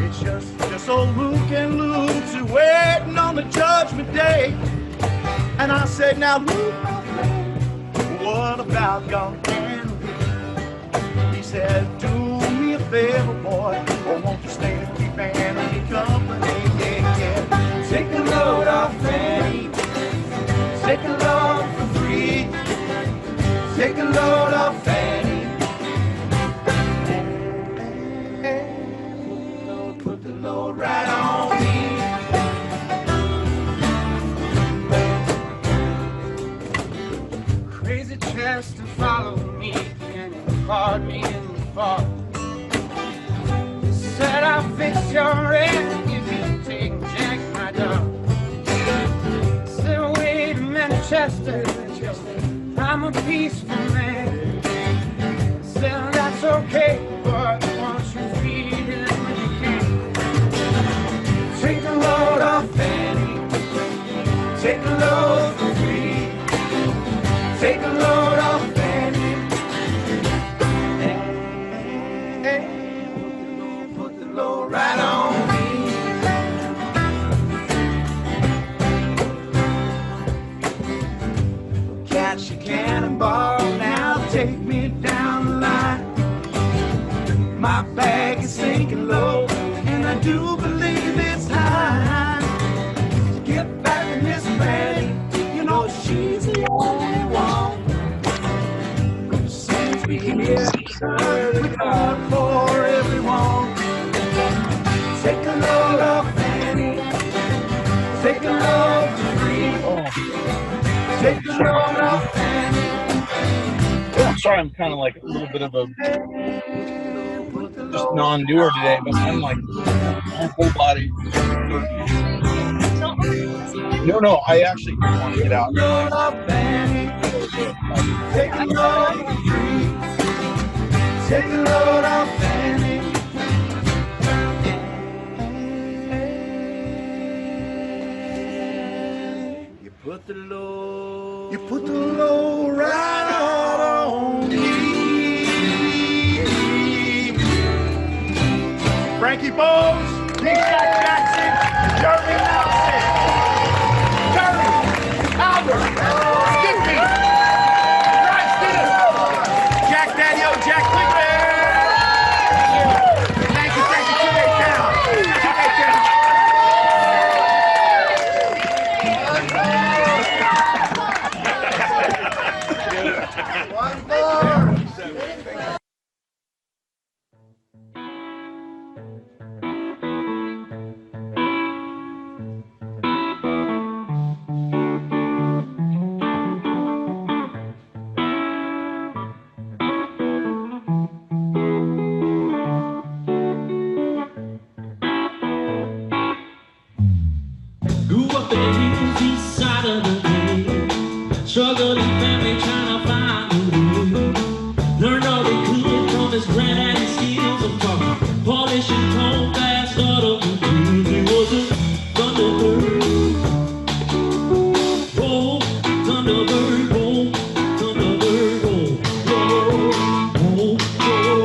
It's just old Luke and Lucy waiting on the judgment day. And I said, now Luke, my friend, what about your Henry? He said, do flavor, boy. Or won't you stay and keep Annie company? Yeah, yeah. Take a load off Fanny. Take a load for free. Take a load off Fanny. Put the load right on me. Crazy Chester followed me and he caught me in the fall. He said, I'll fix your rent if you take Jack, my dog. I said, wait a minute, Chester, I'm a peaceful man. I said, that's okay, but won't you feed him when you can? Take the load off Fanny. Take the load for free. Take a load off Fanny. Hey, put the load right on me. Catch a cannonball now, take me down the line. My bag is sinking low, and I do believe it's time to get back to Miss Fanny. You know she's the only one. Since we here, we got for everyone. Take a load off Fanny. Take a load for free. Take a load off Fanny. Yeah, sorry, I'm kind of like a little bit of a just non-doer today, but I'm like whole body. No, I actually do want to get out. Take a load for free. Take a load off Fanny. You put the load right on me. Frankie Bowles, Big Jack Jackson, Jeremy Nelson, Jerry, Albert, Skippy, Bryce Dennis, Jack Daddy-O, Jack Quickman. Thank you, Town. One more. Grew up in the east side of the bay. Struggling family trying to find a way. Learned all they could from his granddaddy's skills. I'm talking polishing tone fast automobiles. He was a Thunderbird. Oh, Thunderbird, oh, Thunderbird, oh, oh, oh, oh,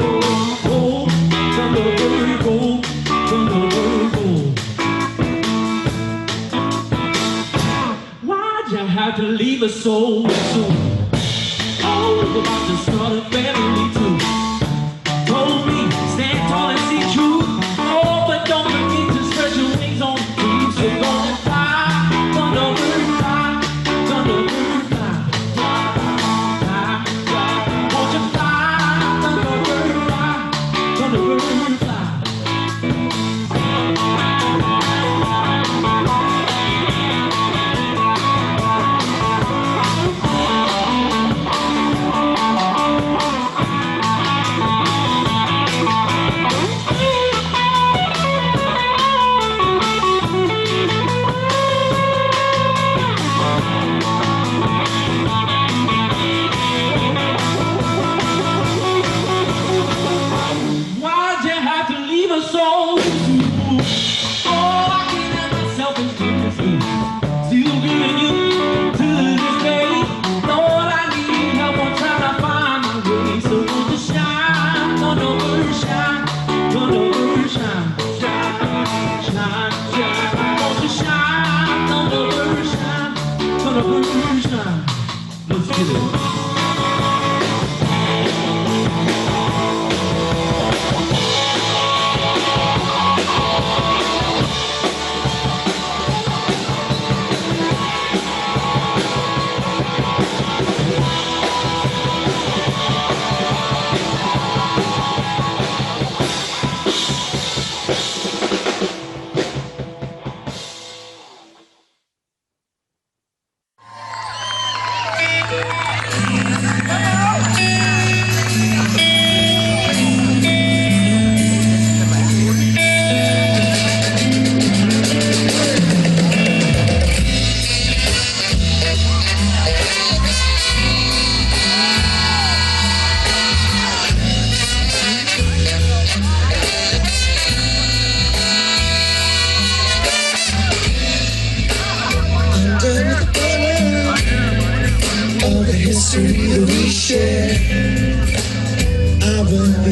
oh, Thunderbird, oh, Thunderbird, oh. Why'd you have to leave us so soon? Oh, we're about to start a family too. Told me, stand tall and see truth. Oh, but don't forget to spread your wings on the trees. So gonna fly, Thunderbird, fly, Thunderbird, fly, fly, fly, fly. Won't you fly, Thunderbird, fly, Thunderbird, fly.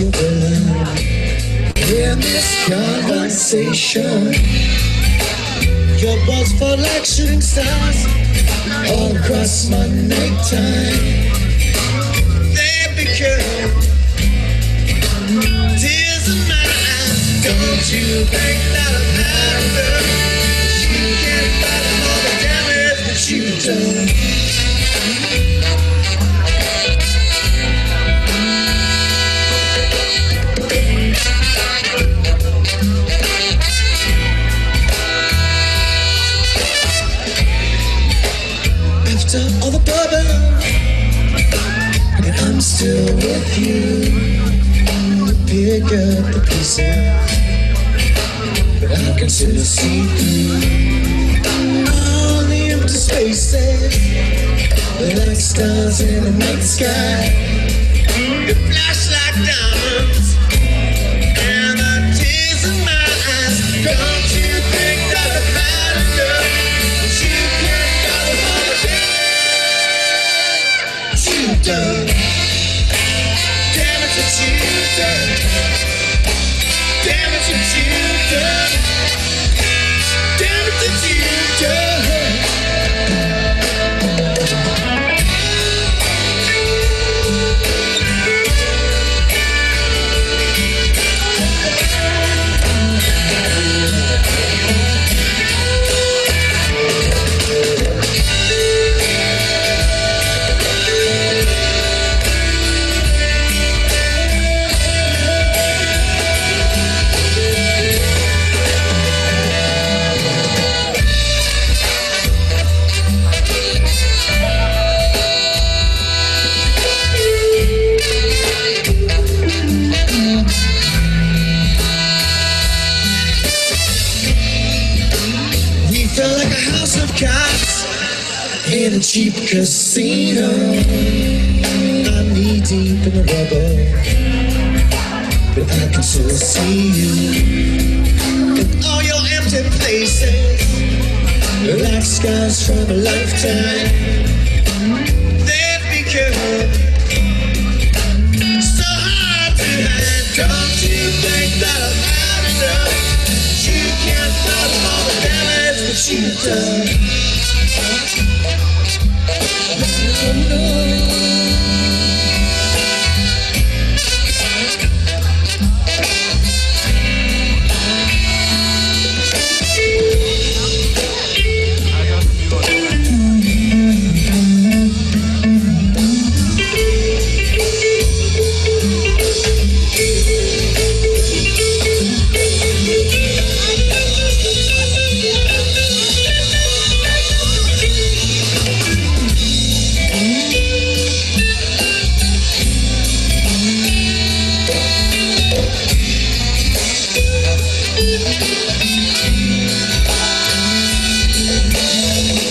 you belong. In this conversation, your balls fall like shooting stars all across my nighttime. They become tears in my eyes. Don't you think that I'm out there? You can't fight all the damage that you've done. After all the bubble, and I'm still with you. Pick up the pieces, but I can still see through all the empty spaces, like stars in the night sky. They flash like diamonds, and the tears in my eyes. Don't you think that I've had enough? That you can't follow all the damage you've done. Damage that you've done. Damage that you've done. Damage that you've done. We felt like a house of cards in a cheap casino. I'm knee deep in the rubble, but I can still see you. And all your empty places, like scars from a lifetime. They've become so hard to hide. Don't you think that I'm out enough? You can't follow all the damage that you've done.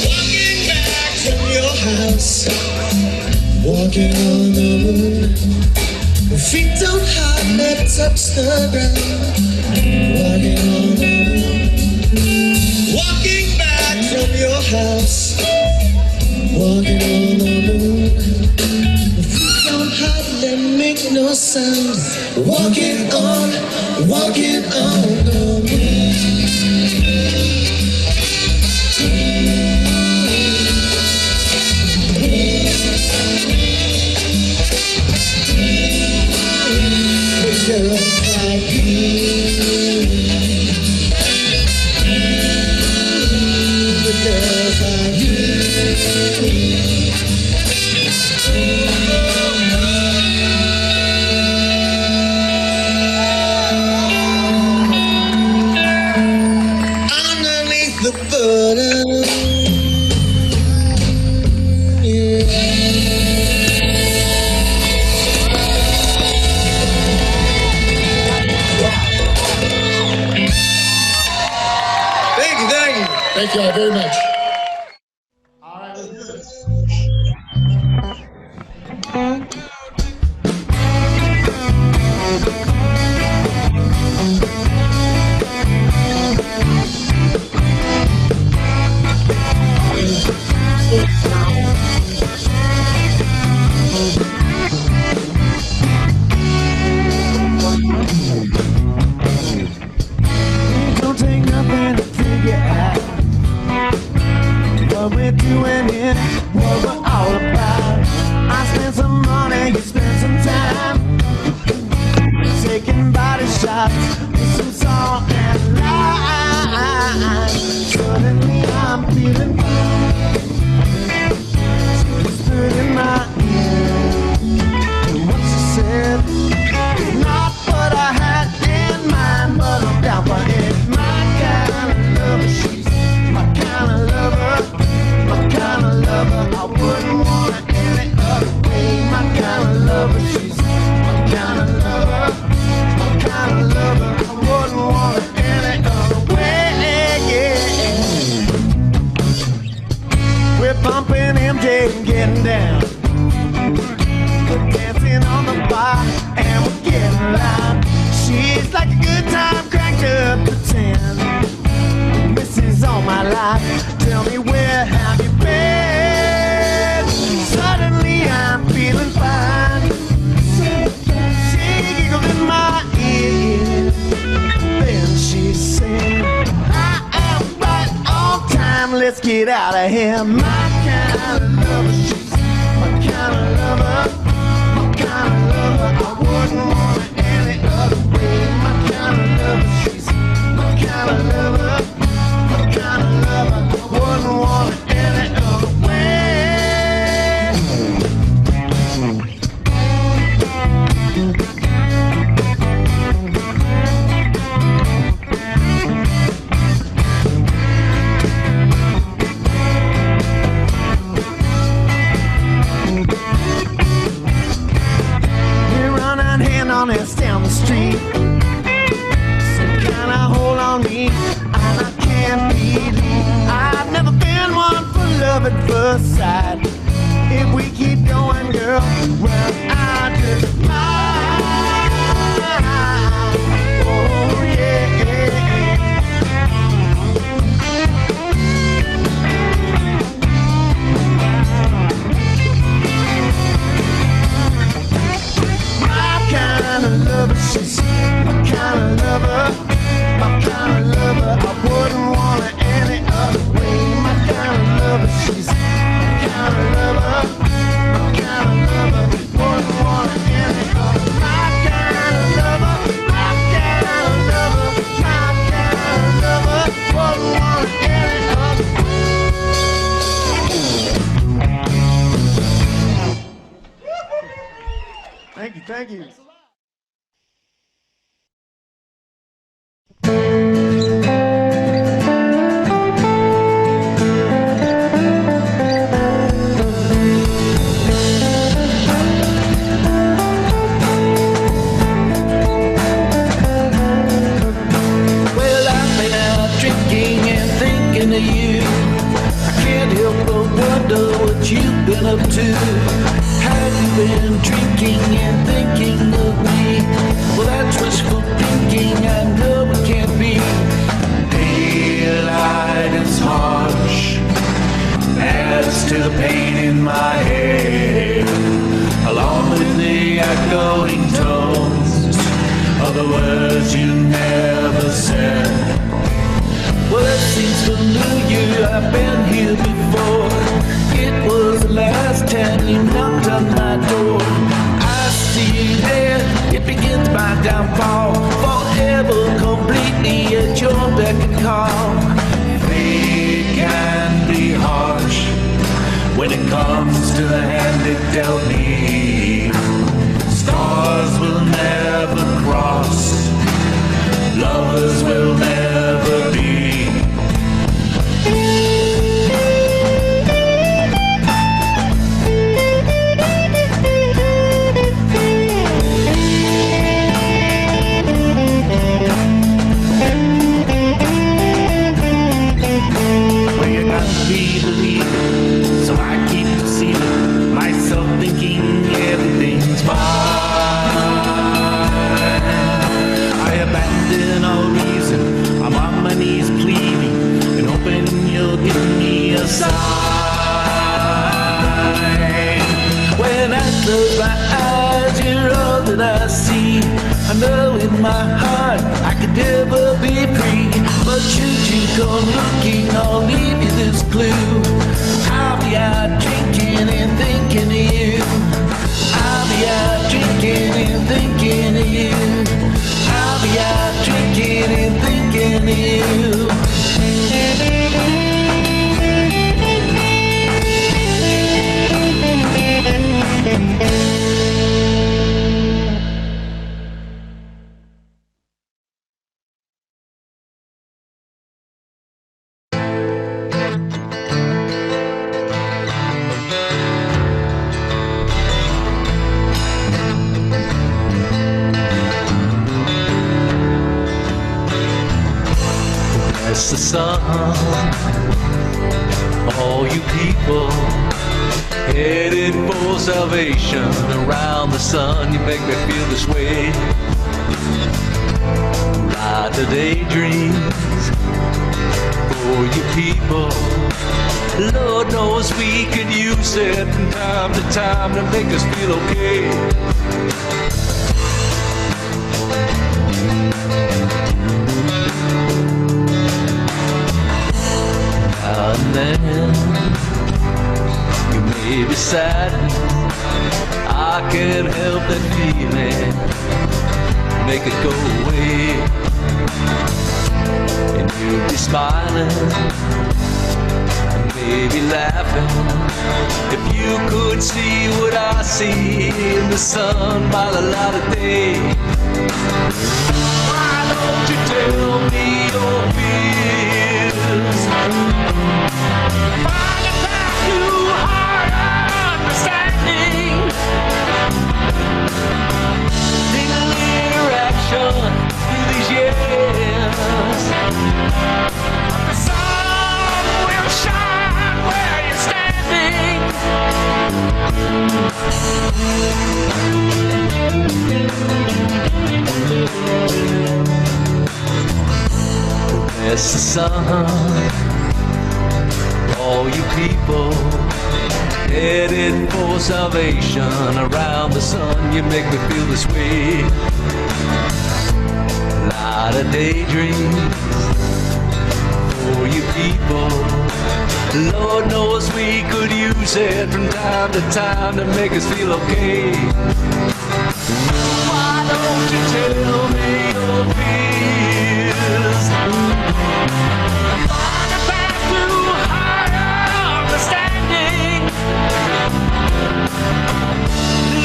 Walking back from your house, walking on the moon. Feet don't hardly touch the ground. Walking on the moon. Walking back from your house, walking on the moon. Feet don't hardly make no sound. Walking on the moon. Girls like you, the girls like you. Underneath the bottom, yeah. Thank you all very much. All right, let's do this. life with some song and light. Suddenly I'm feeling fine. She whispered in my ear, and what she said is not what I had in mind, but I'm down for it. My kind of lover, she's my kind of lover, my kind of lover. I wouldn't want it any other way. My kind of lover, she's my kind of lover, my kind of lover. I wouldn't want it any other way. Yeah. We're pumping MJ and getting down. We're dancing on the bar and we're getting loud. She's like a good time cranked up to 10. This is all my life. Tell me, where have you been? Suddenly I'm feeling fine. She giggled in my ear. Then she said, I am right on time. Let's get out of here. My kind of lover, she's my kind of lover, my kind of lover. I wouldn't want it any other way. My kind of lover, she's my kind of lover, my kind of lover. I wouldn't want it any other way. We're running hand on hands down the street. Some kind of hold on me, and I can't believe I've never been one for love at first sight. If we keep going, girl, well, I just might. Oh, yeah. My kind of lover, she's my kind of lover, my kind of lover. I wouldn't want it any other way. My kind of lover, she's my kind of lover, my kind of lover. Wouldn't want it any other. My kind of lover, my kind of lover, my kind of lover. Wouldn't want it any other. Thank you, thank you. Well, I've been out drinking and thinking of you. I can't help but wonder what you've been up to. Have you been drinking and thinking of me? Well, that's wishful thinking, I know it can't be. Daylight is harsh, adds to the pain in my head, along with the echoing tones of the words you never said. Well, it seems familiar, I've been here before. It was the last time you knocked on my door. I see you there, it begins my downfall. Forever, completely at your beck and call. Fate can be harsh when it comes to the hand it dealt me. Stars will never cross, lovers will never be. Well, you gotta be the leader, so I keep deceiving myself, thinking everything's fine. I abandon all reason, I'm on my knees pleading and hoping you'll give me a sign. When I close my eyes, you're all that I see. I know in my heart I could never be free, but should you go looking, I'll leave you this clue. I'll be out drinking and thinking of you. I'll be out drinking and thinking of you. I'll be out the sun. All you people headed for salvation around the sun, you make me feel this way. Ride the daydreams for you people. Lord knows we could use it from time to time to make us feel okay. Now and then you may be saddened, I can't help that feeling, make it go away. And you'll be smiling, maybe laughing, if you could see what I see in the sun by the light of day. Why don't you tell me your fears? Find a path to higher understanding. Little interaction through these years. The sun will shine where you're standing. It's the sun. All you people headed for salvation around the sun, you make me feel this way. Lot of daydreams for you people. Lord knows we could use it from time to time to make us feel okay. Why don't you tell me your fears? Find a path to higher understanding.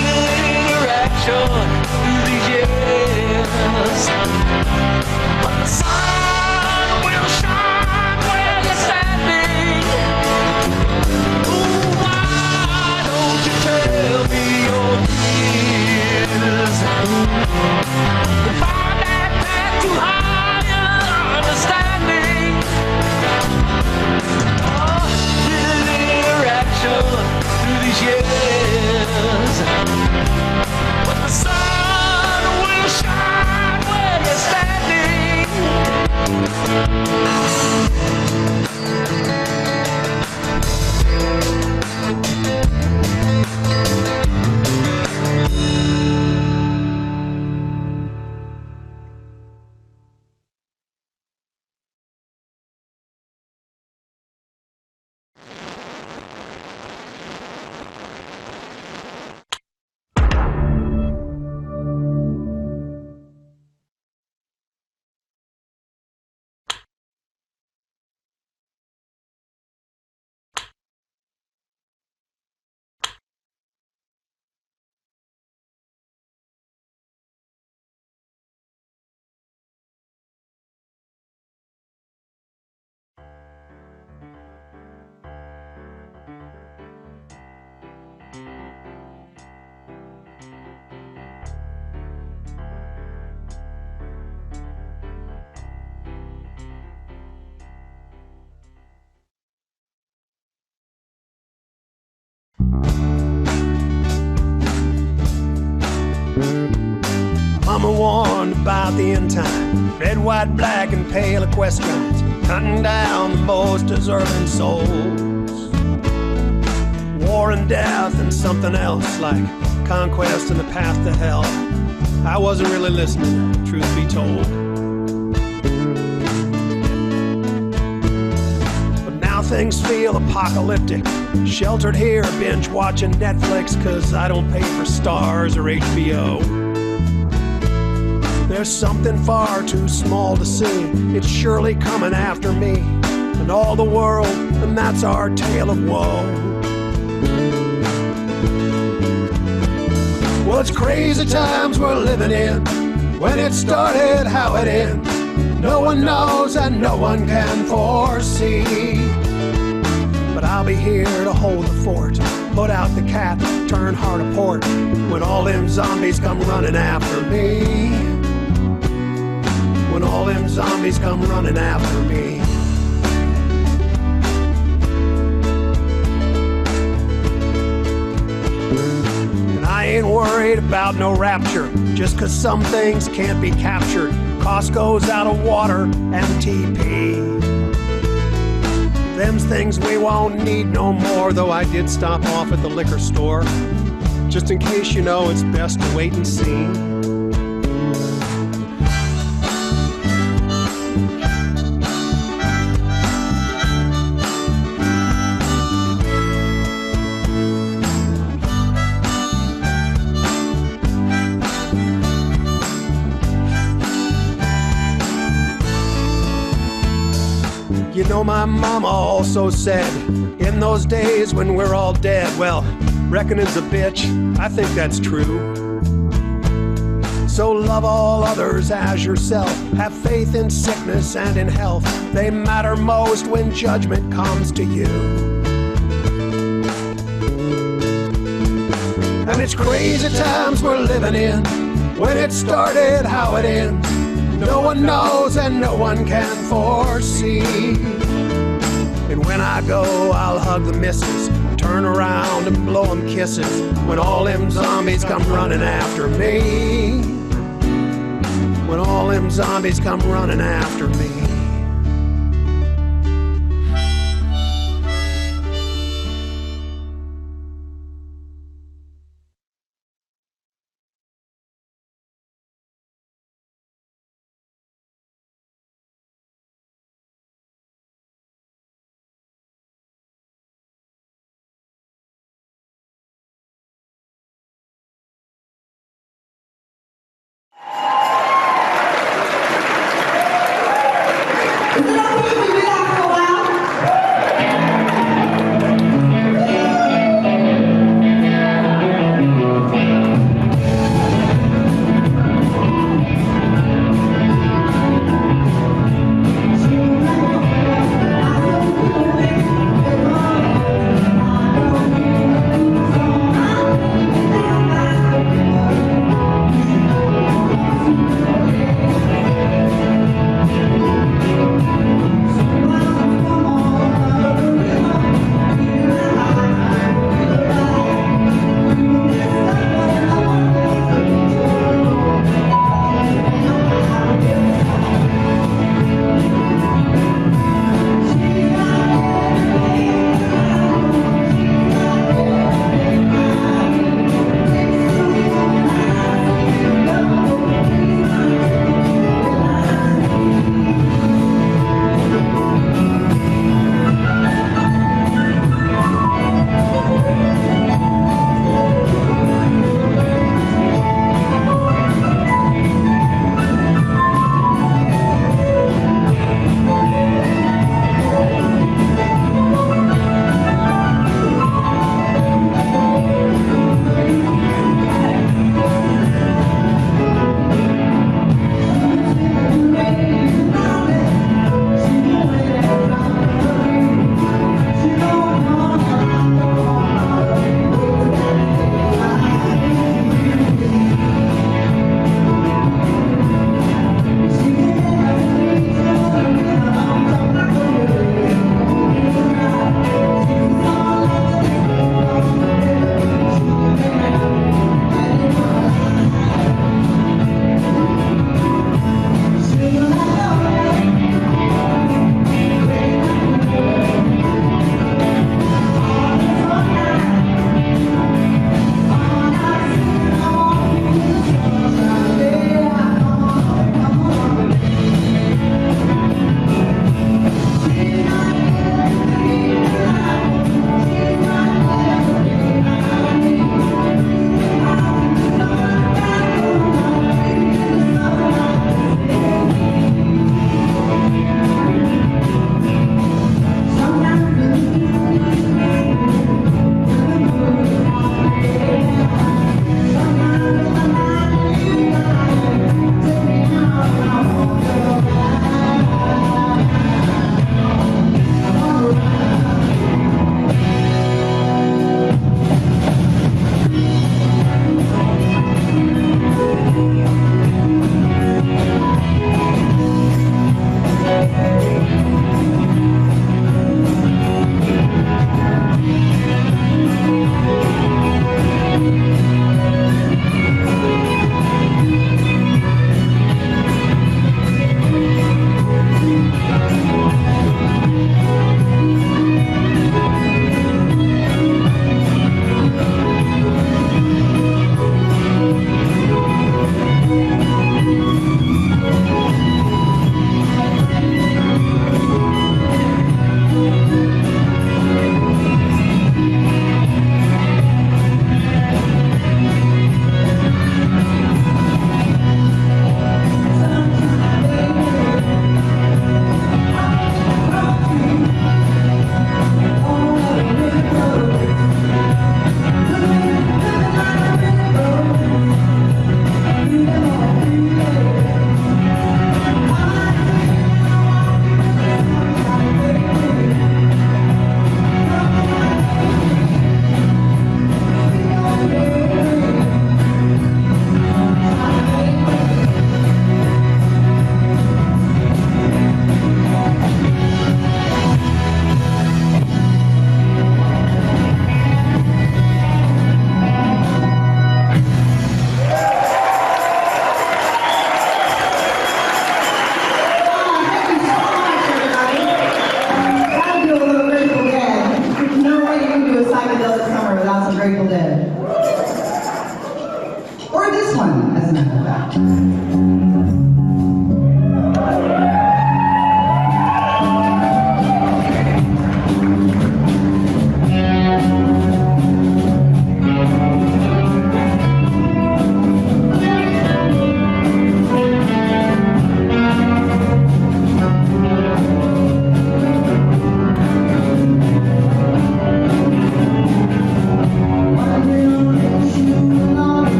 Little interaction through these years. But the sun will shine where you're standing. Ooh, why don't you tell me your fears? Find that path to higher understanding. Oh, little interaction through these years. But the sun will shine where you're standing. Mama warned about the end time. Red, white, black, and pale equestrians hunting down the most deserving souls. War and death and something else like conquest and the path to hell. I wasn't really listening, truth be told. But now things feel apocalyptic. Sheltered here, binge watching Netflix, cause I don't pay for Stars or HBO. There's something far too small to see. It's surely coming after me and all the world, and that's our tale of woe. Well, it's crazy times we're living in. When it started, how it ends, no one knows and no one can foresee. But I'll be here to hold the fort, put out the cat, turn hard a port, when all them zombies come running after me. When all them zombies come running after me. worried about no rapture, just 'cause some things can't be captured. Costco's out of water and TP. Them's things we won't need no more, though I did stop off at the liquor store. Just in case you know, it's best to wait and see. You know, my mama also said, in those days when we're all dead, well, reckoning's a bitch. I think that's true. So love all others as yourself. Have faith in sickness and in health. They matter most when judgment comes to you. And it's crazy times we're living in. When it started, how it ends. No one knows and no one can foresee. And when I go, I'll hug the missus, turn around and blow them kisses when all them zombies come running after me. When all them zombies come running after me.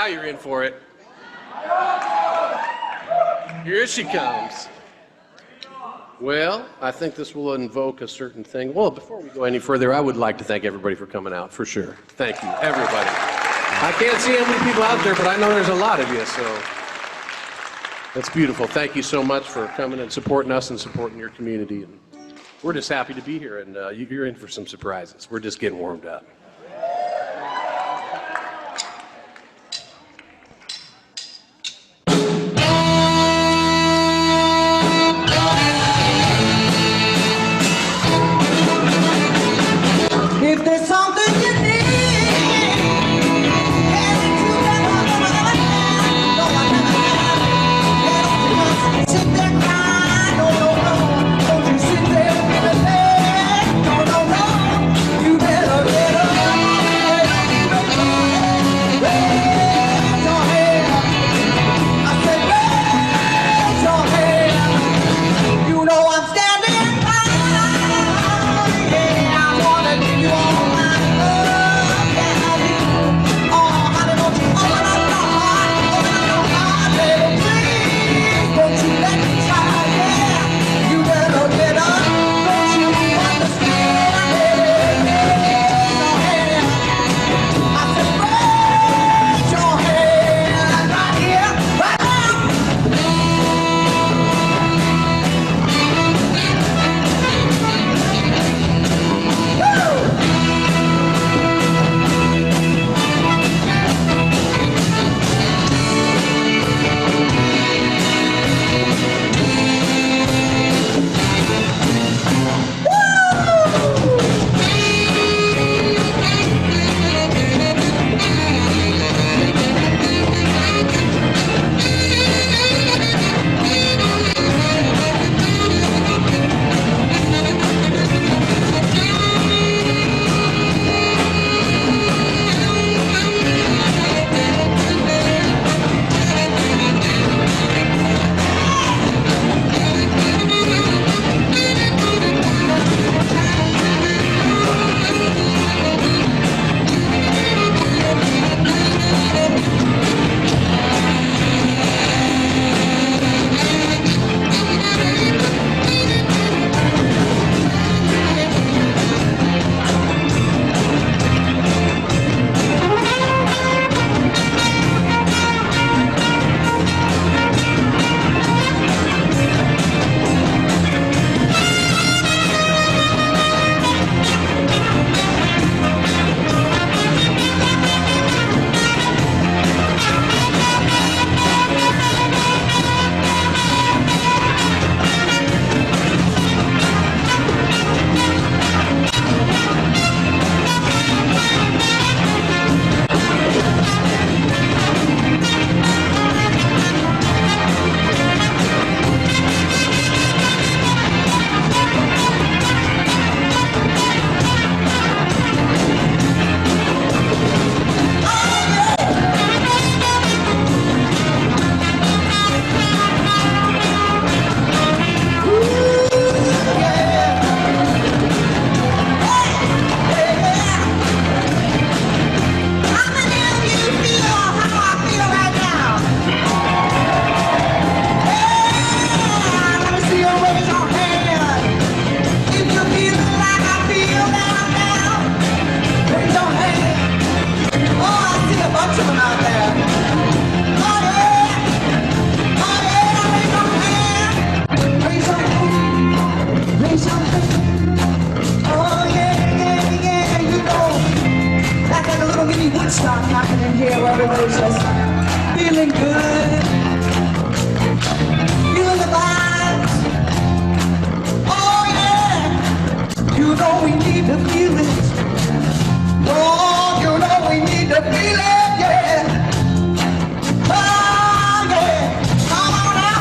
you're in for it. Here she comes. Well, I think this will invoke a certain thing. Well, before we go any further, I would like to thank everybody for coming out, for sure. Thank you, everybody. I can't see how many people out there, but I know there's a lot of you, so that's beautiful. Thank you so much for coming and supporting us and supporting your community. And we're just happy to be here, and you're in for some surprises. We're just getting warmed up. If there's something you need, sit there crying, no, don't you sit there feeling bad, no, you better get up, raise your hand, I said raise your hand, you know I'm standing by, yeah, I wanna give you all my love, yeah, I do, oh, honey, don't you open up your heart, baby, please, don't you let me try, yeah, you better get up, don't you understand, raise your hand, I said raise your hand, right here, right now. Woodstock knocking in here where everybody's just feeling good, feeling the vibes. Oh yeah, you know we need to feel it. Oh, you know we need to feel it, yeah. Oh yeah, come on now,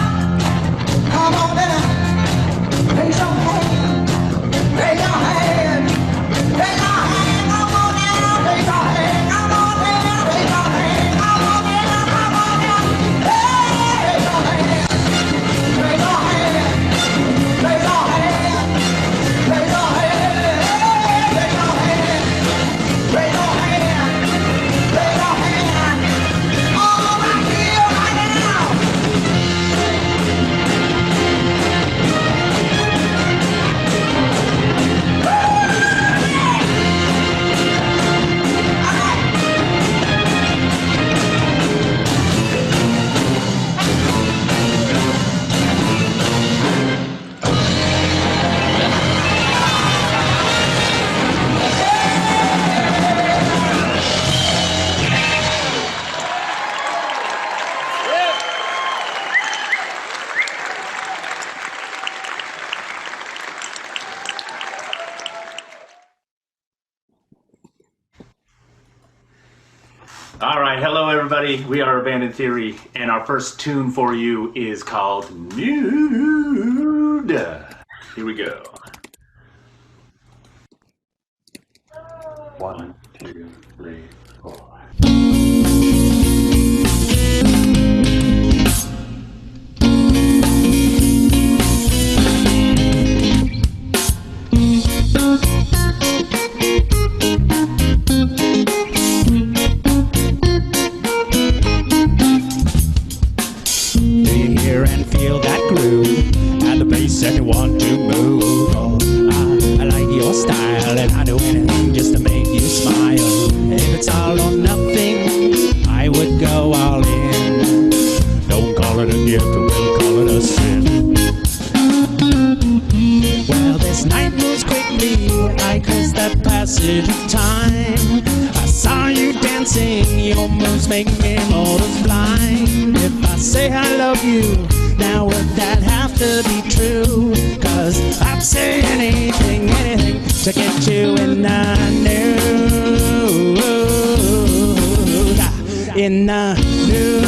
come on now. Raise your hand, raise your hand, raise your hand. Come on now, raise your hand. Raise your All right, hello everybody. We are Abandoned Theory, and our first tune for you is called Nude. Here we go. 1, 2, 3, 4. And feel that groove at the bass and you want to move. Oh, I like your style and I'd do anything just to make you smile. If it's all or nothing, I would go all in. Don't call it a gift, we'll call it a sin. Well, this night moves quickly like as the passage of time. I saw you dancing, your moves make me almost blind. If I say I love you, now would that have to be true? 'Cause I'd say anything, anything to get you in the nude. In the nude.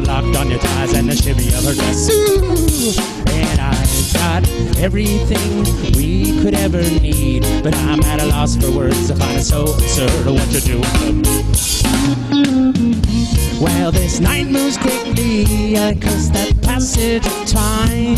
Locked on your thighs and the shimmy of her dress. Ooh, and I've got everything we could ever need, but I'm at a loss for words to find it so absurd what you're doing to me. Well, this night moves quickly, 'cause that passage of time.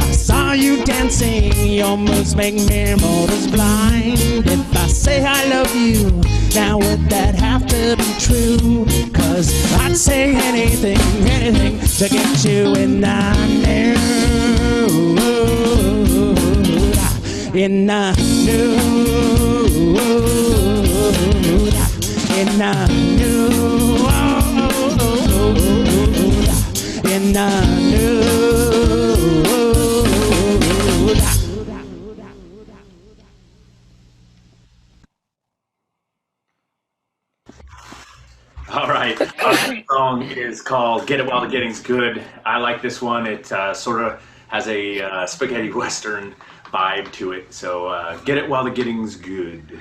I saw you dancing, your moves make me mortals blind. If I say I love you, now would that have to be true? 'Cause I'd say anything, anything to get you in the nude. In the nude. In the nude. In the nude. All right, our next song is called Get It While the Getting's Good. I like this one. It sort of has a spaghetti western vibe to it. So Get It While the Getting's Good.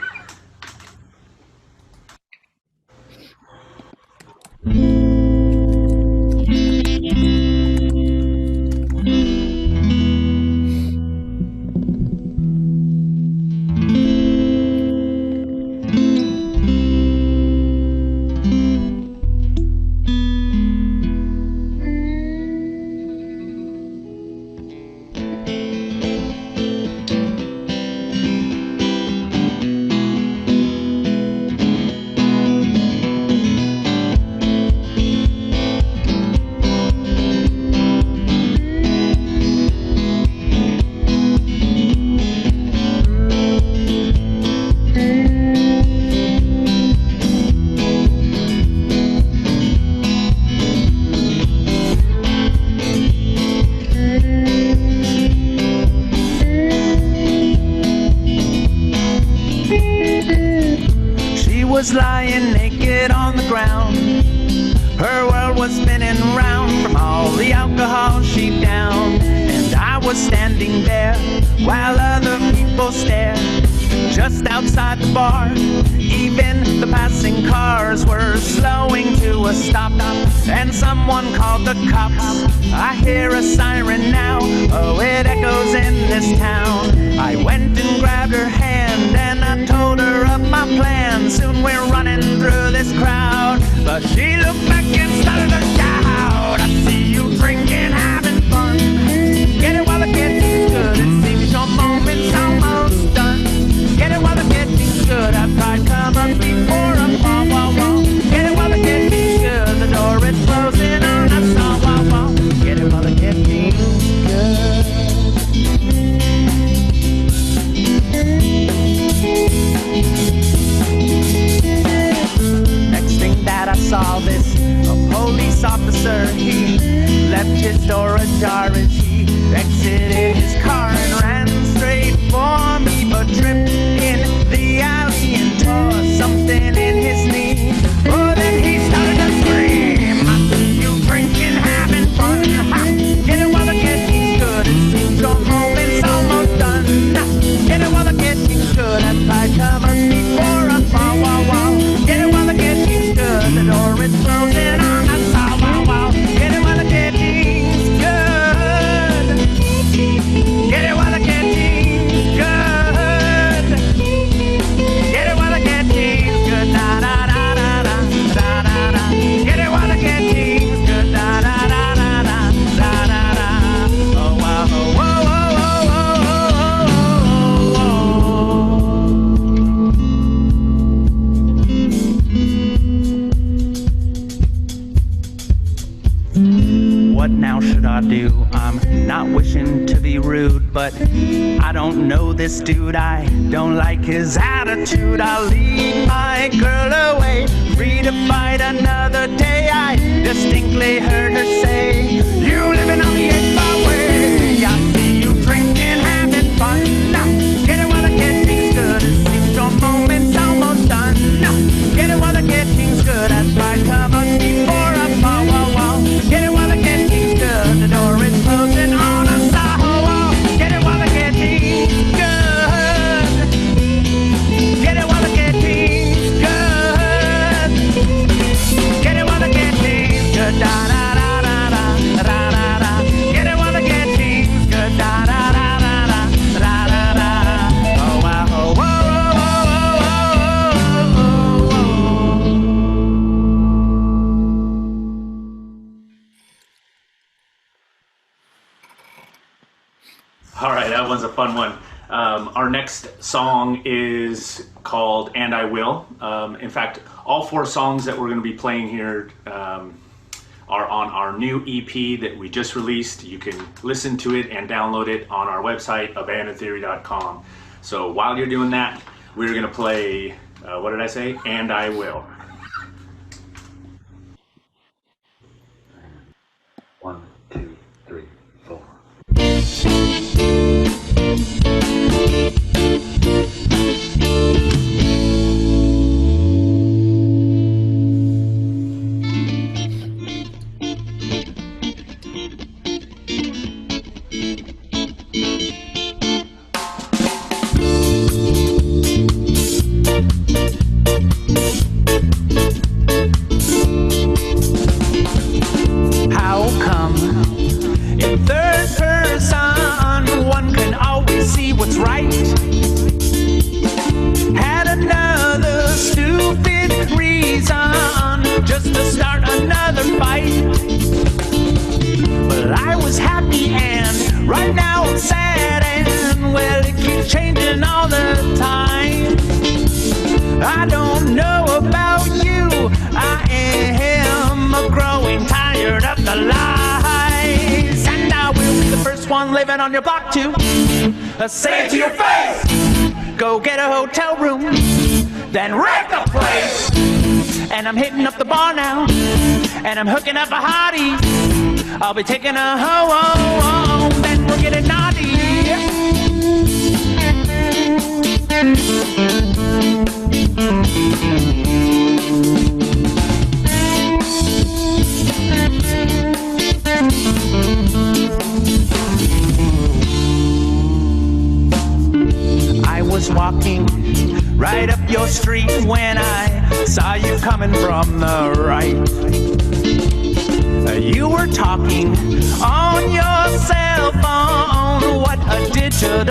Was lying naked on the ground. Her world was spinning round from all the alcohol she downed. And I was standing there while other people stared. Just outside the bar, even the passing cars were slowing to a stop. And someone called the cops. I hear a siren now, oh it echoes in this town. I went and grabbed her hand and I told her of my plan. Soon we're running through this crowd. But she looked back and started to shout, I see you drinking, having fun. Get it while the getting's good, it seems your moment's almost done. Get it while the getting's good, I've tried come up before a fall. Get it while the getting's good, the door is closing on us all. Get it while the getting's good. Next thing that I saw, this a police officer. He left his door ajar as he exited his car and ran straight for me, but tripped in the alley and tore something in his knee. Oh, then he started to scream, I see you drinking, having fun. Get it while the getting's good. It seems your moment's almost done. Get it while the getting's good. I tried covers before I fall. Wow, wow. Get it while the getting's good. The door is closing on us. Wow, wow, wow. Get it while the getting's good. Get it while the getting's good. Get it while the getting's good. Da da da da da da da da. Get it while the getting's good. Da da da da da da da da. Oh wow, oh whoa, what now should I do? I'm not wishing to be rude, but I don't know this dude. I don't like his attitude. I'll leave my girl away, free to fight another day. I distinctly heard her say, you living on the 8-mile way. I see you drinking, having fun. Get it while the getting's good. It seems your moment's almost done. Get it while the getting's good. I tried covers before I fall. Wow, wow. Get it while the getting's good. The door is closing on us. Oh, wow. Get it while the getting's good. Get it while the getting's good. Get it while the getting's good. Da da da da da da da da. Get it while the getting's good. Da da da da da da da da. Oh wow, oh whoa, All right, that one's a fun one. Our next song is called And I Will. In fact, all 4 songs that we're going to be playing here are on our new EP that we just released. You can listen to it and download it on our website, abandontheory.com. So while you're doing that, we're going to play, what did I say? And I Will. 1, 2, 3, 4. how come in third person one can always see what's right? Had another stupid reason just to start another fight. But I was happy and right now I'm sad, and well, it keeps changing all the time. I don't know about you, I am growing tired of the lies, and I will be the first one living on your block to say it to your face. Go get a hotel room, then wreck the place. And I'm hitting up the bar now, and I'm hooking up a hottie. I'll be taking a ho-oh, then we'll get it naughty. I was walking right up your street when I saw you coming from the right. You were talking on your cell phone, what a digital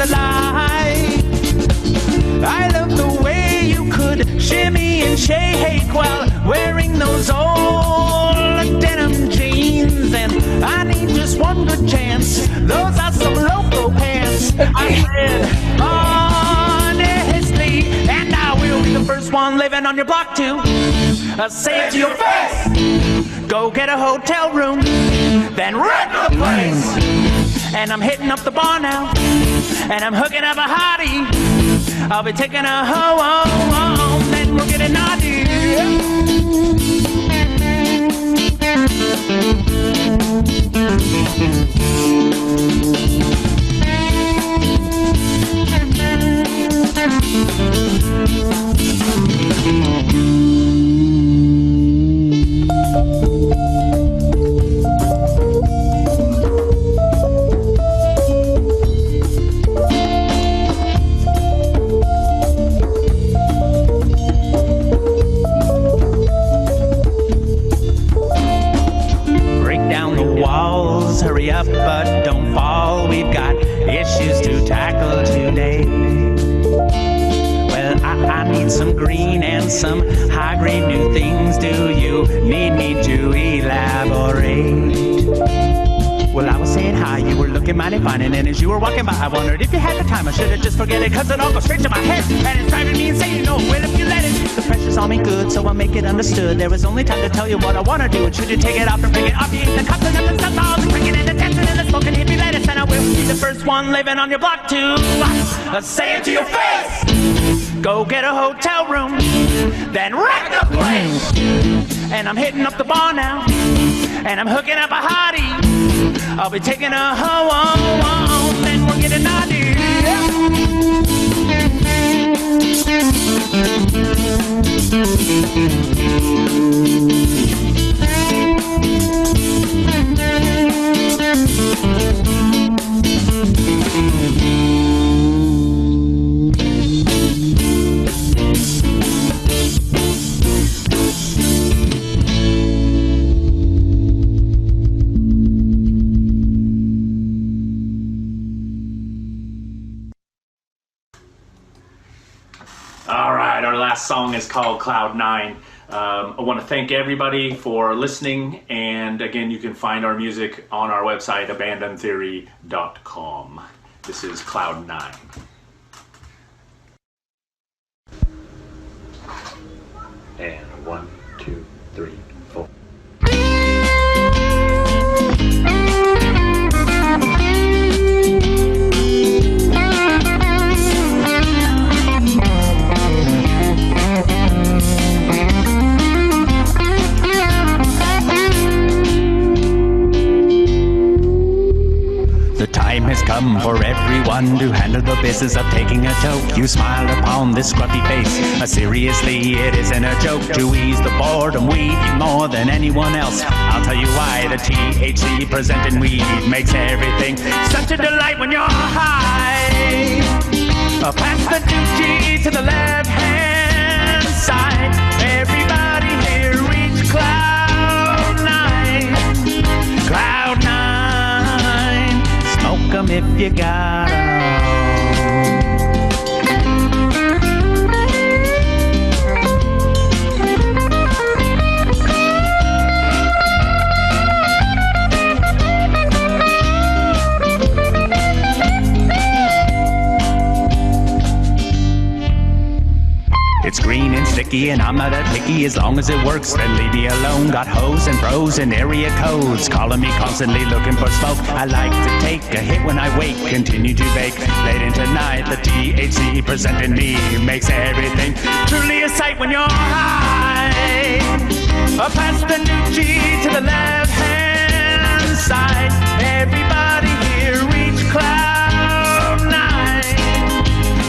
lie. I love the way you could shimmy and shake while wearing those old denim jeans. And I need just one good chance, those are some loco pants. I said honestly, and I will be the first one living on your block to say it to your face. Go get a hotel room, then wreck the place. And I'm hitting up the bar now, and I'm hooking up a hottie. I'll be taking a ho-oh, then we'll get it naughty. need to elaborate. Well, I was saying hi, you were looking mighty fine, and then as you were walking by, I wondered if you had the time. I should have just forget it, cause it all goes straight to my head, and it's driving me insane, you know, well, if you let it. The pressure's on me good, so I'll make it understood. There was only time to tell you what I wanna do, and should you take it off and bring it off, you eat the cups and nothing stuff, all the drinking and the dancing and the smoking hippie lettuce, and I will be the first one living on your block too. Let's say it to your face. Go get a hotel room, then rack the place. And I'm hitting up the bar now, and I'm hooking up a hottie. I'll be taking a home, then we're getting naughty. All right, our last song is called Cloud 9. I want to thank everybody for listening, and again, you can find our music on our website, abandontheory.com. This is Cloud 9. And 1, 2, 3, 4. The time has come for everyone to handle the business of taking a toke. You smiled upon this scruffy face. Seriously, it isn't a joke. To ease the boredom, we eat more than anyone else. I'll tell you why. The THC present in weed makes everything such a delight when you're high. Pass the dookie to the left-hand side. Everybody here reach Cloud 9. Cloud 9. Smoke 'em if you got 'em. It's green and sticky and I'm not that picky. As long as it works, then leave me alone. Got hoes and bros and area codes calling me constantly looking for smoke. I like to take a hit when I wake, continue to bake late into night. The THC presenting me makes everything truly a sight when you're high. Pass the dookie to the left-hand side. Everybody here reach Cloud 9.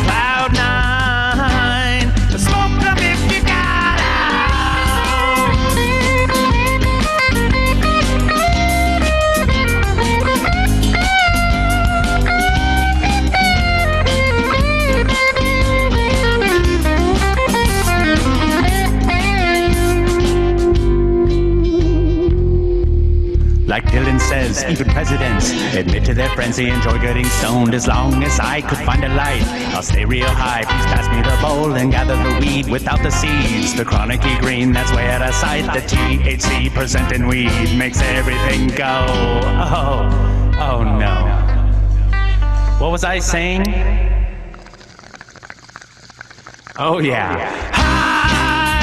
Cloud 9. Smoke 'em if you got 'em. Like Dylan says, even presidents admit to their frenzy, enjoy getting stoned. As long as I could find a light, I'll stay real high. Please pass me the bowl and gather the weed without the seeds. The chronic-y green, that's way out of sight. The THC presenting weed makes everything go. Oh no. What was I saying? Oh yeah. Hi!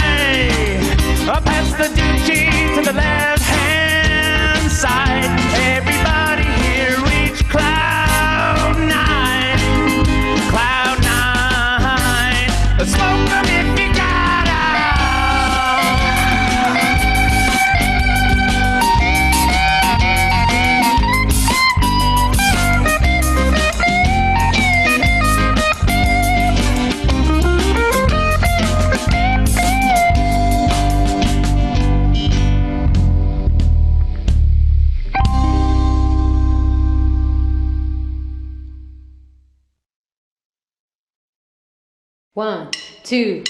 Pass the dookie to the left-hand side. Everybody here reach Cloud 9. Cloud 9. Smoke 'em if you got 'em. One, two.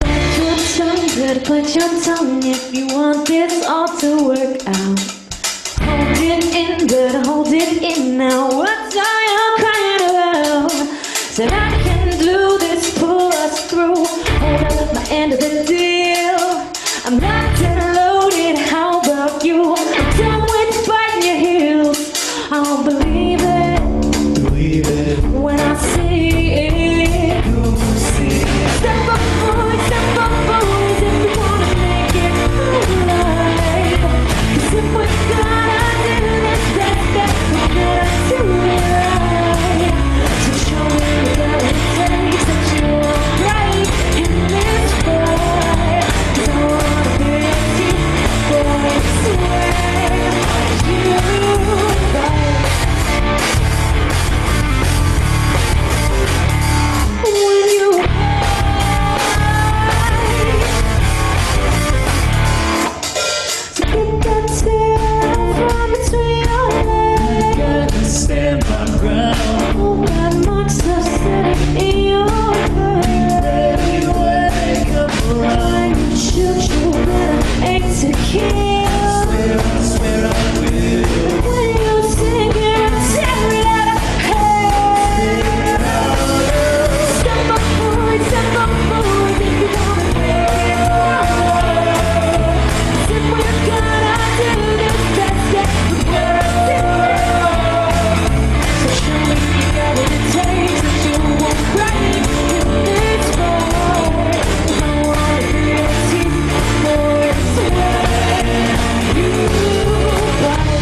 Put some good, put your tongue if you want this all to work out. Hold it in, good, hold it in now. What are you crying about? Said I can do this, pull us through. Hold up my end of the deal. I'm locked and loaded, how about you? I'm done with biting your heels. I don't believe it when I see it. Step up, boys, if you wanna make it alive. 'Cause if we're gonna do this, that we're gonna do it right. So show me what it takes that you're right in this fight. 'Cause I wanna be a team, boy, swear you right. When you so get that tail from between your legs. Gotta stand my ground. Oh, that monster sitting in your bed. Ready when they come around. When you shoot, you better aim to kill. I swear I will. When you sing it, tear it out of hell. Step up, boys, if you wanna make it right. 'Cause if we're gonna do this, we're gonna do it. So show me you got what it takes that you won't right in this fight. 'Cause I wanna be a team, boy, swear you right.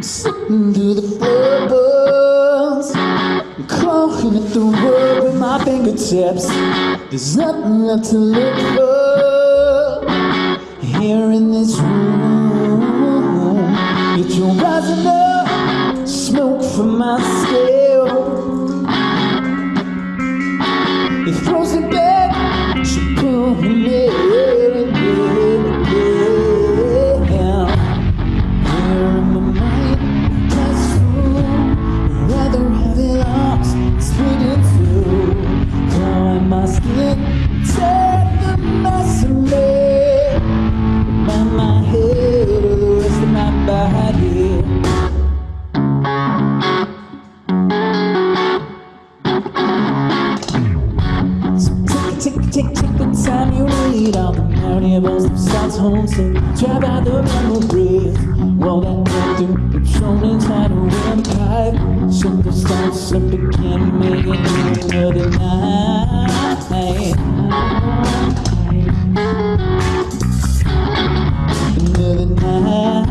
Sitting through the floorboards, clawing at the rug with my fingertips. There's nothing left to look for here in this room. Yet you're rising up, smoke from my scale. It throws it back, she pulled me in. Here in my mind, classroom, rather have it lost, split in two. Clawing my skin, tear the mess of me. Remind my head of the rest of my body. Take the time you need. All the variables that starts home, so drive out the memories. Roll that down through patrolling try to windpipe. Simple starts up again, making it another night. Another night.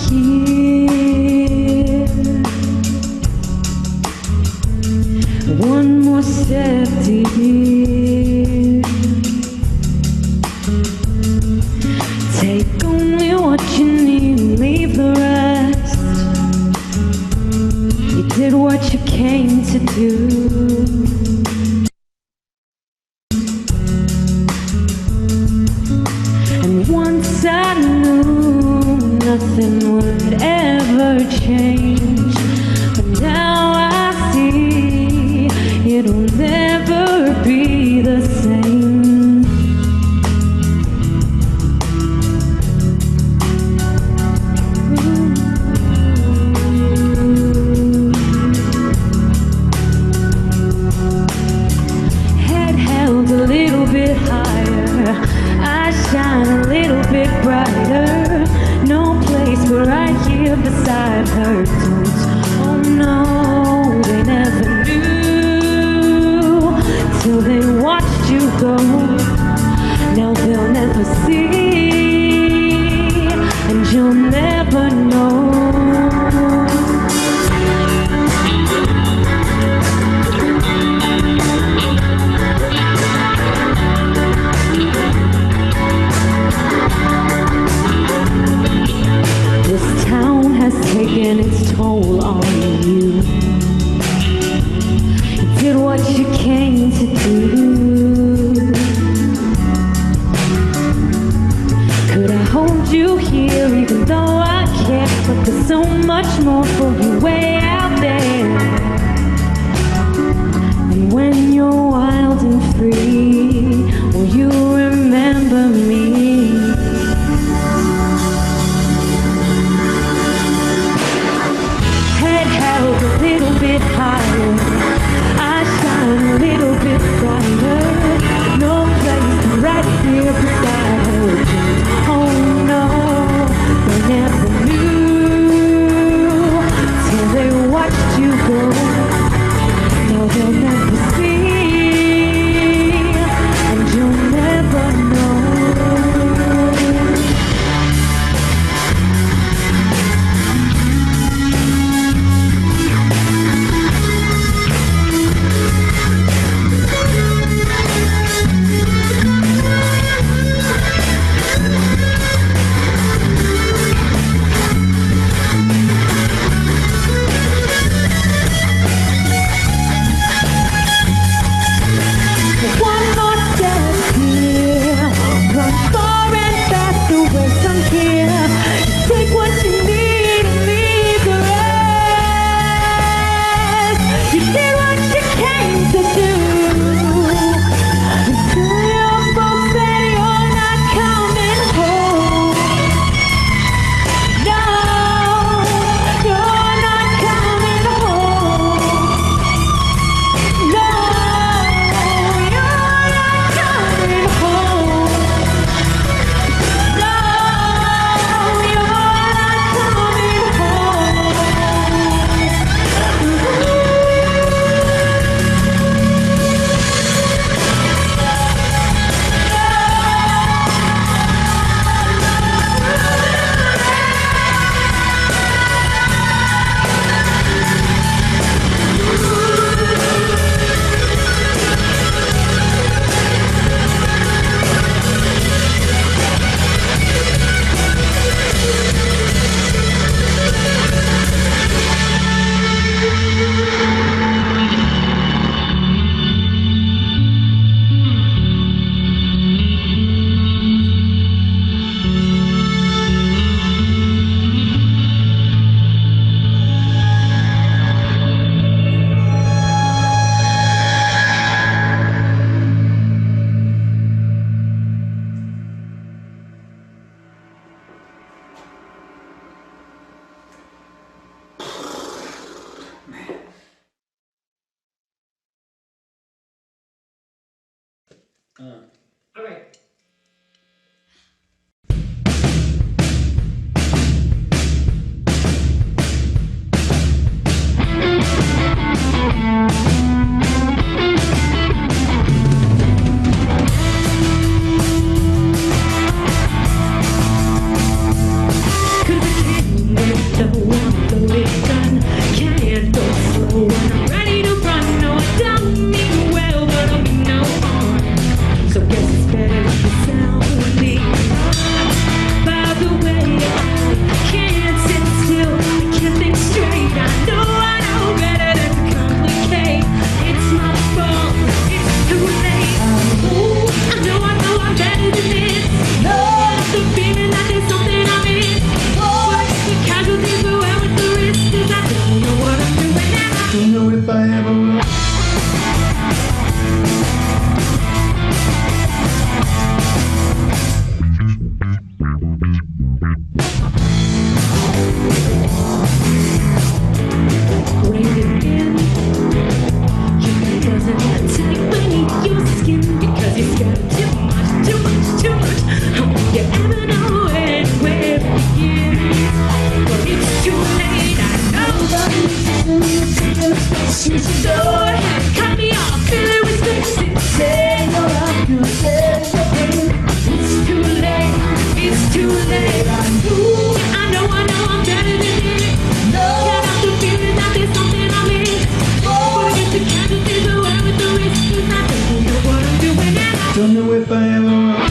here. One more step, dear. Take only what you need, leave the rest. You did what you came to do. And once I knew nothing would ever change, but now I see it'll never be the same. Head held a little bit higher, eyes shine a little bit brighter. No place but right here beside her. Don't, oh no, they never knew till they watched you go. Now they'll never see, and you'll never know. This town has taken its toll on you. You did what you came to do. Could I hold you here even though I can't? But there's so much more for you way out there. And when you're wild and free, will you remember me? Head held a little bit higher, eyes shine a little bit brighter. No place right here beside her. Oh no, they never knew till they watched you go. Now they'll never see, and you'll never know. One more step here, run far and fast away from here. Just take what you need and leave the rest. You did what you came to do. Until your folks say you're not coming home. No, you're not coming home. No, you're not coming home. No, you're not coming Okay. Could be Since the door had cut me off, feeling restricted. Say you're up, you said so good. It's too late, it's too late. Ooh, I know I'm better than it. No, get out the feeling that there's something I'm in. Forget the casualties, whoever the risk is. I don't know what I'm doing now. Don't know if I ever will.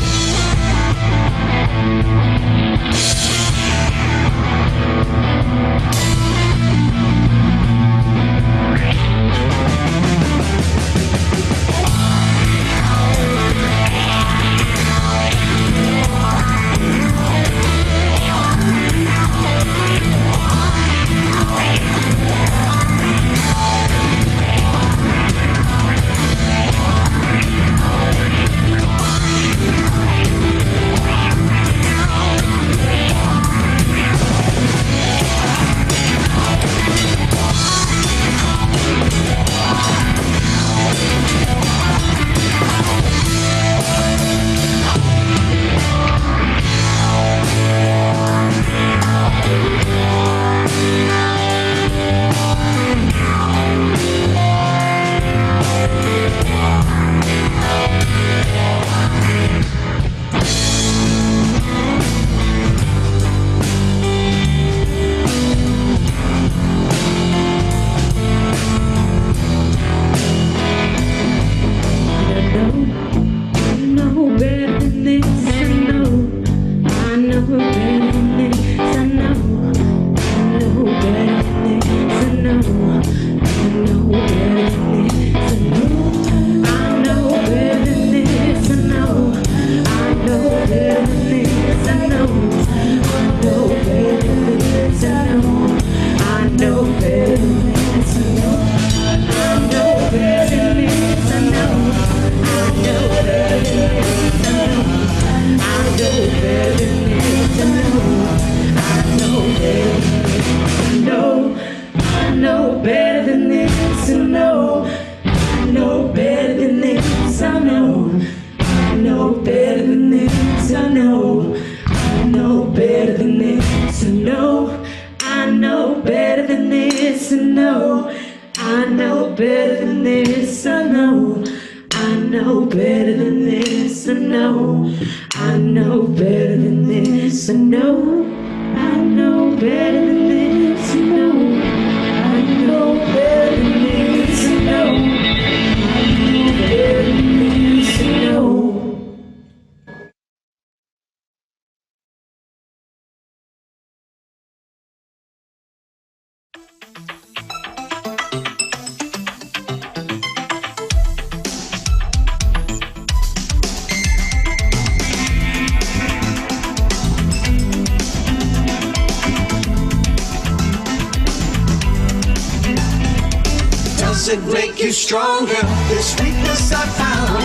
Does it make you stronger? This weakness I found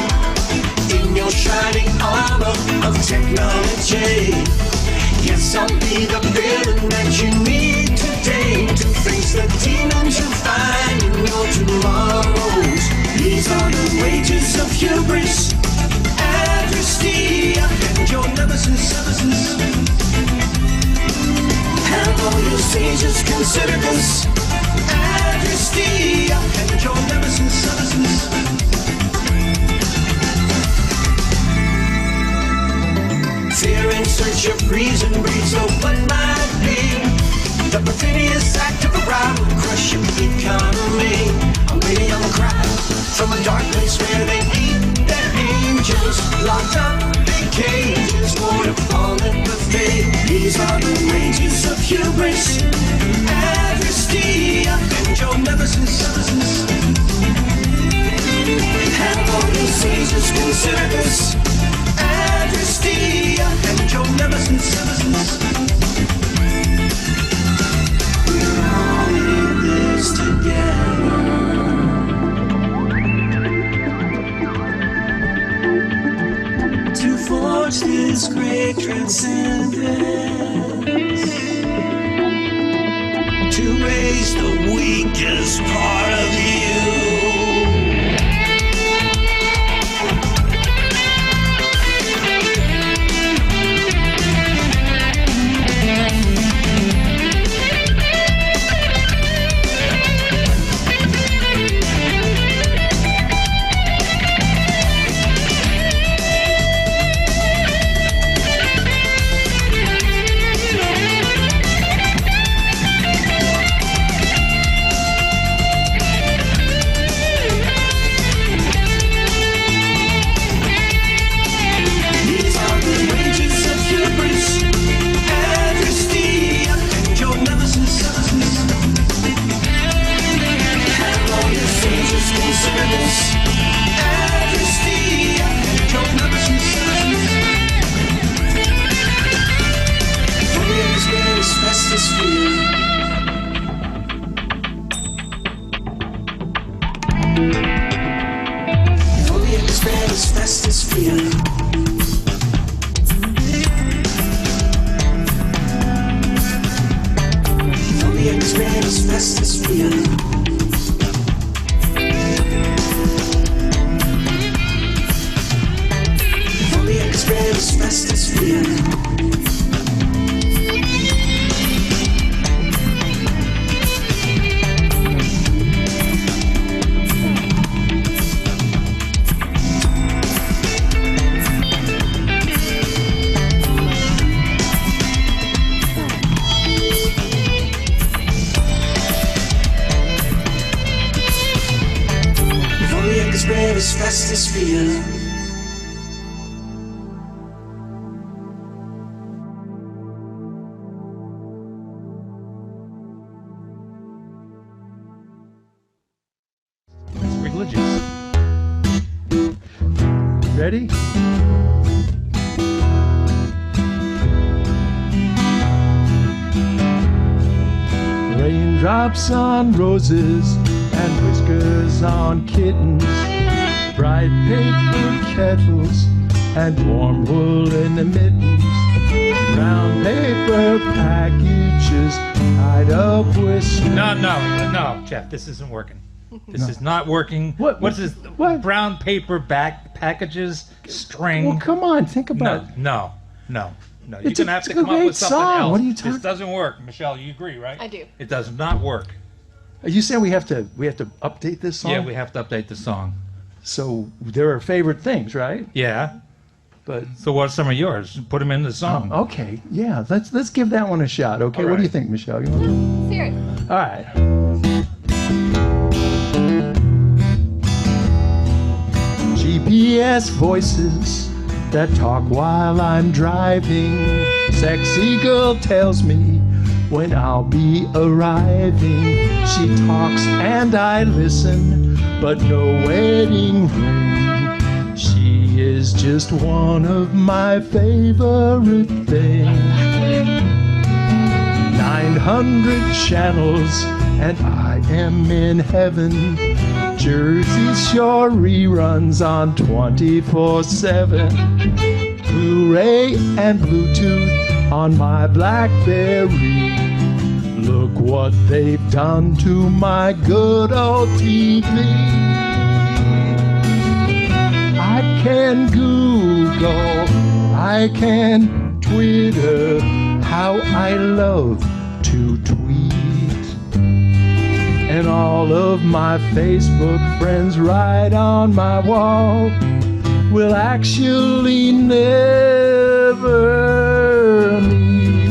in your shining armor of technology. Yes, I'll be the villain that you need today to face the demons you find in your tomorrows. These are the wages of hubris, adversity, and your nemesis. Have all your sages consider this? Adversity, and your nemesis. Fear in search of reason breeds of what might be. The perfidious act of a rival crush your economy. I'm waiting on the cry from a dark place where they eat their angels, locked up in cages, born to fall at the fate. These are the wages of hubris, adversity, and your nemesis. Have all your sages consider this? Adversity, and your nemesis. We're all in this together. To forge this great transcendence, to raise the weakest part of you. Service, Majesty, Joe Numbers Foliage where asbestos field. Foliage where asbestos field. Foliage where asbestos field. Foliage where asbestos field. Where asbestos field. Religious. Ready? Raindrops on roses and whiskers on kittens, bright paper kettles and warm woolen mittens, brown paper packages tied up with strings. No, Jeff, this isn't working. This is not working. What's this? What? Brown paper back packages, string. Well, come on, think about it. No. You're It's gonna a- have to it's a come up great with something song. else. What are you talking- This doesn't work, Michelle. You agree, right? I do. It does not work. Are you saying we have to update this song? Yeah, we have to update the song. So there are favorite things, right? Yeah. But so what are some of yours? Put them in the song. Okay, yeah. Let's give that one a shot. Okay, All what do you right. think, Michelle? You want Let's hear it. All right. GPS voices that talk while I'm driving. Sexy girl tells me when I'll be arriving. She talks and I listen, but no wedding ring. She is just one of my favorite things. 900 channels and I am in heaven. Jersey Shore reruns on 24/7. Blu-ray and Bluetooth on my BlackBerry. Look what they've done to my good old TV. I can Google, I can Twitter, how I love to tweet. And all of my Facebook friends right on my wall will actually never meet.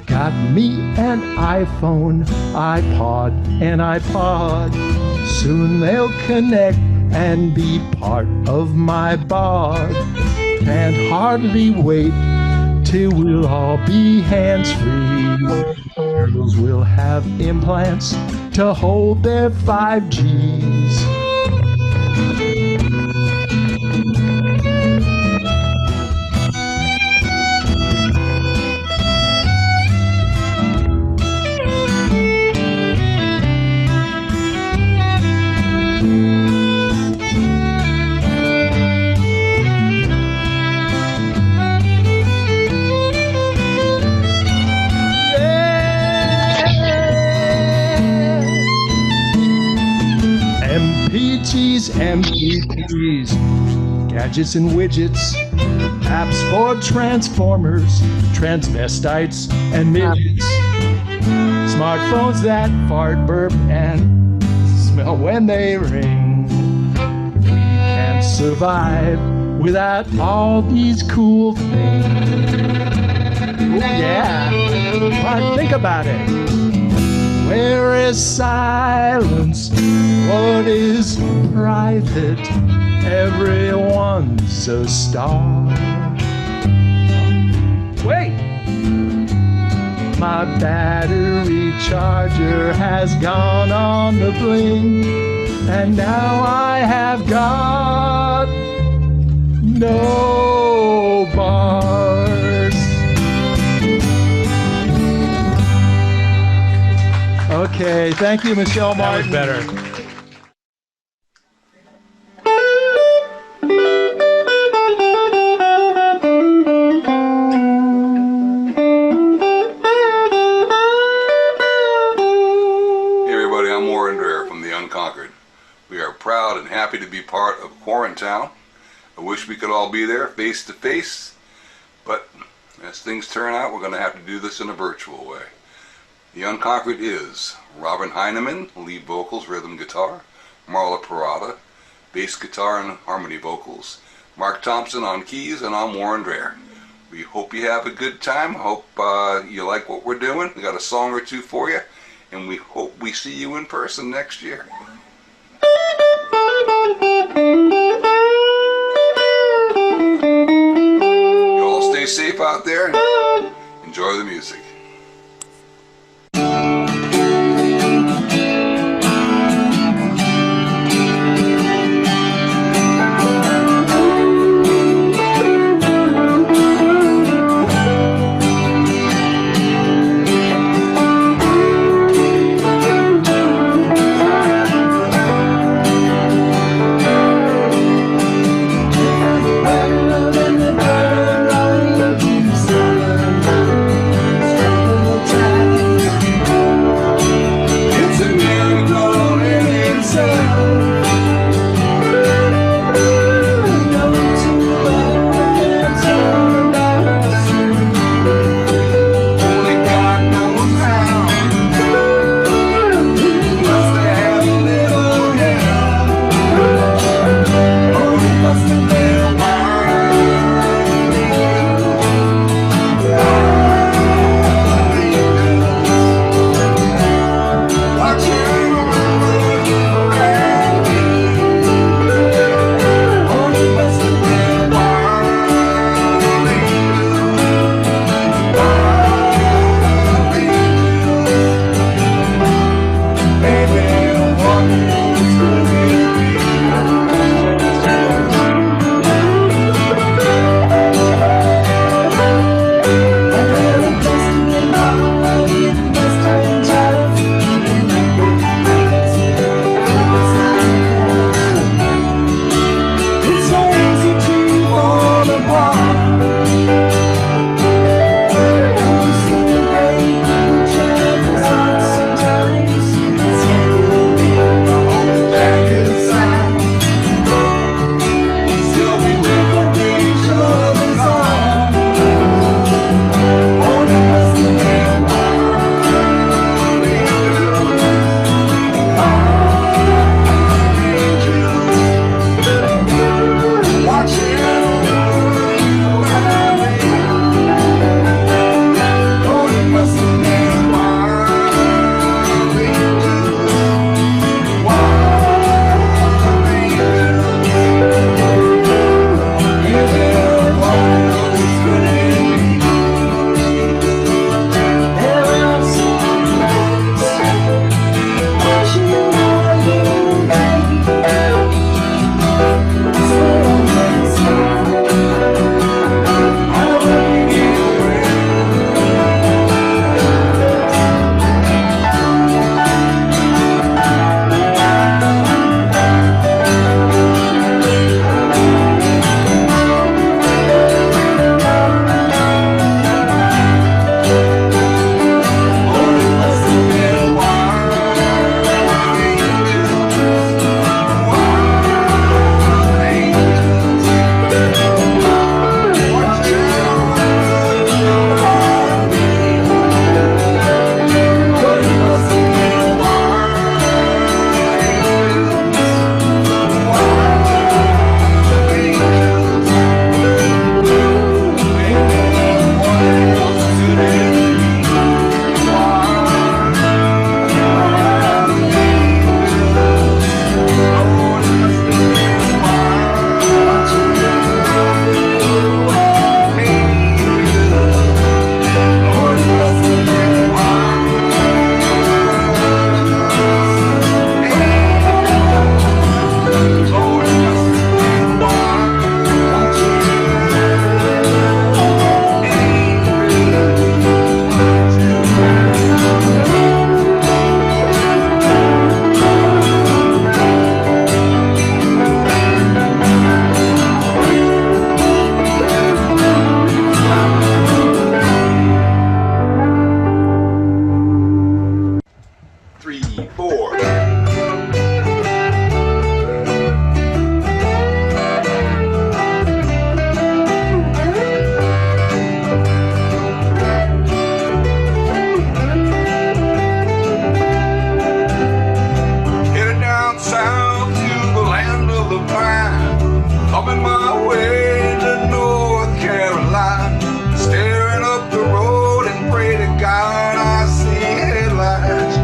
Got me an iPhone, iPod, and iPod. Soon they'll connect and be part of my bod. Can't hardly wait till we'll all be hands-free. Girls will have implants to hold their 5Gs. MPGs, MP3s, gadgets and widgets, apps for transformers, transvestites, and midgets, smartphones that fart, burp, and smell when they ring. We can't survive without all these cool things. Ooh, yeah, but think about it. Where is silence? What is private? Everyone's a star. Wait! My battery charger has gone on the bling, and now I have got no bars. Okay, thank you, Michelle Martin. That was better. Hey everybody, I'm Warren Dreher from The Unconquered. We are proud and happy to be part of QuarenTown. I wish we could all be there face to face, but as things turn out, we're going to have to do this in a virtual way. The Unconquered is Robin Heineman, lead vocals, rhythm guitar, Marla Parada, bass guitar and harmony vocals, Mark Thompson on keys, and I'm Warren Dreher. We hope you have a good time. Hope you like what we're doing. We got a song or two for you, and we hope we see you in person next year. You all stay safe out there. Enjoy the music. 3, 4. Headed down south to the land of the pine, thumbing my way to North Carolina, staring up the road and pray to God I see headlights.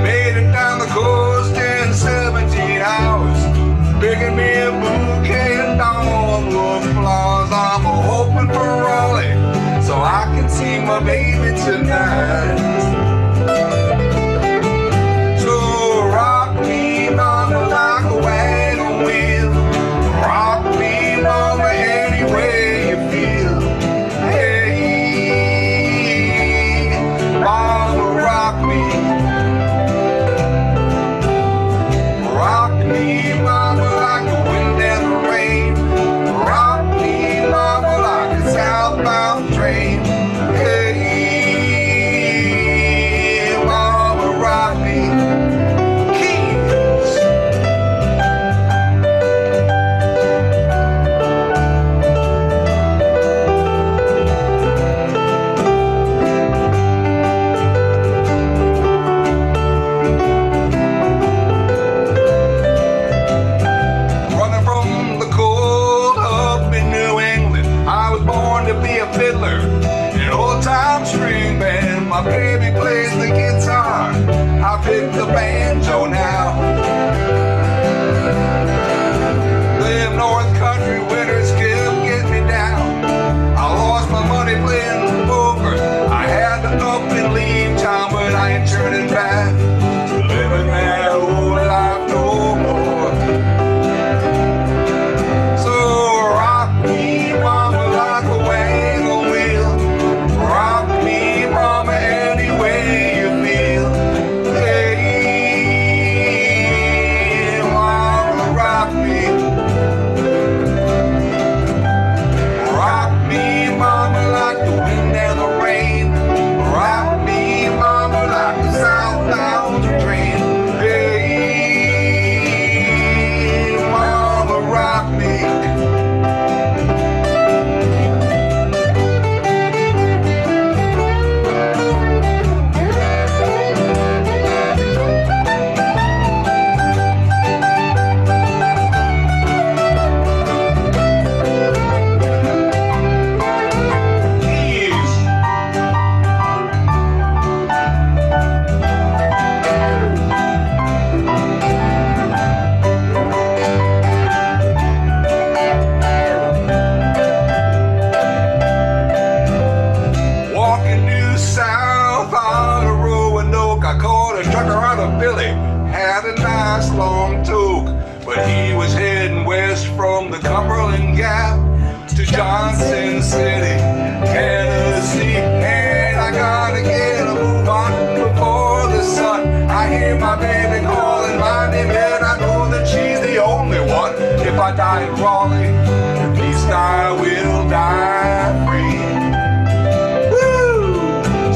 Made it down the coast in 17 hours, picking me a bouquet of dogwood flowers. I'm hoping for Raleigh so I can see my baby tonight. So rock me, mama, like a wagon wheel. Rock me, mama, any way you feel. Hey, mama, rock me. Rock me, mama, like the wind and the rain. Rock me, mama, like a southbound train. Hey, mama, rock me. Running from the cold up in New England, I was born to be a fiddler in an old-time string band. My baby plays the guitar, I pick the banjo now. Live North Country, winters kept getting me down. I lost my money playing poker, I had to up and leave town, but I ain't turning back to living that old life no more. So rock me, mama, like a wagon wheel. Rock me, mama, any way you feel. Hey, mama, rock me. Rock me, mama, like the wind and the rain. Rock me, mama, like the southbound train. Hey, mama, rock me. Walking due south on a Roanoke, I caught a trucker out of Philly, had a nice long toque, but he was heading west from the Cumberland Gap to Johnson City, Tennessee, and I gotta get a move on before the sun. I hear my baby calling my name, and I know that she's the only one. If I die in Raleigh, at least I will die free.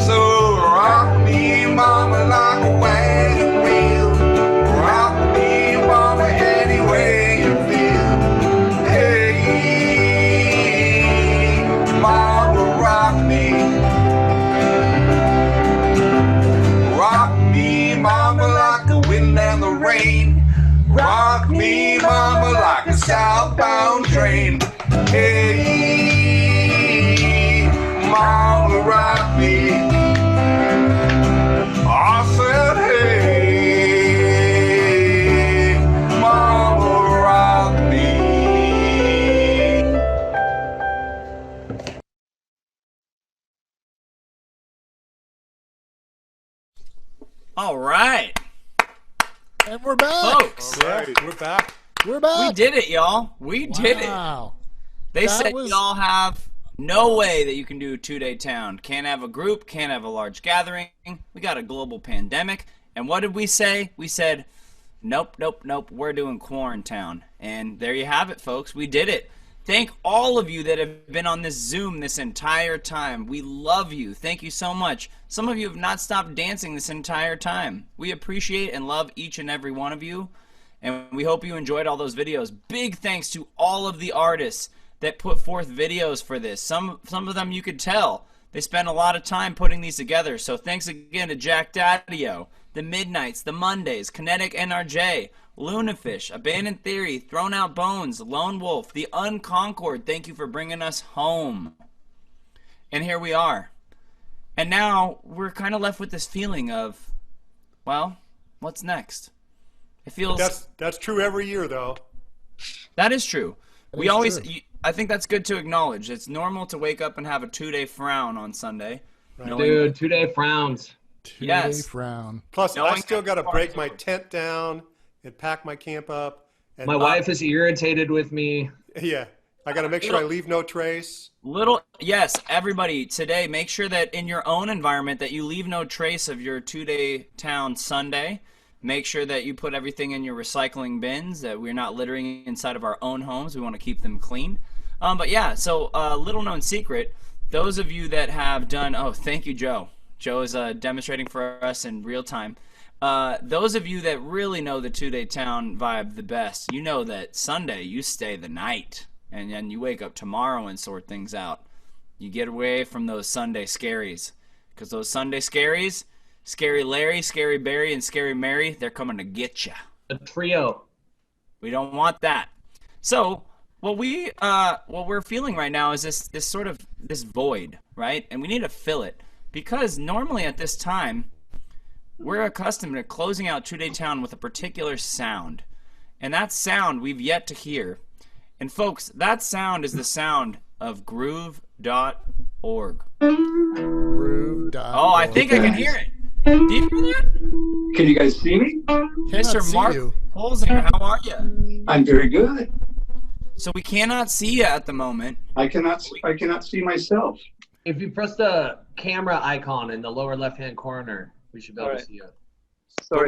So rock me, mama, like a wagon wheel. Rock me, mama, any way you feel. Hey, mama, rock me. Rock me, mama, like the wind and the rain. Rock me, mama, like a southbound train. Hey, mama, rock me. I said, hey, mama, rock me. All right. And we're back. Folks. All right, we're back. We're back. We did it, y'all. We did it. Wow. They That said was- y'all have no way that you can do a 2-day town. Can't have a group, can't have a large gathering. We got a global pandemic. And what did we say? We said, nope, nope, nope, we're doing QuarenTown. And there you have it, folks. We did it. Thank all of you that have been on this Zoom this entire time. We love you. Thank you so much. Some of you have not stopped dancing this entire time. We appreciate and love each and every one of you, and we hope you enjoyed all those videos. Big thanks to all of the artists that put forth videos for this. Some of them you could tell they spent a lot of time putting these together. So thanks again to Jack Daddio, The Midnights, The Mondays, Kinetic NRJ, Lunafish, Abandoned Theory, Thrown Out Bones, Lone Wolf, The Unconcord. Thank you for bringing us home. And here we are. And now we're kind of left with this feeling of, well, what's next? It feels... That's true every year, though. That is true. That We is always... true. I think that's good to acknowledge. It's normal to wake up and have a 2-day frown on Sunday. Dude, 2-day frowns. Yes. Frown. Plus, I Knowing still got to that break my tent down and pack my camp up. And My wife is irritated with me. Yeah, I got to make sure I leave no trace. Yes, everybody, today, make sure that in your own environment that you leave no trace of your 2-day town Sunday. Make sure that you put everything in your recycling bins, that we're not littering inside of our own homes. We want to keep them clean. But yeah, so little known secret, those of you that have done, oh, thank you, Joe. Joe is demonstrating for us in real time. Those of you that really know the 2-day town vibe the best, you know that Sunday you stay the night and then you wake up tomorrow and sort things out. You get away from those Sunday scaries, because those Sunday scaries, Scary Larry, Scary Barry, and Scary Mary, they're coming to get you. A trio. We don't want that. So what we're feeling right now is this sort of this void, right? And we need to fill it, because normally at this time we're accustomed to closing out 2-day town with a particular sound, and that sound we've yet to hear. And folks, that sound is the sound of groove.org. Groove.org. Oh, I think I can hear it. Do you hear that? Can you guys see me? Mr. Mark Holzinger, how are you? I'm very good. So we cannot see you at the moment. I cannot see myself. If you press the camera icon in the lower left-hand corner, we should be able to see you. But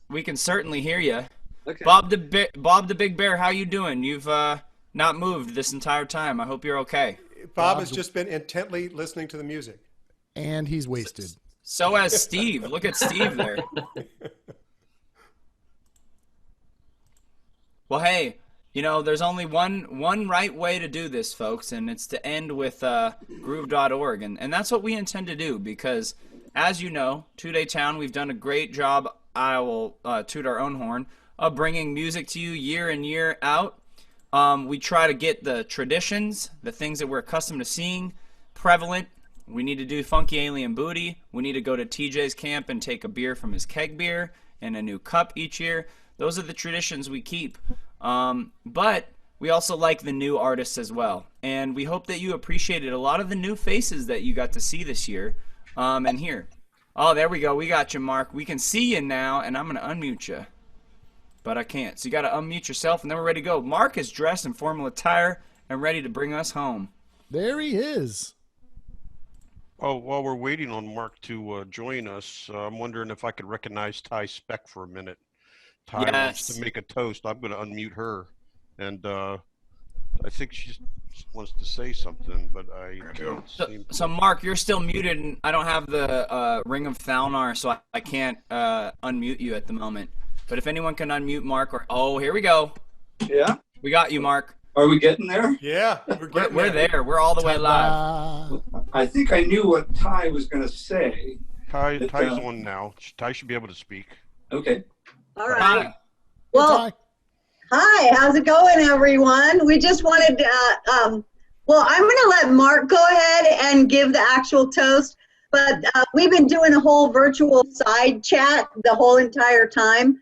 we can certainly hear you. Okay. Bob the Big Bear, how you doing? You've not moved this entire time. I hope you're okay. Bob has just been intently listening to the music. And he's wasted. So has Steve. Look at Steve there. Well, hey, you know, there's only one right way to do this, folks, and it's to end with groove.org. And that's what we intend to do, because, as you know, 2-day town, we've done a great job, I will toot our own horn, of bringing music to you year in, year out. We try to get the traditions, the things that we're accustomed to seeing, prevalent. We need to do Funky Alien Booty. We need to go to TJ's camp and take a beer from his keg beer and a new cup each year. Those are the traditions we keep. But we also like the new artists as well. And we hope that you appreciated a lot of the new faces that you got to see this year and hear. Oh, there we go. We got you, Mark. We can see you now, and I'm going to unmute you. But I can't. So you got to unmute yourself, and then we're ready to go. Mark is dressed in formal attire and ready to bring us home. There he is. Oh, while we're waiting on Mark to join us, I'm wondering if I could recognize Ty Speck for a minute. Ty wants to make a toast. I'm going to unmute her, and I think she wants to say something, but I don't seem to. So Mark, you're still muted, and I don't have the Ring of Thalnar, so I can't unmute you at the moment. But if anyone can unmute Mark, or oh, here we go. Yeah. We got you, Mark. Are we getting there? Yeah, we're there. We're all the way live. I think I knew what Ty was going to say. Ty's on now. Ty should be able to speak. Okay. All right. Well, hi. How's it going, everyone? We just wanted to, well, I'm going to let Mark go ahead and give the actual toast, but we've been doing a whole virtual side chat the whole entire time.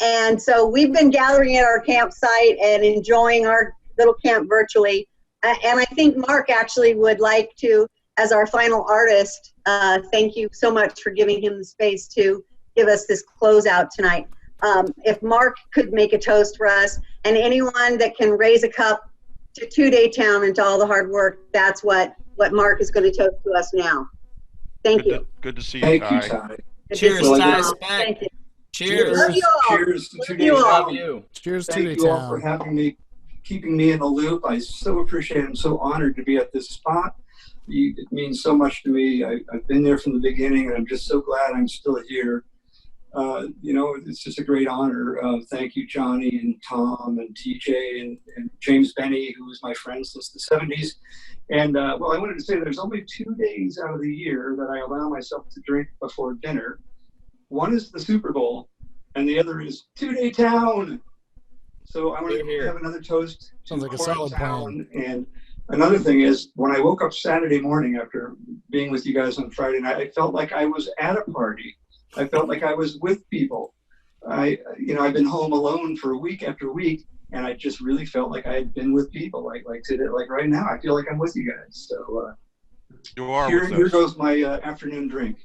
And so we've been gathering at our campsite and enjoying our little camp virtually. And I think Mark actually would like to, as our final artist, thank you so much for giving him the space to give us this closeout tonight. If Mark could make a toast for us, and anyone that can raise a cup to 2-day town and to all the hard work, that's what Mark is going to toast to us now. Thank you. Good to see you, Thank Ty. you, Ty. Cheers, Ty. Thank you. Cheers. Love you all. Cheers to Love 2-day you all. town. Love you. Cheers, Thank 2-day you all town. for having me keeping me in the loop. I so appreciate it. I'm so honored to be at this spot. It means so much to me. I've been there from the beginning, and I'm just so glad I'm still here. It's just a great honor. Thank you, Johnny and Tom and TJ and James Benny, who was my friend since the 70s. And I wanted to say there's only 2 days out of the year that I allow myself to drink before dinner. One is the Super Bowl, and the other is 2-Day Town. So I want to have another toast. Sounds like a solid plan. And another thing is, when I woke up Saturday morning after being with you guys on Friday night, I felt like I was at a party. I felt like I was with people. I've been home alone for week after week, and I just really felt like I had been with people. Like today, like right now, I feel like I'm with you guys. So you are. Here goes my afternoon drink.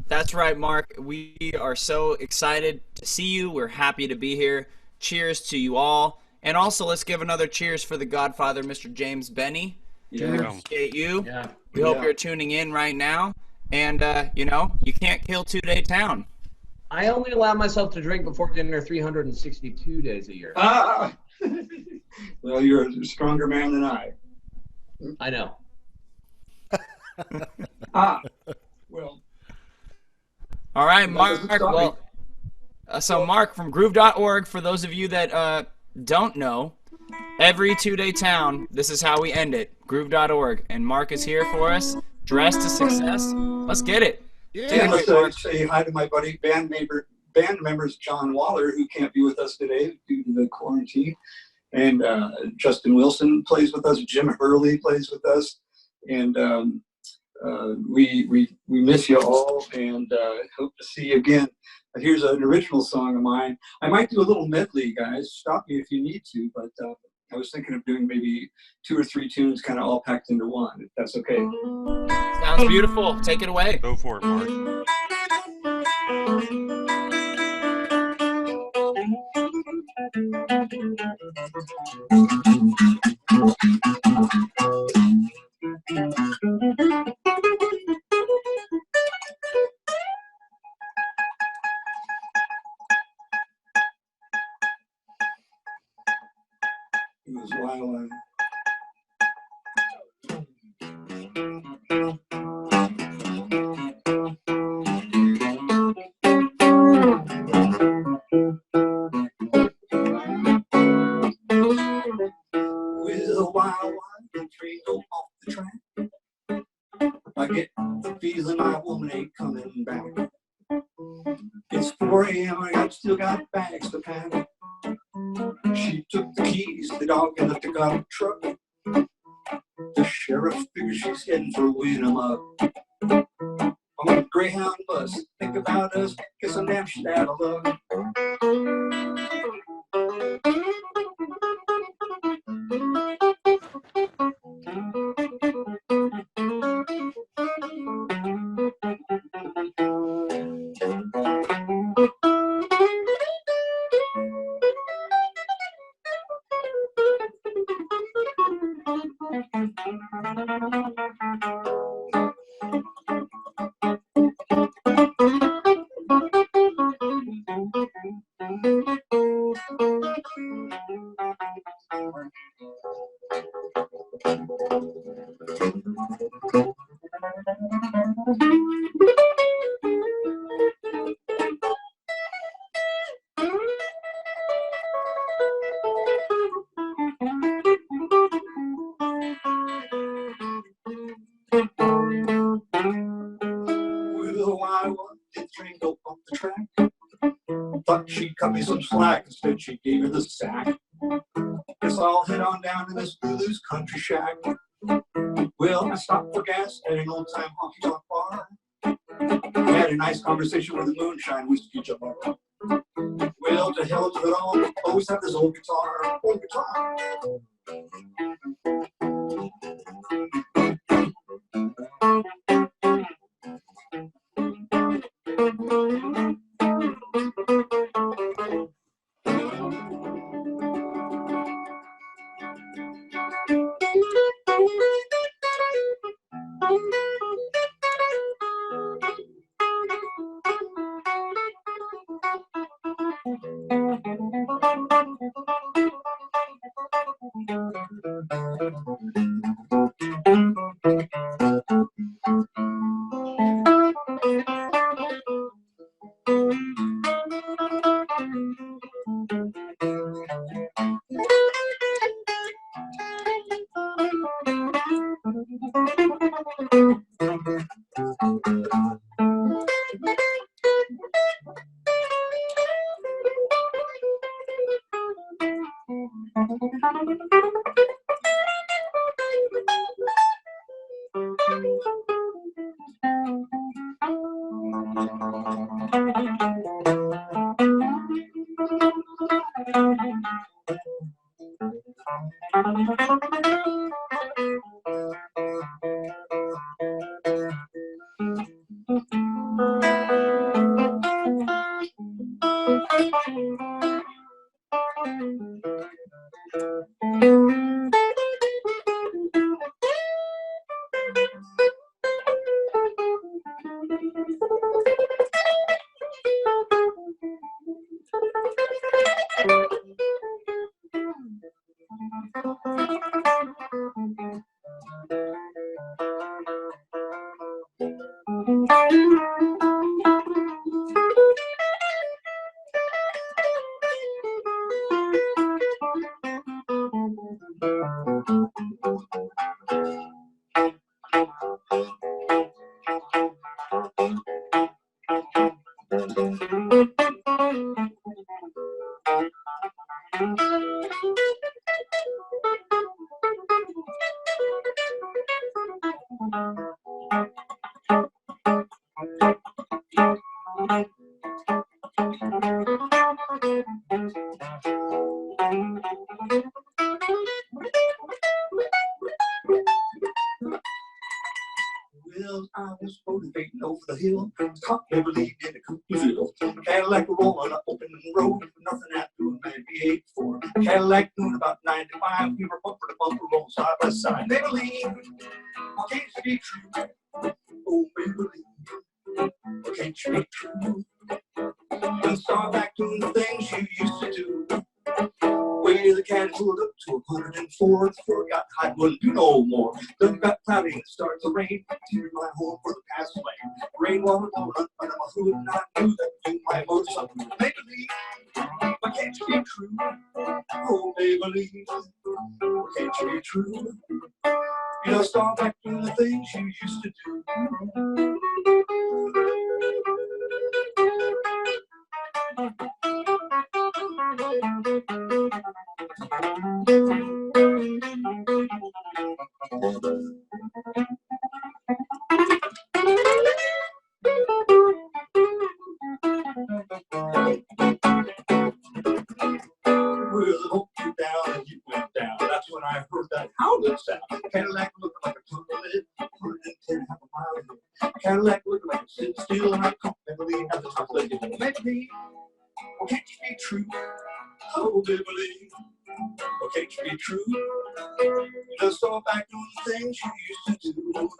That's right, Mark. We are so excited to see you. We're happy to be here. Cheers to you all. And also, let's give another cheers for the Godfather, Mr. James Benny. Yeah. We appreciate you. Yeah. We hope you're tuning in right now. And, you can't kill 2-Day Town. I only allow myself to drink before dinner 362 days a year. Well, you're a stronger man than I. I know. Well. All right, Mark. Well, so Mark from groove.org, for those of you that don't know, every 2-Day Town, this is how we end it. Groove.org. And Mark is here for us, dressed to success. Let's get it. Yeah, let's say hi to my buddy, band members John Waller, who can't be with us today due to the quarantine. And Justin Wilson plays with us. Jim Hurley plays with us. And we miss you all, and hope to see you again. Here's an original song of mine. I might do a little medley, guys. Stop me if you need to, but I was thinking of doing maybe 2 or 3 tunes kind of all packed into one, if that's okay. Sounds beautiful. Take it away. Go for it, Mark. It was while train go off the track, I get the feeling my woman ain't coming back. It's 4 a.m. I still got bags to pack. She took the keys, the dog, and the pickup truck. The sheriff figures she's heading for Winnemuck. On a Greyhound bus, think about us, guess I'm damn shit out of luck. Thought she'd cut me some slack, instead she gave me the sack. Guess I'll head on down to this Blues country shack. Well, I stopped for gas at an old-time honky-tonk bar. Had a nice conversation with the moonshine whiskey jar. Well, to hell with it all, always have this old guitar, old guitar. Well, I was motivating over the hill. Can't never leave in a Cooperville. Cadillac rolling up open road. Nothing I do in 98 4. Cadillac doing about 95. We were bumper to bumper, rolling side by side. Never leave. Why can't you be true? Oh, baby, why can't you be true? And start back doing the things you used to do. Way the cat pulled up to 104th floor, got hot, wouldn't do no more. Then got cloudy and it started to rain. Tear my home for the past lane. Rainwater blowing up under my hood, and I knew that you might motor something. Make believe, why can't you be true? Oh, make believe, why can't you be true? You know, start back doing the things you used to do. Well, I hope you down and you went down. That's when I heard that howling sound. Cadillac looking like a tumblehead, 110 half a mile. Cadillac looking like it's sitting still, and I can't believe at the top of it. Maybe, well, can't you be true? Oh, baby, well, can't you be true? Just go back doing the things you used to do.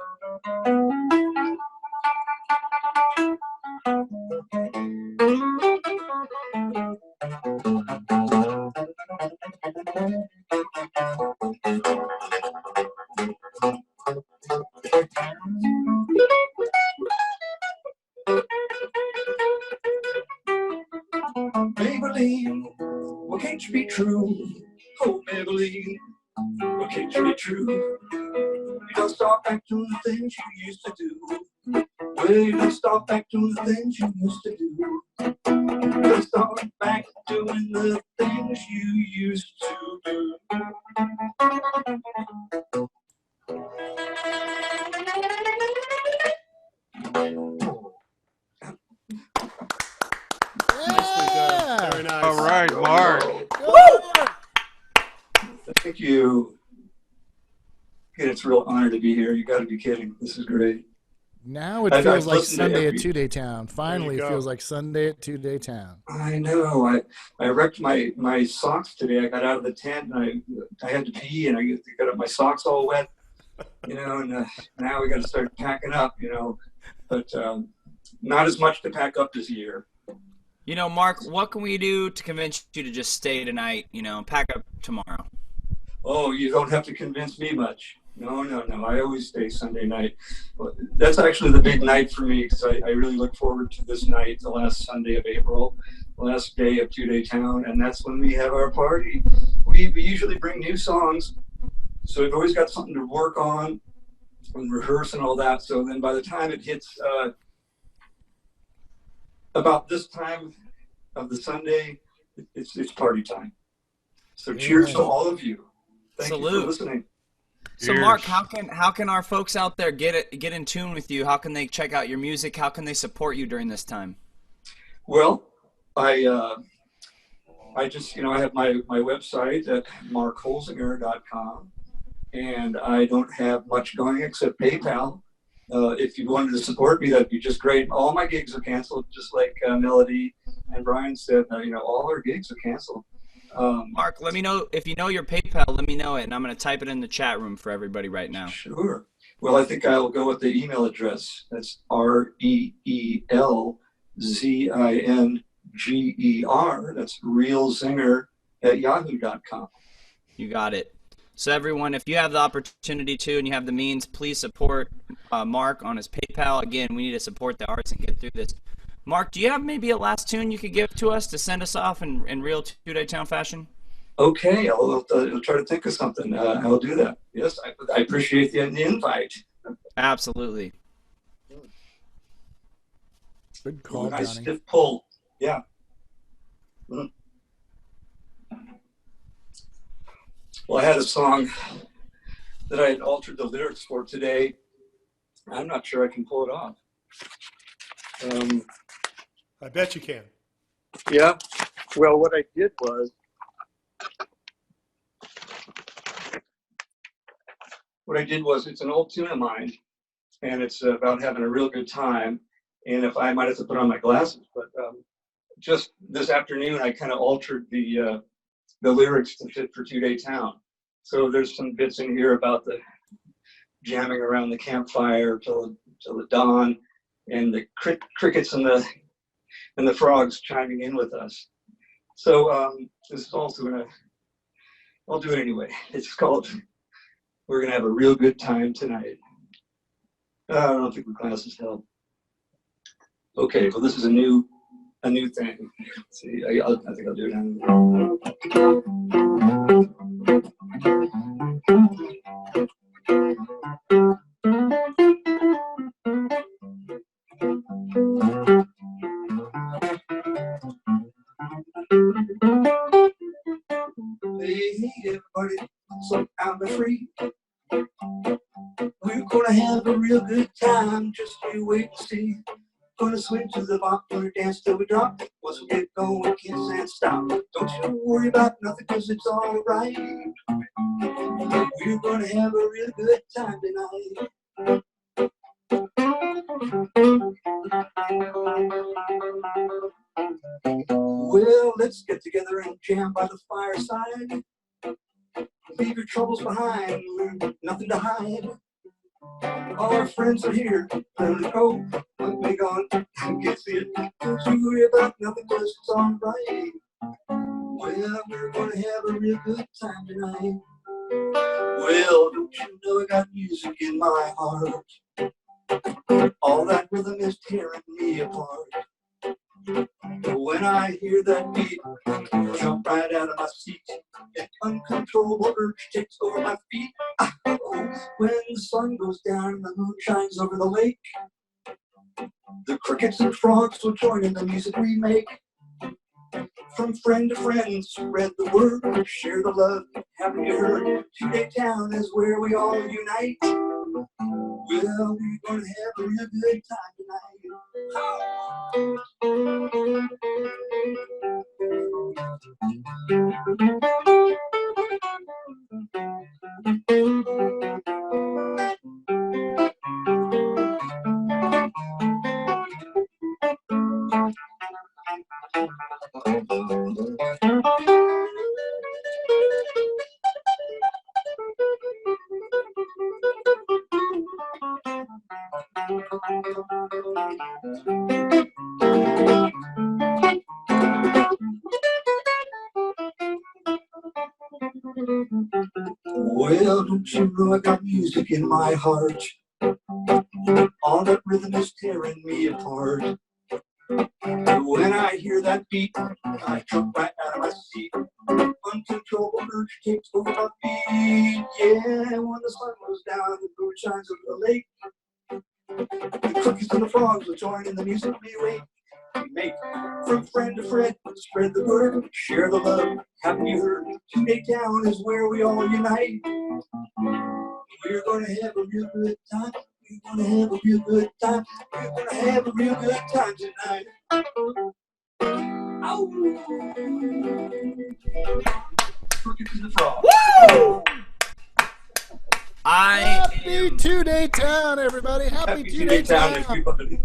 Maybelline, well, can't you be true? Oh, Maybelline, well, can't you be true? You don't start back doing the things you used to do. Well, you don't start back doing the things you used to do. You don't start back doing the things you used to do. Yeah. Very nice. All right, Mark. Thank you. It's a real honor to be here. You got to be kidding. This is great. Now it feels like Sunday at Two-Day Town. Finally, it feels like Sunday at Two-Day Town. I know. I wrecked my socks today. I got out of the tent and I had to pee and I got my socks all wet. You know, and now we got to start packing up. You know, but not as much to pack up this year. You know, Mark, what can we do to convince you to just stay tonight? You know, and pack up tomorrow. Oh, you don't have to convince me much. No. I always stay Sunday night. That's actually the big night for me because I really look forward to this night, the last Sunday of April, the last day of Two-Day Town, and that's when we have our party. We usually bring new songs, so we've always got something to work on and rehearse and all that. So then by the time it hits about this time of the Sunday, it's party time. So cheers to all of you. Thank you for listening. So Mark, how can our folks out there get in tune with you? How can they check out your music? How can they support you during this time? Well, I just, I have my website at markholzinger.com, and I don't have much going except PayPal. If you wanted to support me, that'd be just great. All my gigs are canceled, just like Melody and Brian said. All our gigs are canceled. Mark, let me know if you know your PayPal. Let me know it, and I'm going to type it in the chat room for everybody right now. Sure. Well, I think I will go with the email address. That's REELZINGER. That's realzinger@yahoo.com. You got it. So everyone, if you have the opportunity to and you have the means, please support Mark on his PayPal. Again, we need to support the arts and get through this. Mark, do you have maybe a last tune you could give to us to send us off in real Two-Day Town fashion? Okay, I'll try to think of something. I'll do that. Yes, I appreciate the invite. Absolutely. Good call, nice Johnny. stiff pull. Yeah. Mm. Well, I had a song that I had altered the lyrics for today. I'm not sure I can pull it off. I bet you can. Yeah. Well, what I did was, it's an old tune of mine, and it's about having a real good time. And if I might have to put on my glasses, but just this afternoon, I kind of altered the lyrics to fit for Two-Day Town. So there's some bits in here about the jamming around the campfire till the dawn, and the crickets and the frogs chiming in with us. So this is also I'll do it anyway. It's called "We're Gonna Have a Real Good Time Tonight." I don't think the glasses help. Okay, well, this is a new thing. Let's see, I think I'll do it now. Hey, everybody, so I'm free. We're gonna have a real good time, just you wait and see. Gonna swing to the bop, gonna dance till we drop. Once we get going, we can't stand stop. Don't you worry about nothing, cause it's alright. We're gonna have a real good time tonight. Well, let's get together and jam by the fireside. Leave your troubles behind, nothing to hide. All our friends are here, ready to go. Let me go and get see it. Don't you worry about nothing, cause it's alright. Well, we're gonna have a real good time tonight. Well, don't you know I got music in my heart? All that rhythm is tearing me apart. When I hear that beat, I jump right out of my seat. An uncontrollable urge takes over my feet. When the sun goes down and the moon shines over the lake, the crickets and frogs will join in the music we make. From friend to friend, spread the word, share the love. Haven't you heard? Two-Day Town is where we all unite. Well, we're gonna have a real good time tonight. Well, don't you know I got music in my heart? All that rhythm is tearing me apart. When I hear that beat, I jump right out of my seat. Uncontrollable urge takes over my feet. Yeah, when the sun goes down and the moon shines over the lake, the crickets and the frogs will join in the music we make. From friend to friend, spread the word, share the love. Haven't you heard? Two-Day Town is where we all unite. We're gonna have a real good time. We're gonna have a real good time. We're gonna have a real good time tonight. Woo! Happy Two-Day Town, everybody. Happy Two-Day Town. everybody.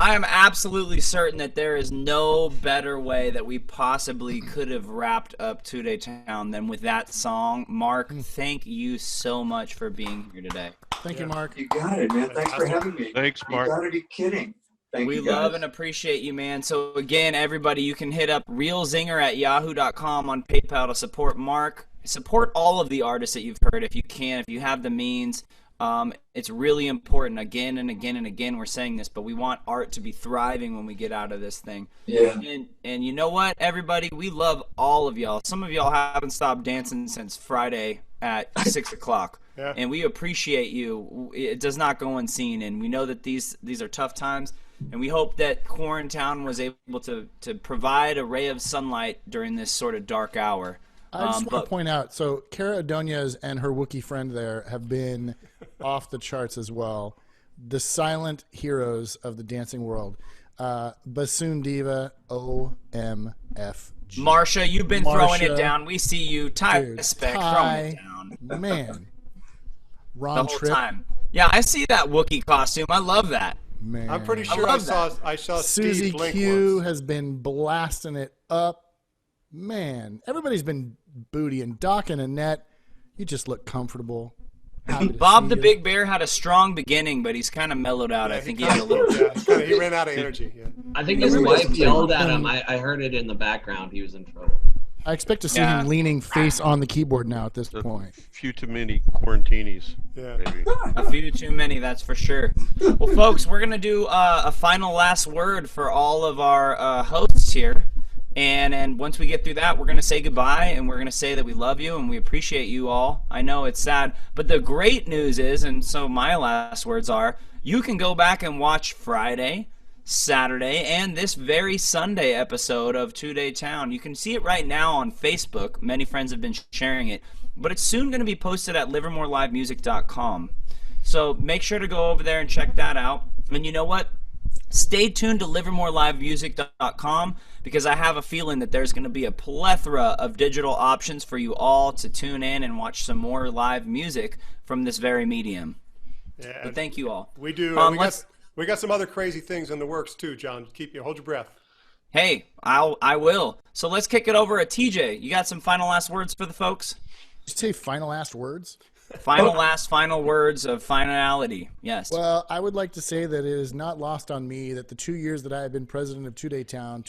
I am absolutely certain that there is no better way that we possibly could have wrapped up Two-Day Town than with that song. Mark, thank you so much for being here today. Thank you, Mark. You got it, man. Thanks for having me. Thanks, Mark. You gotta be kidding. Thank we you, guys. love and appreciate you, man. So again, everybody, you can hit up realzinger@yahoo.com on PayPal to support Mark. Support all of the artists that you've heard if you can, if you have the means. It's really important. Again and again and again, we're saying this, but we want art to be thriving when we get out of this thing. Yeah. And you know what, everybody? We love all of y'all. Some of y'all haven't stopped dancing since Friday at 6 o'clock. Yeah. And we appreciate you. It does not go unseen, and we know that these are tough times. And we hope that QuarenTown was able to provide a ray of sunlight during this sort of dark hour. I just want to point out, so Cara Adonias and her Wookiee friend there have been off the charts as well. The silent heroes of the dancing world. Bassoon Diva, OMFG. Marsha, you've been throwing it Marsha, down. We see you. Ty dude, Spec, throwing Ty, it down. Man. The Ron whole Tripp. time. Yeah, I see that Wookiee costume. I love that. Man. I'm pretty sure I saw Susie Steve blink Q once. has been blasting it up. Man, everybody's been booty and Doc and Annette. You just look comfortable. Happy to Bob see the you. Big Bear had a strong beginning, but he's kind of mellowed out. I think he had a little. He ran out of energy. Yeah. I think his wife yelled at him. I heard it in the background. He was in trouble. I expect to see him leaning face on the keyboard now at this point. Few too many quarantinis. Yeah. Maybe. A few too many, that's for sure. Well, folks, we're going to do a final last word for all of our hosts here. And once we get through that, we're going to say goodbye, and we're going to say that we love you and we appreciate you all. I know it's sad, but the great news is, and so my last words are, you can go back and watch Friday, Saturday, and this very Sunday episode of Two-Day Town. You can see it right now on Facebook. Many friends have been sharing it, but it's soon going to be posted at livermorelivemusic.com. So make sure to go over there and check that out. And you know what? Stay tuned to livermorelivemusic.com because I have a feeling that there's going to be a plethora of digital options for you all to tune in and watch some more live music from this very medium. Yeah, but thank you all. We do. We got some other crazy things in the works too, John. Hold your breath. Hey, I will. So let's kick it over at TJ. You got some final last words for the folks? Did you say final last words? Final words of finality. Yes. Well, I would like to say that it is not lost on me that the 2 years that I have been president of Two-Day Town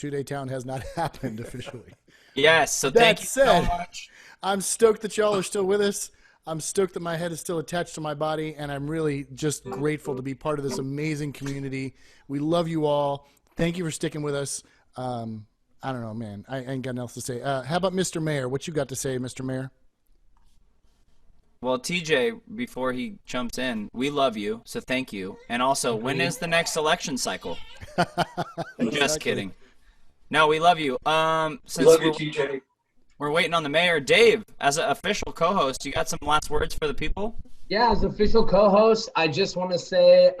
has not happened officially. Yes, so That thank you said, so much. I'm stoked that y'all are still with us. I'm stoked that my head is still attached to my body, and I'm really just grateful to be part of this amazing community. We love you all. Thank you for sticking with us. I don't know, man. I ain't got nothing else to say. How about Mr. Mayor? What you got to say, Mr. Mayor? Well, TJ, before he jumps in, we love you, so thank you. And also, when is the next election cycle? Just kidding. No, we love you. Since Love you, TJ. We're waiting on the mayor. Dave, as an official co-host, you got some last words for the people? Yeah, as official co-host, I just want to say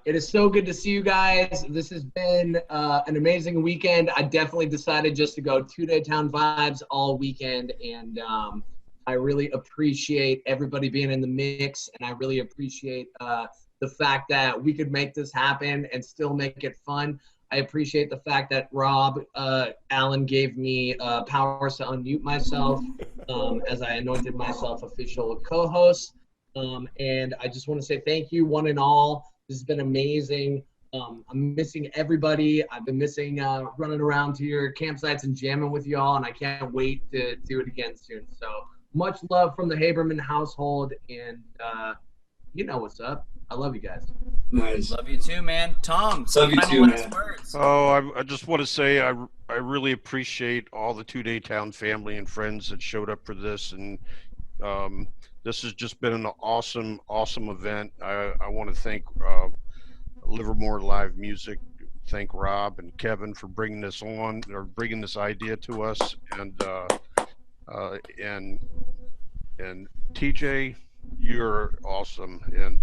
it is so good to see you guys. This has been an amazing weekend. I definitely decided just to go Two-Day Town vibes all weekend, and I really appreciate everybody being in the mix, and I really appreciate the fact that we could make this happen and still make it fun. I appreciate the fact that Rob Allen gave me powers to unmute myself as I anointed myself official co-host. And I just want to say thank you, one and all. This has been amazing. I'm missing everybody. I've been missing running around to your campsites and jamming with y'all, and I can't wait to do it again soon. So much love from the Haberman household, and you know what's up. I love you guys. Nice. Love you too, man. Tom, Love you too, man. words. Oh, I just want to say I really appreciate all the Two-Day Town family and friends that showed up for this, and this has just been an awesome event. I want to thank Livermore Live Music, thank Rob and Kevin for bringing this on, or bringing this idea to us, and TJ, you're awesome, and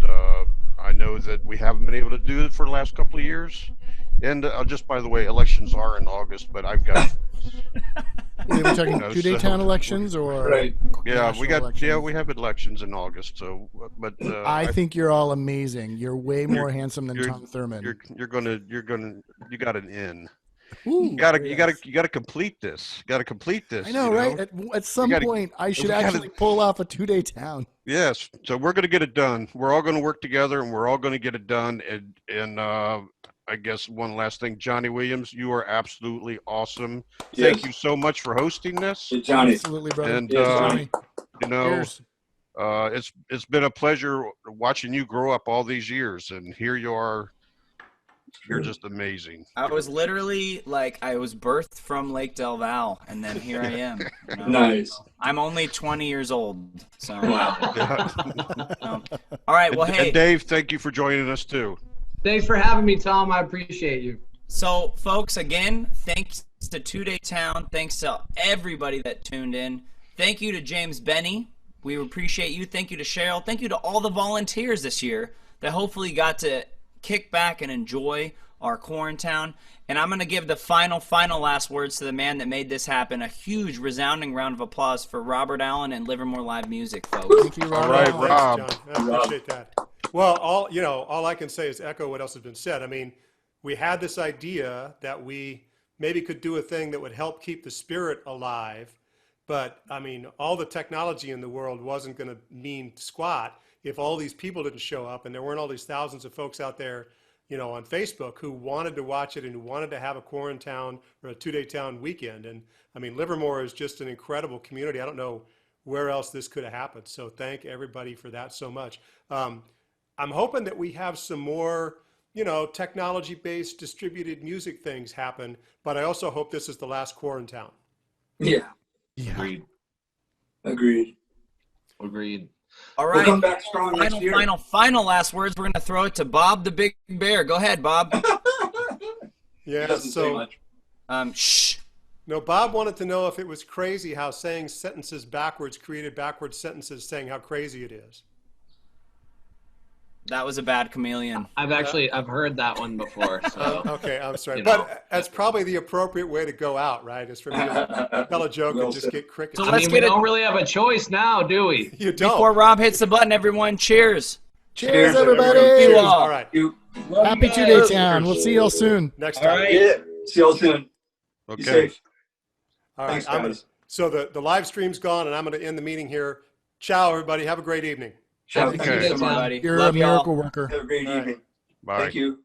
I know that we haven't been able to do it for the last couple of years. And just by the way, elections are in August, but I've got. We're talking two-day town elections, or Yeah, we got elections? we have elections in August. So, but I think you're all amazing. You're way more handsome than you're- Tom Thurman. You got an in. Ooh, You gotta complete this. You gotta complete this. I know, you right? At some point, I should actually pull off a two-day town. Yes. So we're gonna get it done. We're all gonna work together, and we're all gonna get it done. And I guess one last thing, Johnny Williams, you are absolutely awesome. Yes. Thank you so much for hosting this. Hey, Johnny. Absolutely, brother. And Yes, Johnny. you know, Cheers. it's been a pleasure watching you grow up all these years, and here you are. You're just amazing. I was literally like, I was birthed from Lake Del Val, and then here I am. you know? Nice. I'm only 20 years old, so. Wow. All right, well, hey. And Dave, thank you for joining us too. Thanks for having me, Tom. I appreciate you. So, folks, again, thanks to Two Day Town. Thanks to everybody that tuned in. Thank you to James Benny. We appreciate you. Thank you to Cheryl. Thank you to all the volunteers this year that hopefully got to kick back and enjoy our QuarenTown. And I'm going to give the final last words to the man that made this happen. A huge, resounding round of applause for Robert Allen and Livermore Live Music, folks. Thank you, Rob. All right, Thanks, Rob. John. I appreciate that. Well, all I can say is echo what else has been said. I mean, we had this idea that we maybe could do a thing that would help keep the spirit alive, but I mean, all the technology in the world wasn't going to mean squat if all these people didn't show up, and there weren't all these thousands of folks out there, on Facebook who wanted to watch it and who wanted to have a QuarenTown or a two-day town weekend. And I mean, Livermore is just an incredible community. I don't know where else this could have happened. So thank everybody for that so much. I'm hoping that we have some more, technology-based distributed music things happen, but I also hope this is the last QuarenTown. Yeah. Agreed. Agreed. All right. We'll come back strong next year. Final last words. We're going to throw it to Bob the Big Bear. Go ahead, Bob. Yeah, Doesn't say much. Shh. No, Bob wanted to know if it was crazy how saying sentences backwards created backwards sentences, saying how crazy it is. That was a bad chameleon. I've heard that one before. So. Okay, I'm sorry. You know. But that's probably the appropriate way to go out, right? Is for me to tell a joke and just get crickets. So I mean, we don't really have a choice now, do we? You don't. Before Rob hits the button, everyone, cheers. Cheers, everybody. Cheers. All right. Happy two-day town. We'll see y'all soon. Next time. All right. Yeah. See y'all soon. Be Okay. safe. All right. Thanks, guys. So the live stream's gone, and I'm going to end the meeting here. Ciao, everybody. Have a great evening. Ciao. Okay. Thank you so much. Everybody. You're Love a y'all. miracle worker. Have a great evening. Bye. Thank you.